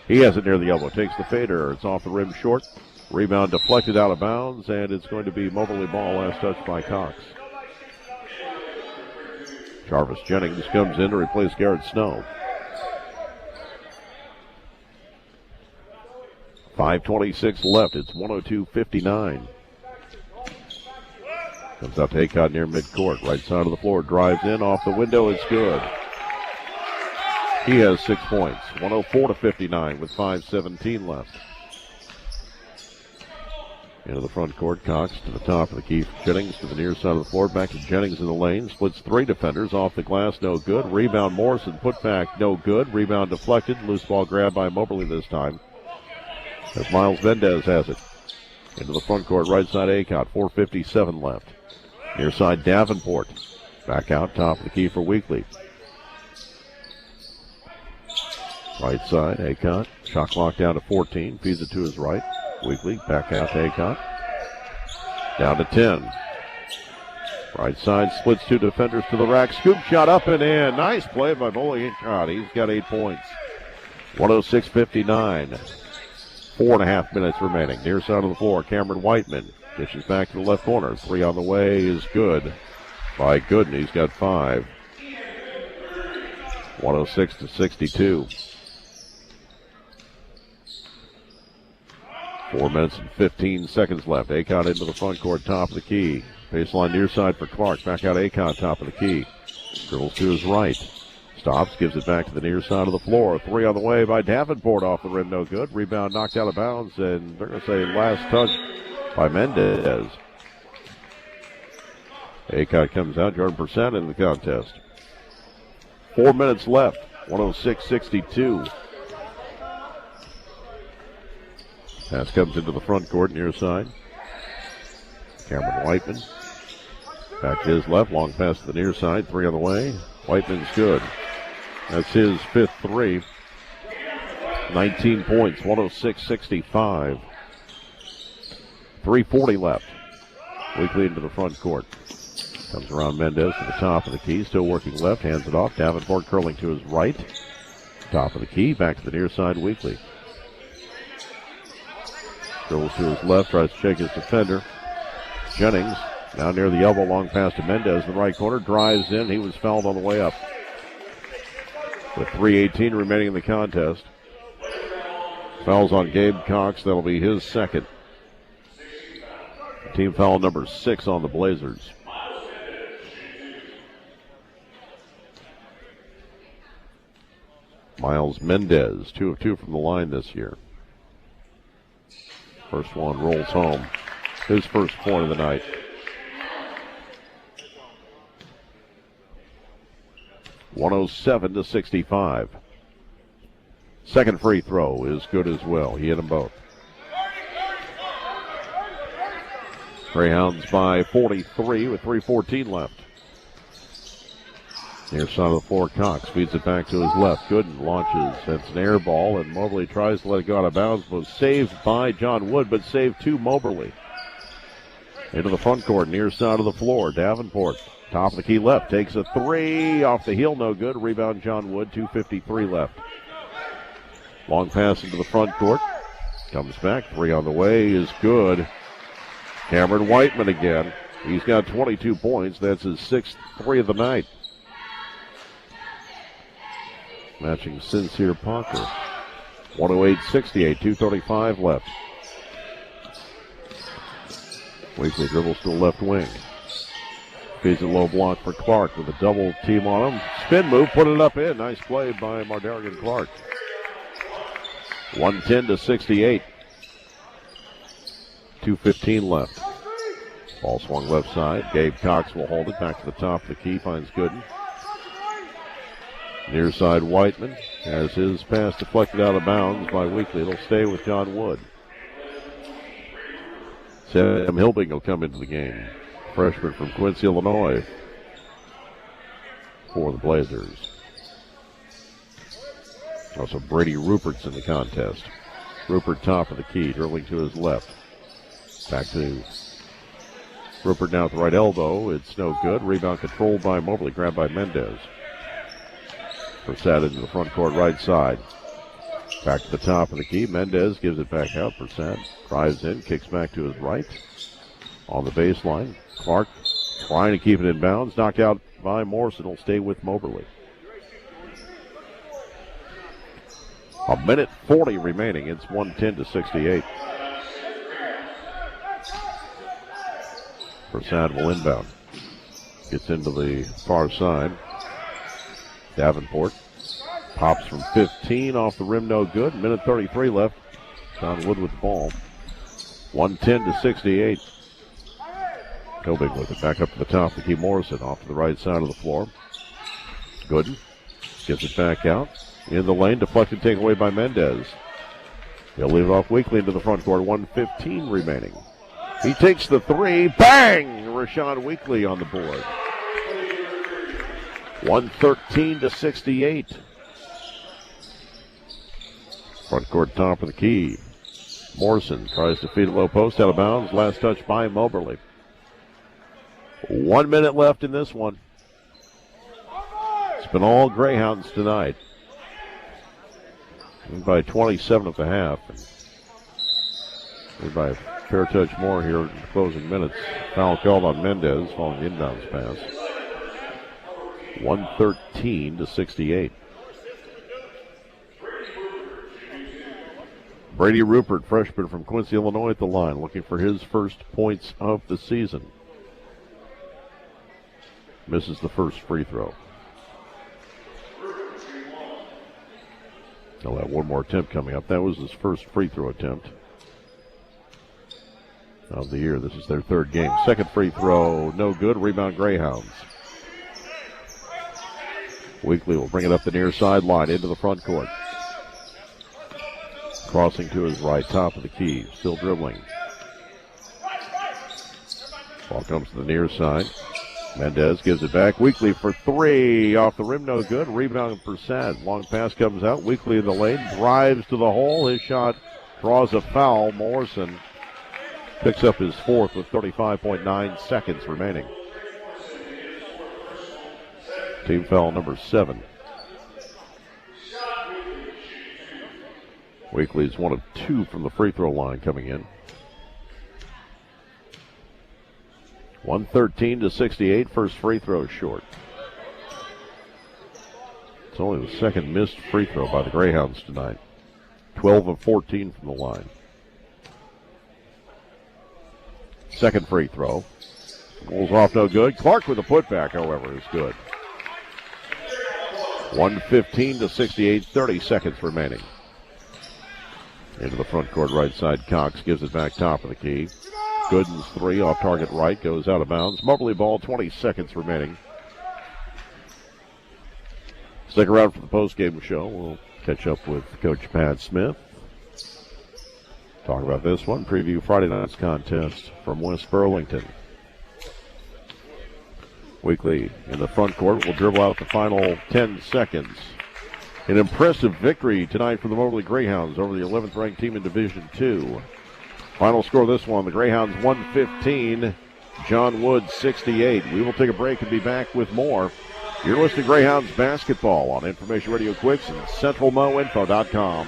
He has it near the elbow. Takes the fader. It's off the rim short. Rebound deflected out of bounds. And it's going to be Moberly ball. Last touch by Cox. Jarvis Jennings comes in to replace Garrett Snow. 5:26 left. It's 102-59. Comes up to Akot near midcourt. Right side of the floor. Drives in. Off the window. It's good. He has 6 points. 104-59 with 5:17 left. Into the front court, Cox to the top of the key for Jennings to the near side of the floor. Back to Jennings in the lane. Splits 3 defenders. Off the glass, no good. Rebound Morrison, put back, no good. Rebound deflected. Loose ball grabbed by Moberly this time. As Miles Mendez has it. Into the front court, right side Acott. 4:57 left. Near side Davenport. Back out, top of the key for Weekly. Right side, Acott. Shot clock down to 14. Feeds it to his right. Weekly back out to Acott. Down to 10. Right side splits 2 defenders to the rack. Scoop shot up and in. Nice play by Molly Acott. He's got 8 points. 106-59. 4.5 minutes remaining. Near side of the floor, Cameron Whiteman dishes back to the left corner. 3 on the way is good. By Gooden, he's got 5. 106-62. 4 minutes and 15 seconds left. Acott into the front court, top of the key. Baseline near side for Clark. Back out Acott, top of the key. Dribbles to his right. Stops, gives it back to the near side of the floor. 3 on the way by Davenport, off the rim, no good. Rebound knocked out of bounds, and they're going to say last touch by Mendez. Acott comes out. Jordan Percent in the contest. 4 minutes left. 106-62. Pass comes into the front court, near side. Cameron Whiteman. Back to his left. Long pass to the near side. 3 on the way. Whiteman's good. That's his 5th 3. 19 points. 106-65. 3:40 left. Weekly into the front court. Comes around Mendez to the top of the key. Still working left. Hands it off. Davenport curling to his right. Top of the key. Back to the near side. Weekly. Dribbles to his left, tries to shake his defender. Jennings, now near the elbow, long pass to Mendez in the right corner, drives in. He was fouled on the way up. With 3:18 remaining in the contest. Fouls on Gabe Cox, that'll be his 2nd. Team foul number 6 on the Blazers. Miles Mendez, 2 of 2 from the line this year. First one rolls home. His first point of the night. (107-65). Second free throw is good as well. He hit them both. Greyhounds by 43 with 3:14 left. Near side of the floor, Cox feeds it back to his left. Gooden launches. That's an air ball, and Moberly tries to let it go out of bounds. Was saved by John Wood, but saved to Moberly. Into the front court, near side of the floor. Davenport, top of the key left, takes a 3. Off the heel, no good. Rebound, John Wood, 2:53 left. Long pass into the front court. Comes back, 3 on the way is good. Cameron Whiteman again. He's got 22 points. That's his 6th 3 of the night. Matching Sincere Parker. 108-68, 2:35 left. Weekly dribbles to the left wing. Feeds a low block for Clark with a double team on him. Spin move, put it up in. Nice play by Mardarian Clark. 110-68. 2:15 left. Ball swung left side. Gabe Cox will hold it back to the top of the key. Finds Gooden. Near side Whiteman has his pass deflected out of bounds by Weekly. It'll stay with John Wood. Sam Hilbing will come into the game. Freshman from Quincy, Illinois, for the Blazers. Also Brady Rupert's in the contest. Rupert top of the key, dribbling to his left. Back to Rupert now at the right elbow. It's no good. Rebound controlled by Moberly, grabbed by Mendez. Persad into the front court right side. Back to the top of the key. Mendez gives it back out. Persad drives in, kicks back to his right. On the baseline. Clark trying to keep it in bounds. Knocked out by Morrison. Will stay with Moberly. 1:40 remaining. It's 110-68. Persad will inbound. Gets into the far side. Davenport pops from 15 off the rim, no good. 1:33 left. John Wood with the ball. 110-68. Tobing with it back up to the top to keep Morrison off to the right side of the floor. Gooden gives it back out. In the lane, deflected, taken away by Mendez. He'll leave it off weakly into the front court. 1:15 remaining. He takes the three. Bang! Rashawn Weekly on the board. 113-68. Front court top of the key. Morrison tries to feed a low post out of bounds. Last touch by Moberly. 1 minute left in this one. It's been all Greyhounds tonight. By 27 at the half. And by a fair touch more here in the closing minutes. Foul called on Mendez following the inbounds pass. 113-68. Brady Rupert, freshman from Quincy, Illinois, at the line, looking for his first points of the season. Misses the first free throw. He'll have one more attempt coming up. That was his first free throw attempt of the year. This is their third game. Second free throw, no good. Rebound, Greyhounds. Weekly will bring it up the near sideline into the front court. Crossing to his right, top of the key. Still dribbling. Ball comes to the near side. Mendez gives it back. Weekly for three. Off the rim, no good. Rebound for Sad. Long pass comes out. Weekly in the lane. Drives to the hole. His shot draws a foul. Morrison picks up his fourth with 35.9 seconds remaining. Team foul number 7. Weekly's 1 of 2 from the free throw line coming in. 113-68. First free throw short. It's only the second missed free throw by the Greyhounds tonight. 12 of 14 from the line. Second free throw. Rolls off, no good. Clark with a putback, however, is good. 115-68, 30 seconds remaining. Into the front court right side, Cox gives it back top of the key. Gooden's three off target right, goes out of bounds. Moberly ball, 20 seconds remaining. Stick around for the postgame show. We'll catch up with Coach Pat Smith. Talk about this one. Preview Friday night's contest from West Burlington. Weekly in the front court will dribble out the final 10 seconds. An impressive victory tonight for the Moberly Greyhounds over the 11th ranked team in Division II. Final score of this one, the Greyhounds 115, John Wood 68. We will take a break and be back with more. You're listening to Greyhounds basketball on Information Radio Quicks and CentralMoInfo.com.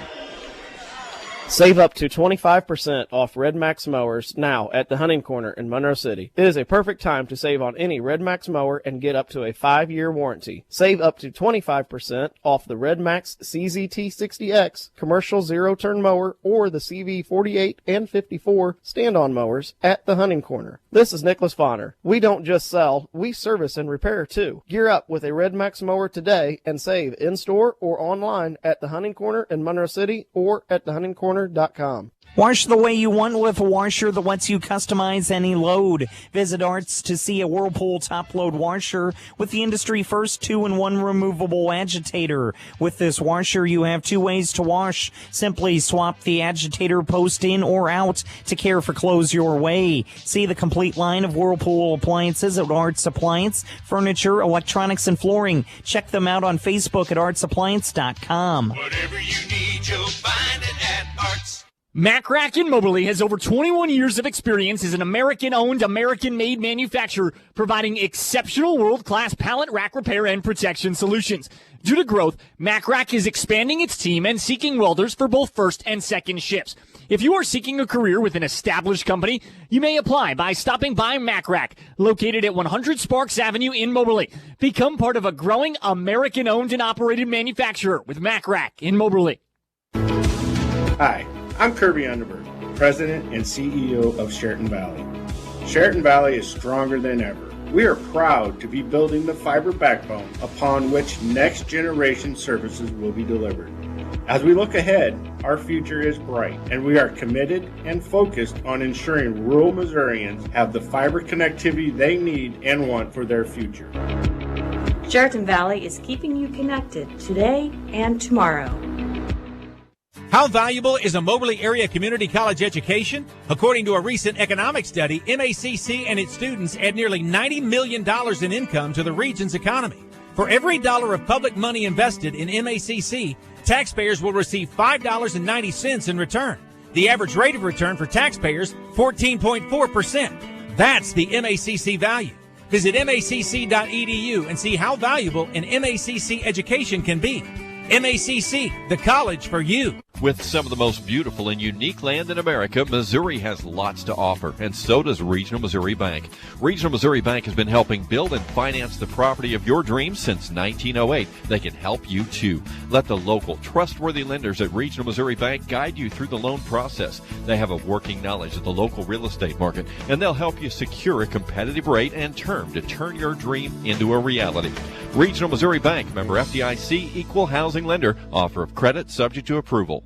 Save up to 25% off Red Max mowers now at the Hunting Corner in Monroe City. It is a perfect time to save on any Red Max mower and get up to a 5-year warranty. Save up to 25% off the Red Max CZT60X commercial zero-turn mower or the CV48 and 54 stand-on mowers at the Hunting Corner. This is Nicholas Bonner. We don't just sell, we service and repair too. Gear up with a Red Max mower today and save in-store or online at the Hunting Corner in Monroe City or at thehuntingcorner.com. Wash the way you want with a washer that lets you customize any load. Visit Arts to see a Whirlpool top-load washer with the industry first 2-in-1 removable agitator. With this washer, you have 2 ways to wash. Simply swap the agitator post in or out to care for clothes your way. See the complete line of Whirlpool appliances at Arts Appliance, Furniture, Electronics, and Flooring. Check them out on Facebook at artsappliance.com. Whatever you need, you'll find it at Arts. MACC in Moberly has over 21 years of experience as an American-owned, American-made manufacturer providing exceptional world-class pallet rack repair and protection solutions. Due to growth, MACC is expanding its team and seeking welders for both first and second shifts. If you are seeking a career with an established company, you may apply by stopping by MACC, located at 100 Sparks Avenue in Moberly. Become part of a growing American-owned and operated manufacturer with MACC in Moberly. Hi. I'm Kirby Underberg, President and CEO of Sheraton Valley. Sheraton Valley is stronger than ever. We are proud to be building the fiber backbone upon which next generation services will be delivered. As we look ahead, our future is bright, and we are committed and focused on ensuring rural Missourians have the fiber connectivity they need and want for their future. Sheraton Valley is keeping you connected today and tomorrow. How valuable is a Moberly area community college education? According to a recent economic study, MACC and its students add nearly $90 million in income to the region's economy. For every dollar of public money invested in MACC, taxpayers will receive $5.90 in return. The average rate of return for taxpayers, 14.4%. That's the MACC value. Visit macc.edu and see how valuable an MACC education can be. MACC, the college for you. With some of the most beautiful and unique land in America, Missouri has lots to offer, and so does Regional Missouri Bank. Regional Missouri Bank has been helping build and finance the property of your dreams since 1908. They can help you, too. Let the local, trustworthy lenders at Regional Missouri Bank guide you through the loan process. They have a working knowledge of the local real estate market, and they'll help you secure a competitive rate and term to turn your dream into a reality. Regional Missouri Bank, member FDIC, equal housing lender. Offer of credit subject to approval.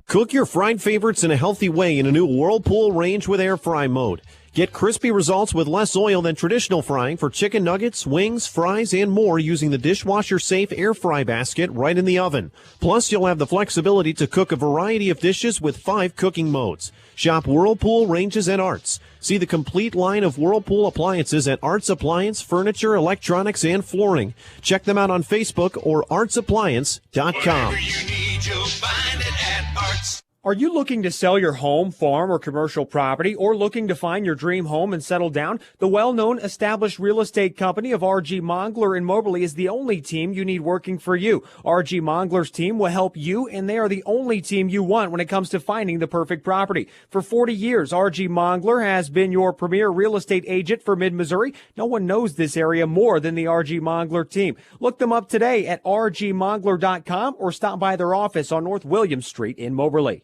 Cook your fried favorites in a healthy way in a new Whirlpool range with air fry mode. Get crispy results with less oil than traditional frying for chicken nuggets, wings, fries, and more using the dishwasher-safe air fry basket right in the oven. Plus, you'll have the flexibility to cook a variety of dishes with 5 cooking modes. Shop Whirlpool Ranges and Arts. See the complete line of Whirlpool appliances at Arts Appliance, Furniture, Electronics, and Flooring. Check them out on Facebook or artsappliance.com. You'll find it at Arts. Are you looking to sell your home, farm, or commercial property, or looking to find your dream home and settle down? The well-known established real estate company of R.G. Mongler in Moberly is the only team you need working for you. R.G. Mongler's team will help you, and they are the only team you want when it comes to finding the perfect property. For 40 years, R.G. Mongler has been your premier real estate agent for mid-Missouri. No one knows this area more than the R.G. Mongler team. Look them up today at rgmongler.com or stop by their office on North William Street in Moberly.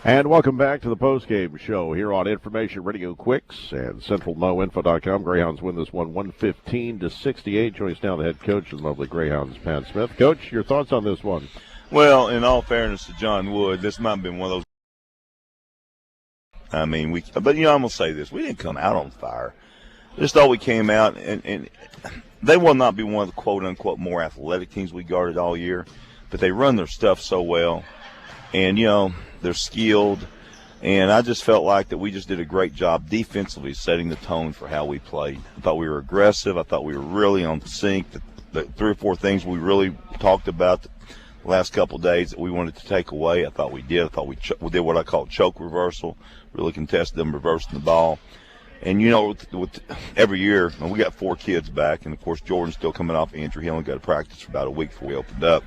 And welcome back to the postgame show here on Information Radio Quicks and CentralNoInfo.com. Greyhounds win this one 115-68. Joins now the head coach of the lovely Greyhounds, Pat Smith. Coach, your thoughts on this one? Well, in all fairness to John Wood, this might have been one of those. I mean, but I'm going to say this. We didn't come out on fire. I just thought we came out, and they will not be one of the quote-unquote more athletic teams we guarded all year, but they run their stuff so well. And, they're skilled, and I just felt like that we just did a great job defensively setting the tone for how we played. I thought we were aggressive. I thought we were really on sync. The 3 or 4 things we really talked about the last couple of days that we wanted to take away, I thought we did. I thought we did what I call choke reversal, really contested them reversing the ball. And, with every year, and we got 4 kids back, and, of course, Jordan's still coming off injury. He only got to practice for about a week before we opened up.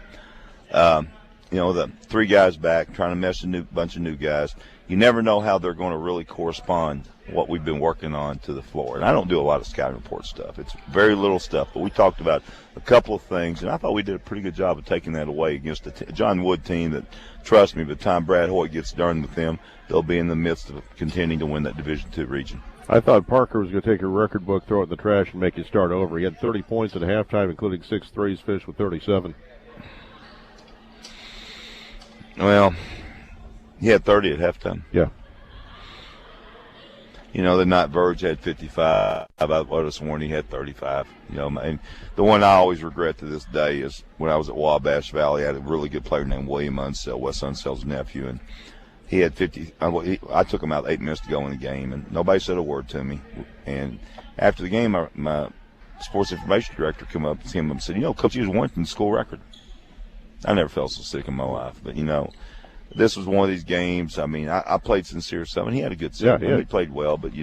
The 3 guys back, trying to mesh a bunch of new guys. You never know how they're going to really correspond what we've been working on to the floor. And I don't do a lot of scouting report stuff. It's very little stuff. But we talked about a couple of things, and I thought we did a pretty good job of taking that away against the John Wood team that, trust me, by the time Brad Hoyt gets done with them, they'll be in the midst of contending to win that Division II region. I thought Parker was going to take a record book, throw it in the trash, and make you start over. He had 30 points at halftime, including 6 threes, finished with 37. Well, he had 30 at halftime. Yeah. The night Verge had 55. I would have sworn he had 35. And the one I always regret to this day is when I was at Wabash Valley, I had a really good player named William Unseld, Wes Unseld's nephew, and he had 50. I took him out 8 minutes to go in the game, and nobody said a word to me. And after the game, my sports information director came up to him and said, Coach, he was wanting the school record. I never felt so sick in my life. But, this was one of these games. I mean, I played sincere stuff, and he had a good set. Yeah, he played well. But,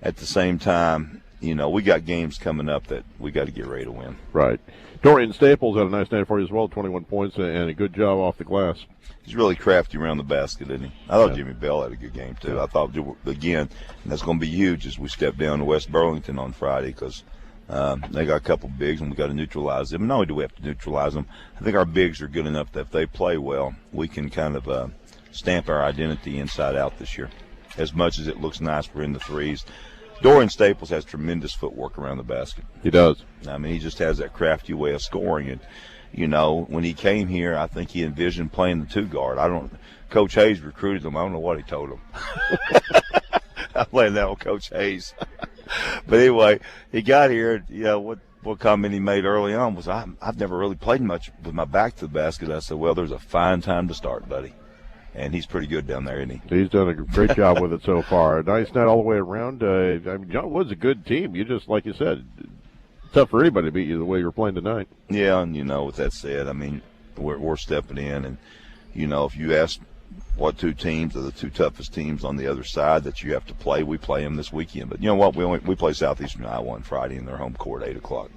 at the same time, we got games coming up that we got to get ready to win. Right. Dorian Staples had a nice night for you as well, 21 points, and a good job off the glass. He's really crafty around the basket, isn't he? I thought Jimmy Bell had a good game, too. I thought, again, and that's going to be huge as we step down to West Burlington on Friday because they got a couple bigs, and we got to neutralize them. And not only do we have to neutralize them, I think our bigs are good enough that if they play well, we can kind of stamp our identity inside out this year. As much as it looks nice, we're in the threes. Dorian Staples has tremendous footwork around the basket. He does. I mean, he just has that crafty way of scoring. And, you know, when he came here, I think he envisioned playing the 2-guard. Coach Hayes recruited him. I don't know what he told him. I'm playing that with Coach Hayes. But anyway, he got here. You know, what comment he made early on was, I've never really played much with my back to the basket. I said, well, there's a fine time to start, buddy. And he's pretty good down there, isn't he? He's done a great job with it so far. Nice night all the way around. I mean, John Wood's a good team. You just, like you said, tough for anybody to beat you the way you're playing tonight. Yeah, and, you know, with that said, I mean, we're stepping in. And, you know, if you ask what 2 teams are the 2 toughest teams on the other side that you have to play, we play them this weekend. But you know what? We play Southeastern Iowa on Friday in their home court at 8 o'clock.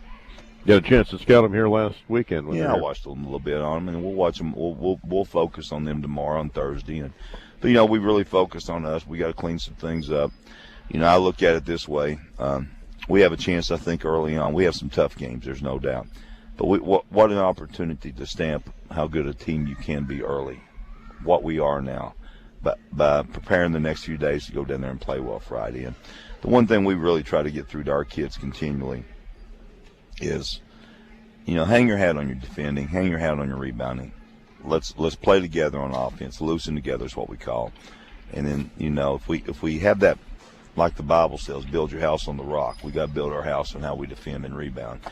You had a chance to scout them here last weekend. Yeah, I watched them a little bit on them, and we'll watch them. We'll focus on them tomorrow on Thursday. But, you know, we really focused on us. We got to clean some things up. You know, I look at it this way. We have a chance, I think, early on. We have some tough games, there's no doubt. But what an opportunity to stamp how good a team you can be early, what we are now, but by preparing the next few days to go down there and play well Friday. And the one thing we really try to get through to our kids continually is, you know, hang your hat on your defending, hang your hat on your rebounding. Let's play together on offense. Loosen together is what we call. And then, you know, if we have that, like the Bible says, build your house on the rock. We got to build our house on how we defend and rebound.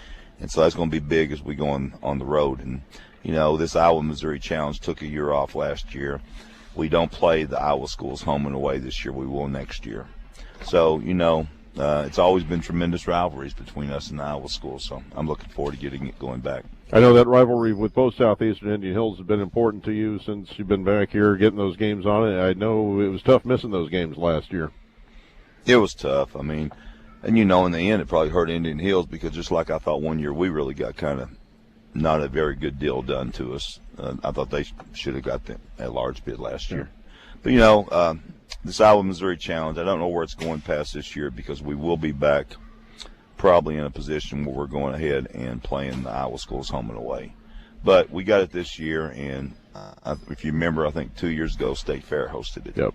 And so that's going to be big as we go on the road. And, you know, this Iowa-Missouri Challenge took a year off last year. We don't play the Iowa schools home and away this year. We will next year. So, you know, it's always been tremendous rivalries between us and the Iowa schools, so I'm looking forward to getting it going back. I know that rivalry with both Southeastern and Indian Hills has been important to you since you've been back here getting those games on it. I know it was tough missing those games last year. It was tough. I mean, and, you know, in the end it probably hurt Indian Hills because just like I thought one year we really got kind of not a very good deal done to us. I thought they should have got that large bid last year. But, you know, this Iowa-Missouri Challenge, I don't know where it's going past this year because we will be back probably in a position where we're going ahead and playing the Iowa schools home and away. But we got it this year, and if you remember, I think 2 years ago, State Fair hosted it. Yep.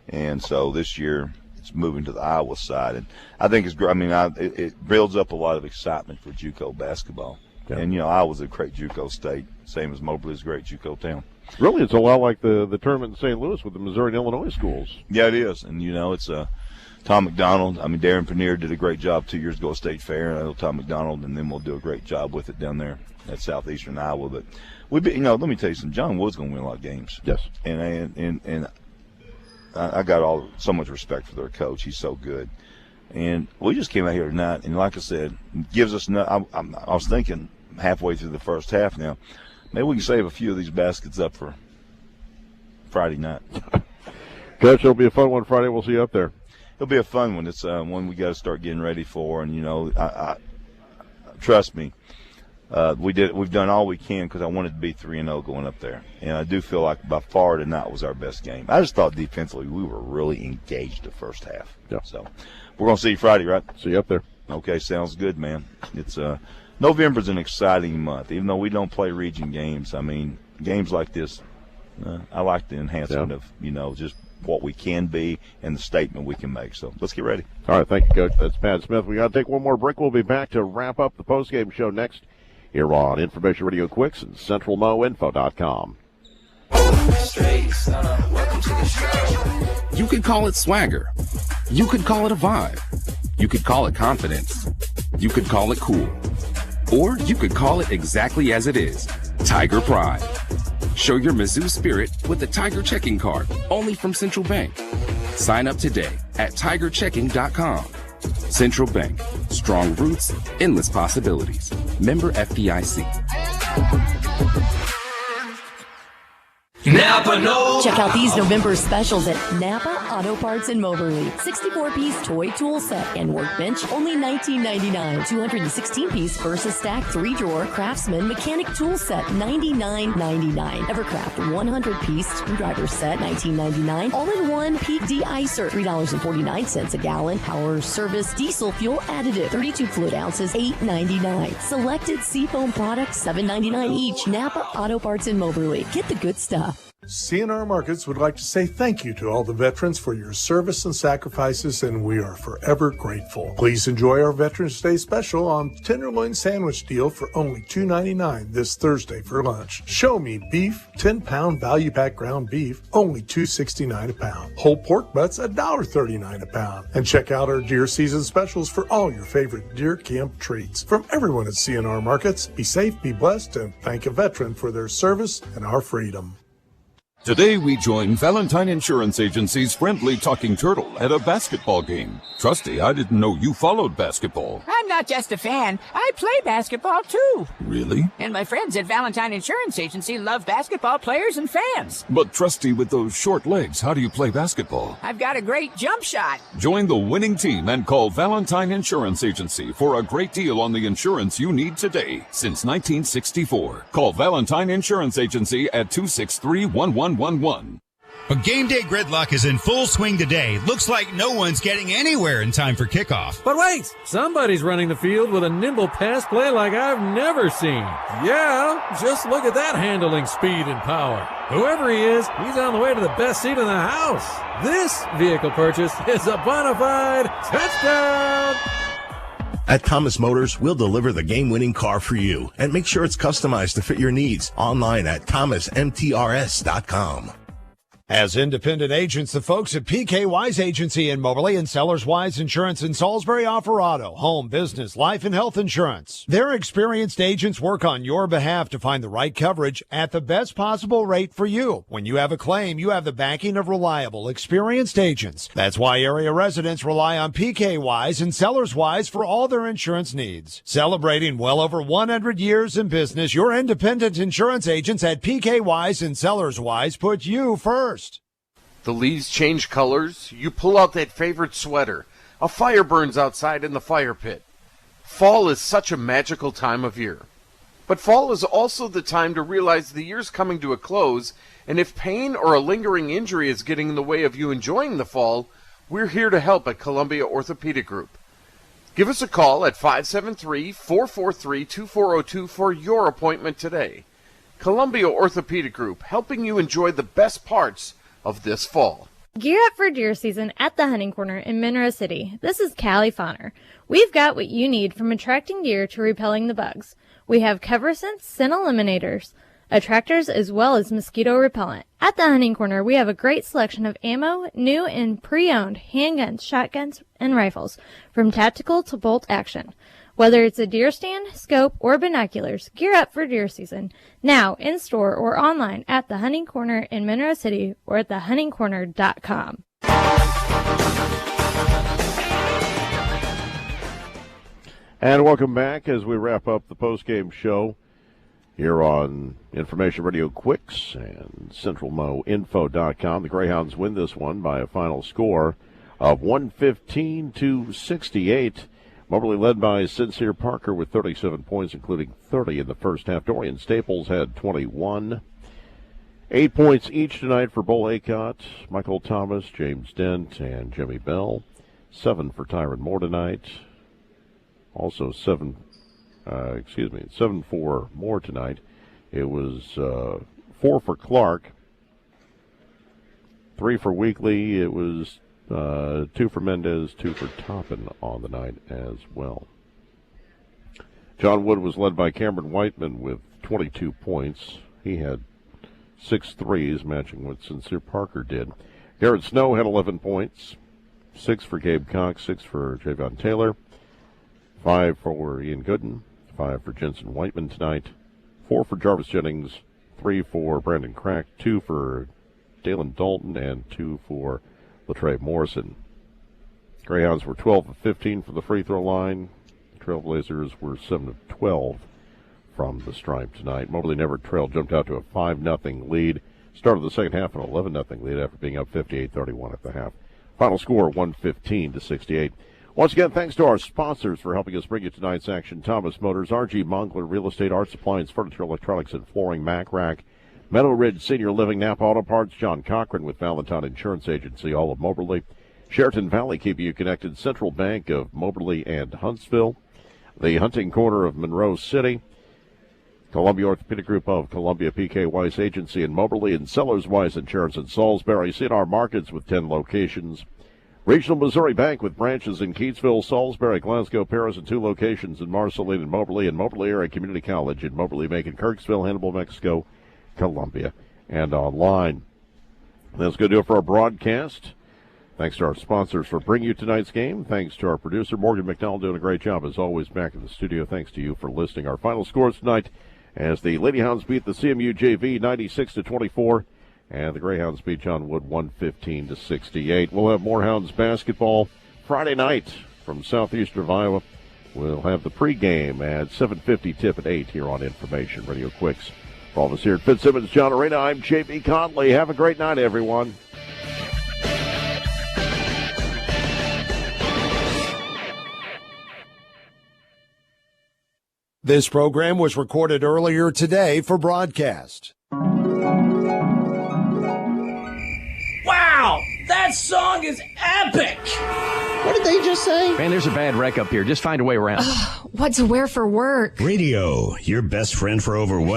And so this year it's moving to the Iowa side. And I think it's great. I mean, it builds up a lot of excitement for JUCO basketball. Yep. And, you know, Iowa's a great JUCO state, same as Moberly is a great JUCO town. Really, it's a lot like the tournament in St. Louis with the Missouri and Illinois schools. Yeah, it is. And, you know, it's Tom McDonald. I mean, Darren Pannier did a great job 2 years ago at State Fair. And I know Tom McDonald, and then we'll do a great job with it down there at Southeastern Iowa. But, you know, let me tell you something. John Wood's going to win a lot of games. Yes. And I got so much respect for their coach. He's so good. And we just came out here tonight, and like I said, gives us I was thinking halfway through the first half now, maybe we can save a few of these baskets up for Friday night. Coach, it'll be a fun one Friday. We'll see you up there. It'll be a fun one. It's one we got to start getting ready for. And, you know, I trust me, we've done all we can because I wanted to be 3-0 going up there. And I do feel like by far tonight was our best game. I just thought defensively we were really engaged the first half. Yeah. So we're going to see you Friday, right? See you up there. Okay, sounds good, man. It's November's an exciting month, even though we don't play region games. I mean, games like this, I like the enhancement of, you know, just what we can be and the statement we can make. So let's get ready. All right, thank you, Coach. That's Pat Smith. We got to take one more break. We'll be back to wrap up the postgame show next here on Information Radio Quicks and CentralMoInfo.com. You could call it swagger. You could call it a vibe. You could call it confidence. You could call it cool. Or you could call it exactly as it is, Tiger Pride. Show your Mizzou spirit with the Tiger Checking Card, only from Central Bank. Sign up today at tigerchecking.com. Central Bank, strong roots, endless possibilities. Member FDIC. Napa knows. Check out these November specials at Napa Auto Parts in Moberly. 64-piece toy tool set and workbench, only $19.99. 216-piece Versa Stack 3-drawer Craftsman mechanic tool set, $99.99. Evercraft 100-piece screwdriver set, $19.99. All-in-one Peak de-icer, $3.49 a gallon. Power service diesel fuel additive, 32 fluid ounces, $8.99. Selected seafoam products, $7.99 each. Napa Auto Parts in Moberly. Get the good stuff. CNR Markets would like to say thank you to all the veterans for your service and sacrifices, and we are forever grateful. Please enjoy our Veterans Day special on tenderloin sandwich deal for only $2.99 this Thursday for lunch. Show me beef, 10-pound value pack ground beef, only $2.69 a pound. Whole pork butts, $1.39 a pound. And check out our deer season specials for all your favorite deer camp treats. From everyone at CNR Markets, be safe, be blessed, and thank a veteran for their service and our freedom. Today we join Valentine Insurance Agency's friendly talking turtle at a basketball game. Trusty, I didn't know you followed basketball. I'm not just a fan. I play basketball, too. Really? And my friends at Valentine Insurance Agency love basketball players and fans. But Trusty, with those short legs, how do you play basketball? I've got a great jump shot. Join the winning team and call Valentine Insurance Agency for a great deal on the insurance you need today. Since 1964. Call Valentine Insurance Agency at 263-1111. But game day gridlock is in full swing today. Looks like no one's getting anywhere in time for kickoff. But wait, somebody's running the field with a nimble pass play like I've never seen. Yeah, just look at that handling speed and power. Whoever he is, he's on the way to the best seat in the house. This vehicle purchase is a bona fide touchdown. At Thomas Motors, we'll deliver the game-winning car for you and make sure it's customized to fit your needs. Online at thomasmtrs.com. As independent agents, the folks at PK Wise Agency in Moberly and Sellers Wise Insurance in Salisbury offer auto, home, business, life, and health insurance. Their experienced agents work on your behalf to find the right coverage at the best possible rate for you. When you have a claim, you have the backing of reliable, experienced agents. That's why area residents rely on PK Wise and Sellers Wise for all their insurance needs. Celebrating well over 100 years in business, your independent insurance agents at PK Wise and Sellers Wise put you first. The leaves change colors. You pull out that favorite sweater. A fire burns outside in the fire pit. Fall is such a magical time of year. But fall is also the time to realize the year's coming to a close, and if pain or a lingering injury is getting in the way of you enjoying the fall, we're here to help at Columbia Orthopedic Group. Give us a call at 573-443-2402 for your appointment today. Columbia Orthopedic Group, helping you enjoy the best parts of this fall. Gear up for deer season at the Hunting Corner in Monroe City. This is Callie Fauner. We've got what you need from attracting deer to repelling the bugs. We have cover scents, scent eliminators, attractors, as well as mosquito repellent. At the Hunting Corner, we have a great selection of ammo, new and pre-owned handguns, shotguns, and rifles, from tactical to bolt action. Whether it's a deer stand, scope, or binoculars, gear up for deer season. Now, in-store or online at the Hunting Corner in Monroe City or at thehuntingcorner.com. And welcome back as we wrap up the postgame show here on Information Radio Quicks and CentralMoInfo.com. The Greyhounds win this one by a final score of 115-68. Moberly led by Sincere Parker with 37 points, including 30 in the first half. Dorian Staples had 21. 8 points each tonight for Bull Aycott, Michael Thomas, James Dent, and Jimmy Bell. 7 for Tyron Moore tonight. Also 7 for Moore tonight. It was 4 for Clark. 3 for Weekly. It was 2 for Mendez, 2 for Toppin on the night as well. John Wood was led by Cameron Whiteman with 22 points. He had 6 threes, matching what Sincere Parker did. Garrett Snow had 11 points, 6 for Gabe Cox, 6 for Javon Taylor, 5 for Ian Gooden, 5 for Jensen Whiteman tonight, 4 for Jarvis Jennings, 3 for Brandon Crack, 2 for Dalen Dalton, and 2 for Latrey Morrison. Greyhounds were 12 of 15 from the free throw line. The Trailblazers were 7 of 12 from the stripe tonight. Moberly Never Trail jumped out to a 5-0 lead. Started the second half an 11-0 lead after being up 58-31 at the half. Final score 115-68. Once again, thanks to our sponsors for helping us bring you tonight's action. Thomas Motors, R.G. Mongler Real Estate, Art Supplies, Furniture, Electronics, and Flooring, MACC, Meadow Ridge Senior Living, Napa Auto Parts, John Cochran with Valentine Insurance Agency, all of Moberly, Sheraton Valley keeping you connected, Central Bank of Moberly and Huntsville, the Hunting Corner of Monroe City, Columbia Orthopedic Group of Columbia, PK Weiss Agency in Moberly, and Sellers Weiss Insurance in Salisbury. See our markets with 10 locations. Regional Missouri Bank with branches in Keatsville, Salisbury, Glasgow, Paris, and 2 locations in Marceline and Moberly Area Community College in Moberly, Macon, Kirksville, Hannibal, Mexico, Columbia, and online. That's going to do it for our broadcast. Thanks to our sponsors for bringing you tonight's game. Thanks to our producer, Morgan McDowell, doing a great job, as always, back in the studio. Thanks to you for listening. Our final scores tonight as the Lady Hounds beat the CMU JV 96-24, and the Greyhounds beat John Wood 115-68. We'll have more Hounds basketball Friday night from southeastern of Iowa. We'll have the pregame at 7:50, tip at 8 here on Information Radio Quicks. For all of us here at Fitzsimmons, John Arena, I'm J.B. Conley. Have a great night, everyone. This program was recorded earlier today for broadcast. Wow! That song is epic! What did they just say? Man, there's a bad wreck up here. Just find a way around. What to wear for work? Radio, your best friend for over 1